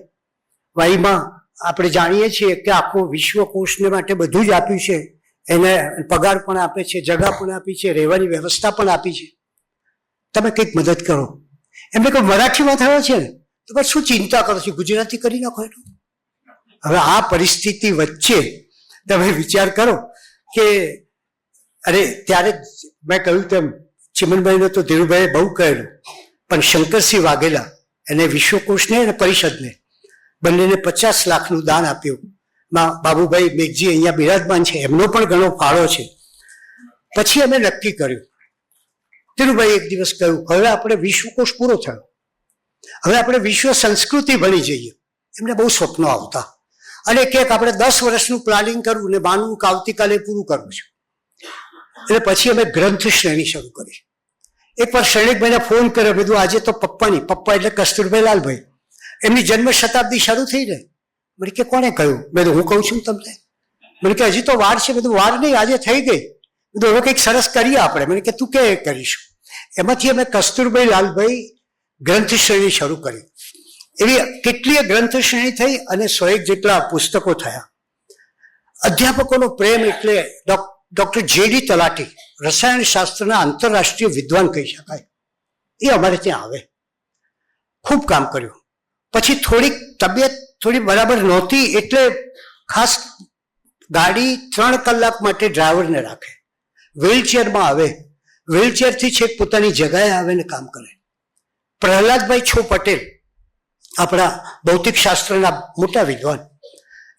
વાઈમાં આપણે જાણીએ છીએ કે આખો વિશ્વકોશને માટે બધું જ આપ્યું છે. એને પગાર પણ આપે છે, જગા પણ આપી છે, રહેવાની વ્યવસ્થા પણ આપી છે. તમે કંઈક મદદ કરો. એમને કોઈ મરાઠીમાં થયો છે ને તો બસ શું ચિંતા કરો છો, ગુજરાતી કરી નાખો એનું. હવે આ પરિસ્થિતિ વચ્ચે તમે વિચાર કરો કે અરે ત્યારે મેં કહ્યું તેમ ચિમનભાઈને તો ધીરુભાઈએ બહુ કહેલું, પણ શંકરસિંહ વાઘેલા એને વિશ્વકોશને અને પરિષદને બંનેને 50 લાખનું દાન આપ્યું. બાબુભાઈ મેઘજી અહીંયા બિરાજમાન છે, એમનો પણ ઘણો ફાળો છે. પછી અમે નક્કી કર્યું, ધીરુભાઈ એક દિવસ કહ્યું હવે આપણે વિશ્વકોશ પૂરો થયો, હવે આપણે વિશ્વ સંસ્કૃતિ ભણી જઈએ. એમને બહુ સ્વપ્નો આવતા અને ક્યાંક આપણે 10 વર્ષનું પ્લાનિંગ કરવું ને માનવું કે આવતીકાલે પૂરું કરવું છે. એટલે પછી અમે ગ્રંથ શ્રેણી શરૂ કરી. એકવાર શૈલેષભાઈને ફોન કર્યો, બધું આજે તો પપ્પા એટલે કસ્તુરભાઈ લાલભાઈ, એમની જન્મ શતાબ્દી શરૂ થઈ ને. મને કે કોણે કહ્યું? મેં હું કહું છું તમને. મને કે હજી તો વાર છે. બધું વાર નહીં, આજે થઈ ગઈ. બધું હવે કંઈક સરસ કરીએ આપણે. મને કે તું કે કરીશું. એમાંથી અમે કસ્તુરભાઈ લાલભાઈ ગ્રંથ શ્રેણી શરૂ કરી. એવી કેટલીય ગ્રંથ શ્રેણી થઈ અને 100 જેટલા પુસ્તકો થયા. અધ્યાપકોનો પ્રેમ એટલે ડોક્ટર જેડી તલાટી રસાયણ શાસ્ત્રના આંતરરાષ્ટ્રીય વિદ્વાન કહી શકાય, એ અમારે ત્યાં આવે. ખૂબ કામ કર્યું. પછી થોડીક તબિયત થોડી બરાબર નહોતી એટલે ખાસ ગાડી 3 કલાક માટે ડ્રાઈવરને રાખે, વ્હીલચેરમાં આવે, વ્હીલચેરથી છેક પોતાની જગાએ આવે ને કામ કરે. પ્રહલાદભાઈ છો પટેલ આપણા ભૌતિક શાસ્ત્રના મોટા વિદ્વાન,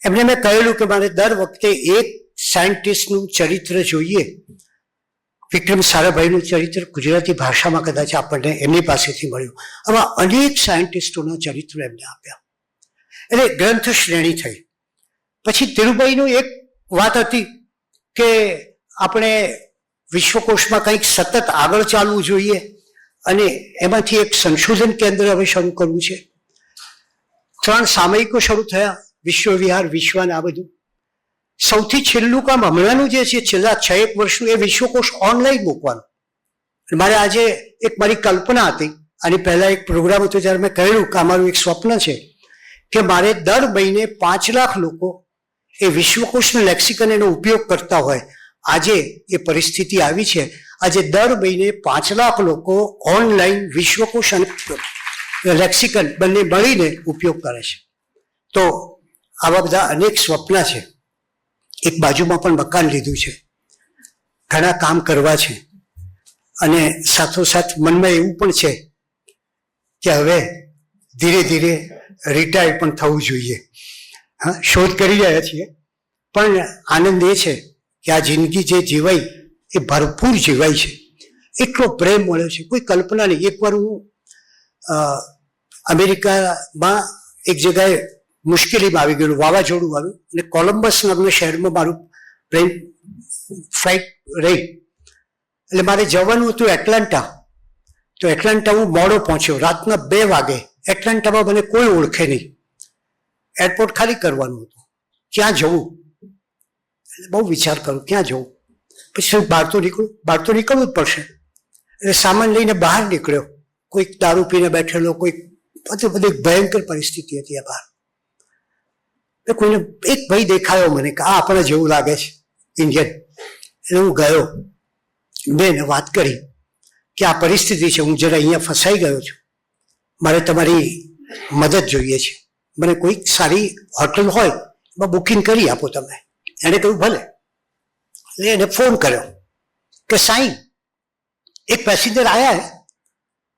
એમને મેં કહેલું કે મારે દર વખતે એક સાયન્ટિસ્ટનું ચરિત્ર જોઈએ. વિક્રમ સારાભાઈનું ચરિત્ર ગુજરાતી ભાષામાં કદાચ આપણને એમની પાસેથી મળ્યું. આવા અનેક સાયન્ટિસ્ટોના ચરિત્રો એમને આપ્યા. એટલે ગ્રંથ શ્રેણી થઈ. પછી ધીરુભાઈનું એક વાત હતી કે આપણે વિશ્વકોશમાં કંઈક સતત આગળ ચાલવું જોઈએ અને એમાંથી એક સંશોધન કેન્દ્ર હવે શરૂ કરવું છે. 3 સામયિકો શરૂ થયા, વિશ્વવિહાર, વિશ્વાન, આ બધું. સૌથી છેલ્લું કામ હમણાંનું જે છે છેલ્લા 6-1 વર્ષનું, એ વિશ્વકોશ ઓનલાઈન મૂકવાનું. મારે આજે એક મારી કલ્પના હતી, આની પહેલા એક પ્રોગ્રામ હતો જ્યારે મેં કહ્યું કે અમારું એક સ્વપ્ન છે કે મારે દર મહિને 5 લાખ લોકો એ વિશ્વકોશના લેક્સિકન એનો ઉપયોગ કરતા હોય. આજે એ પરિસ્થિતિ આવી છે. આજે દર મહિને 5 લાખ લોકો ઓનલાઈન વિશ્વકોશ અને લેક્સિકન બંને મળીને ઉપયોગ કરે છે. તો આવા બધા અનેક સ્વપ્ન છે. એક બાજુમાં પણ મકાન લીધું છે, ઘણા કામ કરવા છે, અને સાથોસાથ મનમાં એવું પણ છે કે હવે ધીરે ધીરે રિટાયર પણ થવું જોઈએ. હા, શોધ કરી રહ્યા છીએ, પણ આનંદ એ છે કે આ જિંદગી જે જીવાઈ એ ભરપૂર જીવાય છે. એટલો પ્રેમ મળ્યો છે, કોઈ કલ્પના નહીં. એકવાર હું અમેરિકામાં એક જગ્યાએ મુશ્કેલીમાં આવી ગયેલું, વાવાઝોડું આવ્યું અને કોલમ્બસ નામના શહેરમાં મારું પ્લેન ફ્લાઇટ રહી. એટલે મારે જવાનું હતું એટલાન્ટા. તો એટલાન્ટા હું મોડો પહોંચ્યો, રાતના 2 વાગે. એટલાન્ટામાં મને કોઈ ઓળખે નહીં. એરપોર્ટ ખાલી કરવાનું હતું, ક્યાં જવું? એટલે બહુ વિચાર કરું ક્યાં જવું. પછી બહાર તો નીકળવું જ પડશે. એટલે સામાન લઈને બહાર નીકળ્યો. કોઈક દારૂ પીને બેઠેલો, કોઈક બધી ભયંકર પરિસ્થિતિ હતી આ બહાર. કોઈને એક ભાઈ દેખાયો મને કે આ આપણને જેવું લાગે છે ઇન્ડિયન. એટલે હું ગયો, મેં એને વાત કરી કે આ પરિસ્થિતિ છે, હું જરા અહીંયા ફસાઈ ગયો છું, મારે તમારી મદદ જોઈએ છે, મને કોઈક સારી હોટલ હોય એમાં બુકિંગ કરી આપો તમે. એણે કહ્યું ભલે. એટલે એને ફોન કર્યો कि साईं एक पैसेंजर आया है,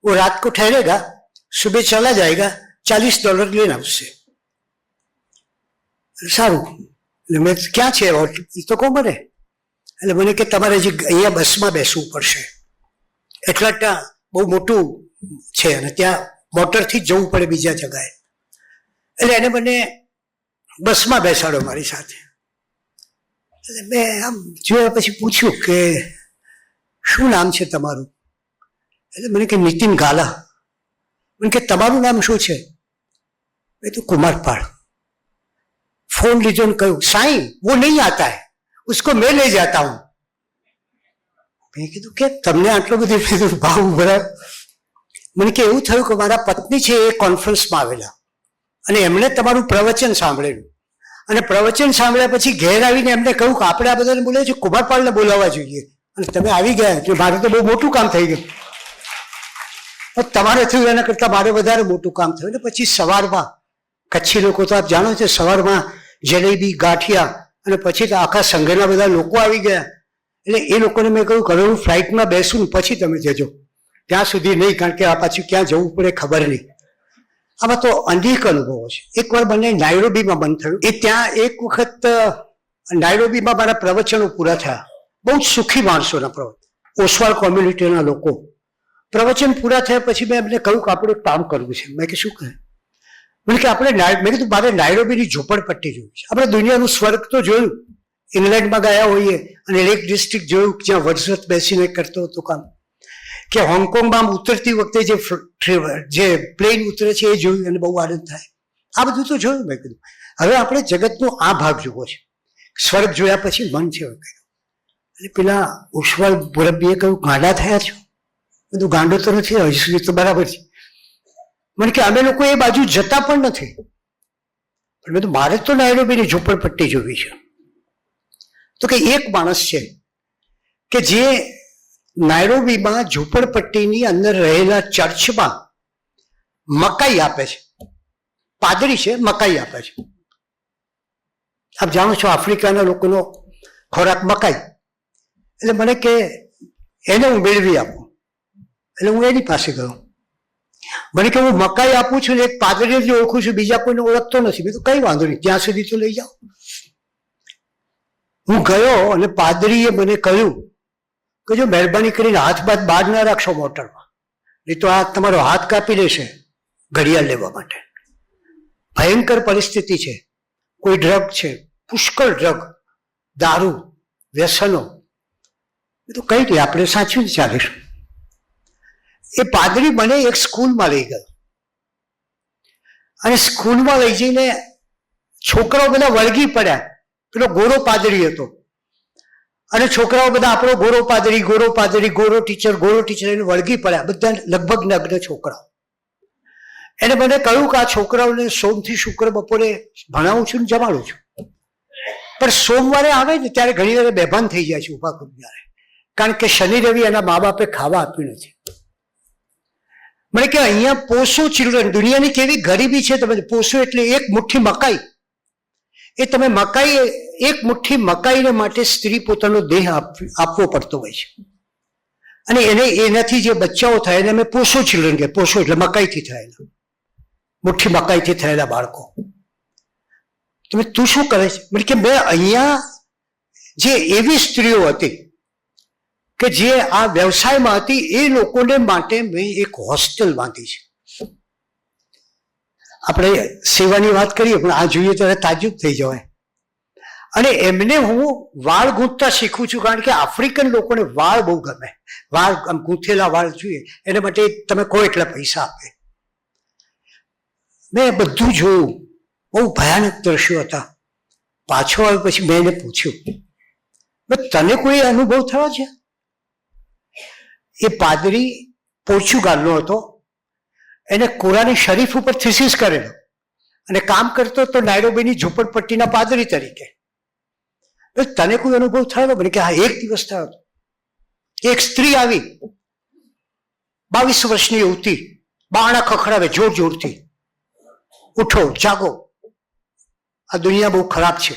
वो रात को ठहरेगा, सुबह चला जाएगा, $40 लेना उससे. સારું. એટલે મેં ક્યાં છે હોટલ? એ તો કહો મને. એટલે મને કે તમારે જે અહીંયા બસમાં બેસવું પડશે, એટલાન્ટા બહુ મોટું છે અને ત્યાં મોટરથી જ જવું પડે બીજા જગાએ. એટલે એને મને બસમાં બેસાડો મારી સાથે. એટલે મેં આમ જોયા પછી પૂછ્યું કે શું નામ છે તમારું? એટલે મને કે નીતિન ગાલા. મને કે તમારું નામ શું છે? મેં તો કુમાર પાળ. फोन लीधो ने कहूं, साईं वो नहीं आता है, उसको मैं ले जाता हूं. મેં કીધું કે તમને આટલો બધો ભાવ ઉભરાય? મને કે એવું થયું કે મારા પત્ની છે એ કોન્ફરન્સમાં આવેલા અને એમણે તમારું પ્રવચન સાંભળેલું અને પ્રવચન સાંભળ્યા પછી ઘેર આવીને એમને કહ્યું કે આપણે આ બધાને બોલાવે છે, કુમારપાળને બોલાવવા જોઈએ અને તમે આવી ગયા એટલે મારે તો બહુ મોટું કામ થઈ ગયું. તમારે થયું એના કરતાં મારે વધારે મોટું કામ થયું. ને પછી સવારમાં કચ્છી લોકો તો આપ જાણો છો, સવારમાં જલેબી ગાંઠિયા અને પછી તો આખા સંઘના બધા લોકો આવી ગયા. એટલે એ લોકોને મેં કહ્યું કે હવે હું ફ્લાઇટમાં બેસું પછી તમે જજો, ત્યાં સુધી નહીં, કારણ કે આ પાછું ક્યાં જવું પડે ખબર નહીં. આમાં તો અનેક અનુભવો છે. એકવાર મને નાયરોબીમાં બંધ થયું. એ ત્યાં એક વખત નાયરોબીમાં મારા પ્રવચનો પૂરા થયા. બહુ જ સુખી માણસોના પ્રવચન, ઓસવાલ કોમ્યુનિટીના લોકો. પ્રવચન પૂરા થયા પછી મેં એમને કહ્યું કે આપણે એક કામ કરવું છે. મેં કે શું કહે? મને કે આપણે મેં કીધું મારે નાયરોબીની ઝૂંપડપટ્ટી જોવી છે. આપણે દુનિયાનું સ્વર્ગ તો જોયું, ઇંગ્લેન્ડમાં ગયા હોઈએ અને લેક ડિસ્ટ્રિક્ટ જોયું જ્યાં વર્ડસવર્થ બેસીને કરતો હતો કામ, કે હોંગકોંગમાં ઉતરતી વખતે જે પ્લેન ઉતરે છે એ જોયું અને બહુ આનંદ થાય. આ બધું તો જોયું. મેં કીધું હવે આપણે જગતનો આ ભાગ જોવો છે. સ્વર્ગ જોયા પછી મન છે. એટલે પેલા ઉસ્વાલ મુરબ્બીએ કહ્યું, ગાંડા થયા છો? બધું ગાંડો તો નથી, હજી તો બરાબર છે. મને કે અમે લોકો એ બાજુ જતા પણ નથી. પણ મેં તો મારે તો નાયરોબીની ઝૂંપડપટ્ટી જોવી છે. તો કે એક માણસ છે કે જે નાયરોબીમાં ઝૂંપડપટ્ટીની અંદર રહેલા ચર્ચમાં મકાઈ આપે છે. પાદરી છે, મકાઈ આપે છે. આપ જાણો છો આફ્રિકાના લોકોનો ખોરાક મકાઈ. એટલે મને કે એને હું મેળવી આપું. એટલે હું એની પાસે ગયો. મને કે હું મકાઈ આપું છું ને એક પાદરીને જે ઓળખું છું, બીજા કોઈને ઓળખતો નથી. મેં તો કઈ વાંધો નહીં, ત્યાં સુધી તો લઈ જાઓ. હું ગયો અને પાદરીએ મને કહ્યું કે જો મહેરબાની કરીને હાથ બાદ બહાર ના રાખશો મોટરમાં, નહીં તો આ તમારો હાથ કાપી લેશે ઘડિયાળ લેવા માટે. ભયંકર પરિસ્થિતિ છે. કોઈ ડ્રગ છે, પુષ્કળ ડ્રગ, દારૂ, વ્યસનો. એ તો કઈ નહીં, આપણે સાચવીને ચાલીશું. એ પાદરી મને એક સ્કૂલમાં લઈ ગયો અને સ્કૂલમાં લઈ જઈને છોકરાઓ બધા વળગી પડ્યા. પેલો ગોરો પાદરી હતો અને છોકરાઓ બધા આપણો ગોરો પાદરી, ગોરો પાદરી, ગોરો ટીચર, ગોરો ટીચર એને વળગી પડ્યા. બધા લગભગ નગ્ન છોકરાઓ. એને મને કહ્યું કે આ છોકરાઓને સોમથી શુક્ર બપોરે ભણાવું છું ને જમાડું છું, પણ સોમવારે આવે ને ત્યારે ઘણી વાર બેભાન થઈ જાય છે ઉભા ખુદનારે, કારણ કે શનિ રવિ એના મા બાપે ખાવા આપ્યું નથી. મને કે અહીંયા પોસો ચિલ્ડ્રન, દુનિયાની કેવી ગરીબી છે. તમે પોસો એટલે એક મુઠ્ઠી મકાઈ. એ તમે મકાઈ, એક મુઠ્ઠી મકાઈને માટે સ્ત્રી પોતાનો દેહ આપવો પડતો હોય છે અને એનાથી જે બચ્ચાઓ થાય એને અમે પોસો ચિલ્ડ્રન કહે. પોસો એટલે મકાઈથી થયેલા, મુઠ્ઠી મકાઈથી થયેલા બાળકો. તમે તું શું કરે છે? મને કે મેં અહીંયા જે એવી સ્ત્રીઓ હતી કે જે આ વ્યવસાયમાં હતી એ લોકોને માટે મેં એક હોસ્ટેલ બાંધી છે. આપણે સેવાની વાત કરીએ પણ આ જોઈએ ત્યારે તાજુબ થઈ જવાય. અને એમને હું વાળ ગૂંથતા શીખું છું, કારણ કે આફ્રિકન લોકોને વાળ બહુ ગમે. વાળ આમ ગૂંથેલા વાળ જોઈએ એના માટે તમે કહો એટલા પૈસા આપે. મેં બધું જોયું. બહુ ભયાનક દ્રશ્યો હતા. પાછો આવ્યો પછી મેં એને પૂછ્યું, તને કોઈ અનુભવ થયો છે? એ પાદરી પોર્ચુગાલનો હતો. એને કુરાની શરીફ ઉપર થીસીસ કરેલો અને કામ કરતો તો નાયરોબીની ઝૂંપડપટ્ટીના પાદરી તરીકે. તને કોઈ અનુભવ થયો? મને કે હા, એક દિવસ થયો હતો. એક સ્ત્રી આવી, 22 વર્ષની યુવતી, બારણા ખખડાવે જોર જોરથી, ઉઠો જાગો, આ દુનિયા બહુ ખરાબ છે.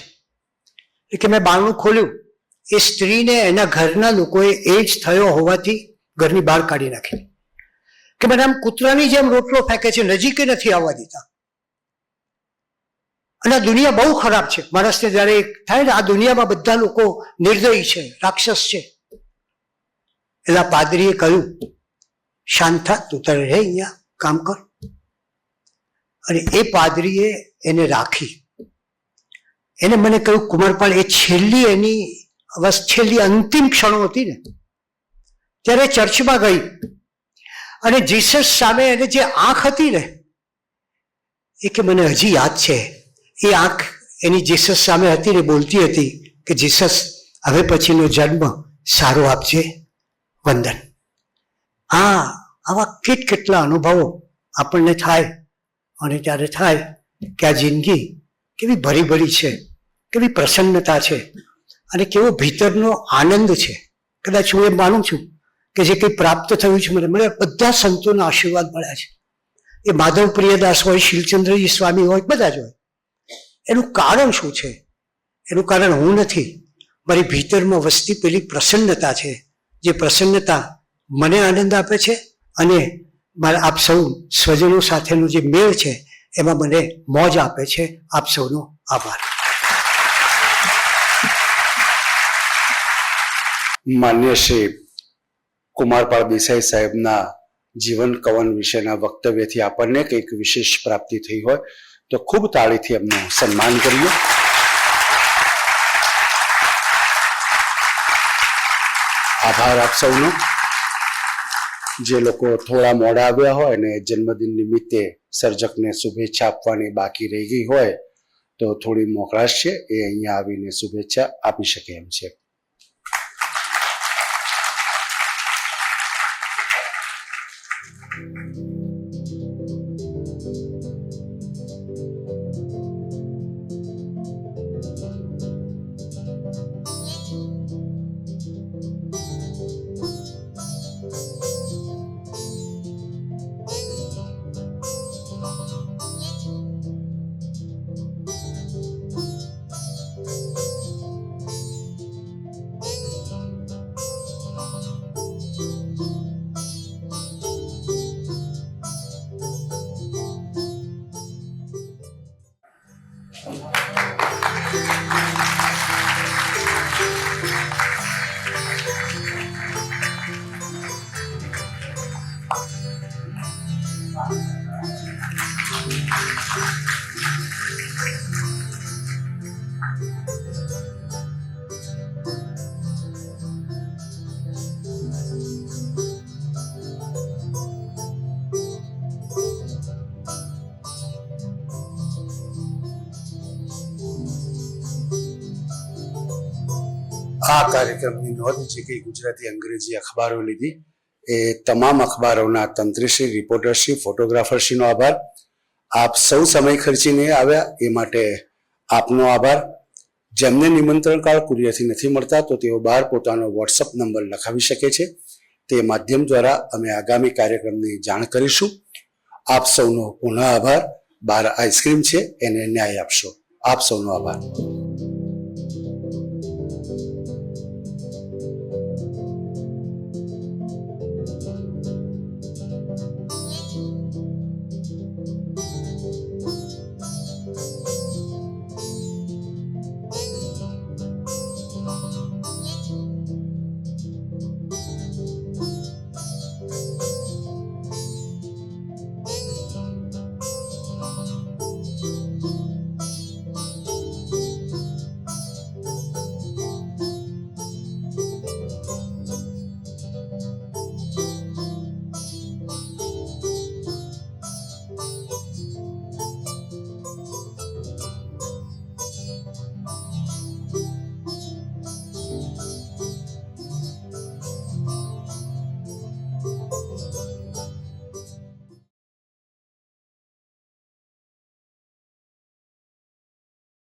કે મેં બારણું ખોલ્યું. એ સ્ત્રીને એના ઘરના લોકોએ એજ થયો હોવાથી ઘરની બહાર કાઢી નાખી કે મને આમ કૂતરાની જેમ રોટલો ફેંકે છે, નજીકે નથી આવવા દેતા. અને આ દુનિયા બહુ ખરાબ છે. માણસને જયારે થાય ને આ દુનિયામાં બધા લોકો નિર્દયી છે, રાક્ષસ છે. એના પાદરીએ કહ્યું, શાંત થા, તું તારે રહે અહીંયા કામ કર. અને એ પાદરીએ એને રાખી. એને મને કહ્યું, કુમારપાળ, એ છેલ્લી એની છેલ્લી અંતિમ ક્ષણો હતી ને ત્યારે ચર્ચમાં ગઈ અને જીસસ સામે એને જે આંખ હતી ને, એ કે મને હજી યાદ છે, એ આંખ એની જીસસ સામે હતી ને બોલતી હતી કે જીસસ હવે પછીનો જન્મ સારો આપજે, વંદન. આવા કેટલા અનુભવો આપણને થાય અને ત્યારે થાય કે આ જિંદગી કેવી ભરી ભરી છે, કેવી પ્રસન્નતા છે અને કેવો ભીતરનો આનંદ છે. કદાચ હું એ માનું છું કે જે કંઈ પ્રાપ્ત થયું છે મને બધા સંતોના આશીર્વાદ મળ્યા છે. એ માધવ પ્રિયદાસ હોય, શીલચંદ્રજી સ્વામી હોય, બધા જ હોય. એનું કારણ શું છે? એનું કારણ હું નથી, મારી ભીતરમાં વસતી પેલી પ્રસન્નતા છે. જે પ્રસન્નતા મને આનંદ આપે છે અને મારા આપ સૌ સ્વજનો સાથેનો જે મેળ છે એમાં મને મોજ આપે છે. આપ સૌનો આભાર. માન્ય શ્રી કુમારપાળ દેસાઈ સાહેબના જીવન કવન વિશેના વક્તવ્યથી આપણને કંઈક વિશેષ પ્રાપ્તિ થઈ હોય તો ખૂબ તાળીથી એમનું સન્માન કરીએ. આભાર આપ સૌનો. જે લોકો થોડા મોડા આવ્યા હોય અને જન્મદિન નિમિત્તે સર્જકને શુભેચ્છા આપવાની બાકી રહી ગઈ હોય તો થોડી મોકળાશ છે, એ અહીંયા આવીને શુભેચ્છા આપી શકે એમ છે. આ કાર્યક્રમની નોંધ જે કંઈ ગુજરાતી અંગ્રેજી અખબારો લીધી એ તમામ અખબારોના તંત્રીશ્રી, રિપોર્ટરશ્રી, ફોટોગ્રાફરશ્રીનો આભાર. આપ સૌ સમય ખર્ચીને આવ્યા એ માટે આપનો આભાર. જેમને નિમંત્રણ કાર્ડ કુરિયરથી નથી મળતા તો તેઓ બહાર પોતાનો વોટ્સઅપ નંબર લખાવી શકે છે. તે માધ્યમ દ્વારા અમે આગામી કાર્યક્રમની જાણ કરીશું. આપ સૌનો પુનઃ આભાર. બહાર આઈસ્ક્રીમ છે, એને ન્યાય આપશો. આપ સૌનો આભાર.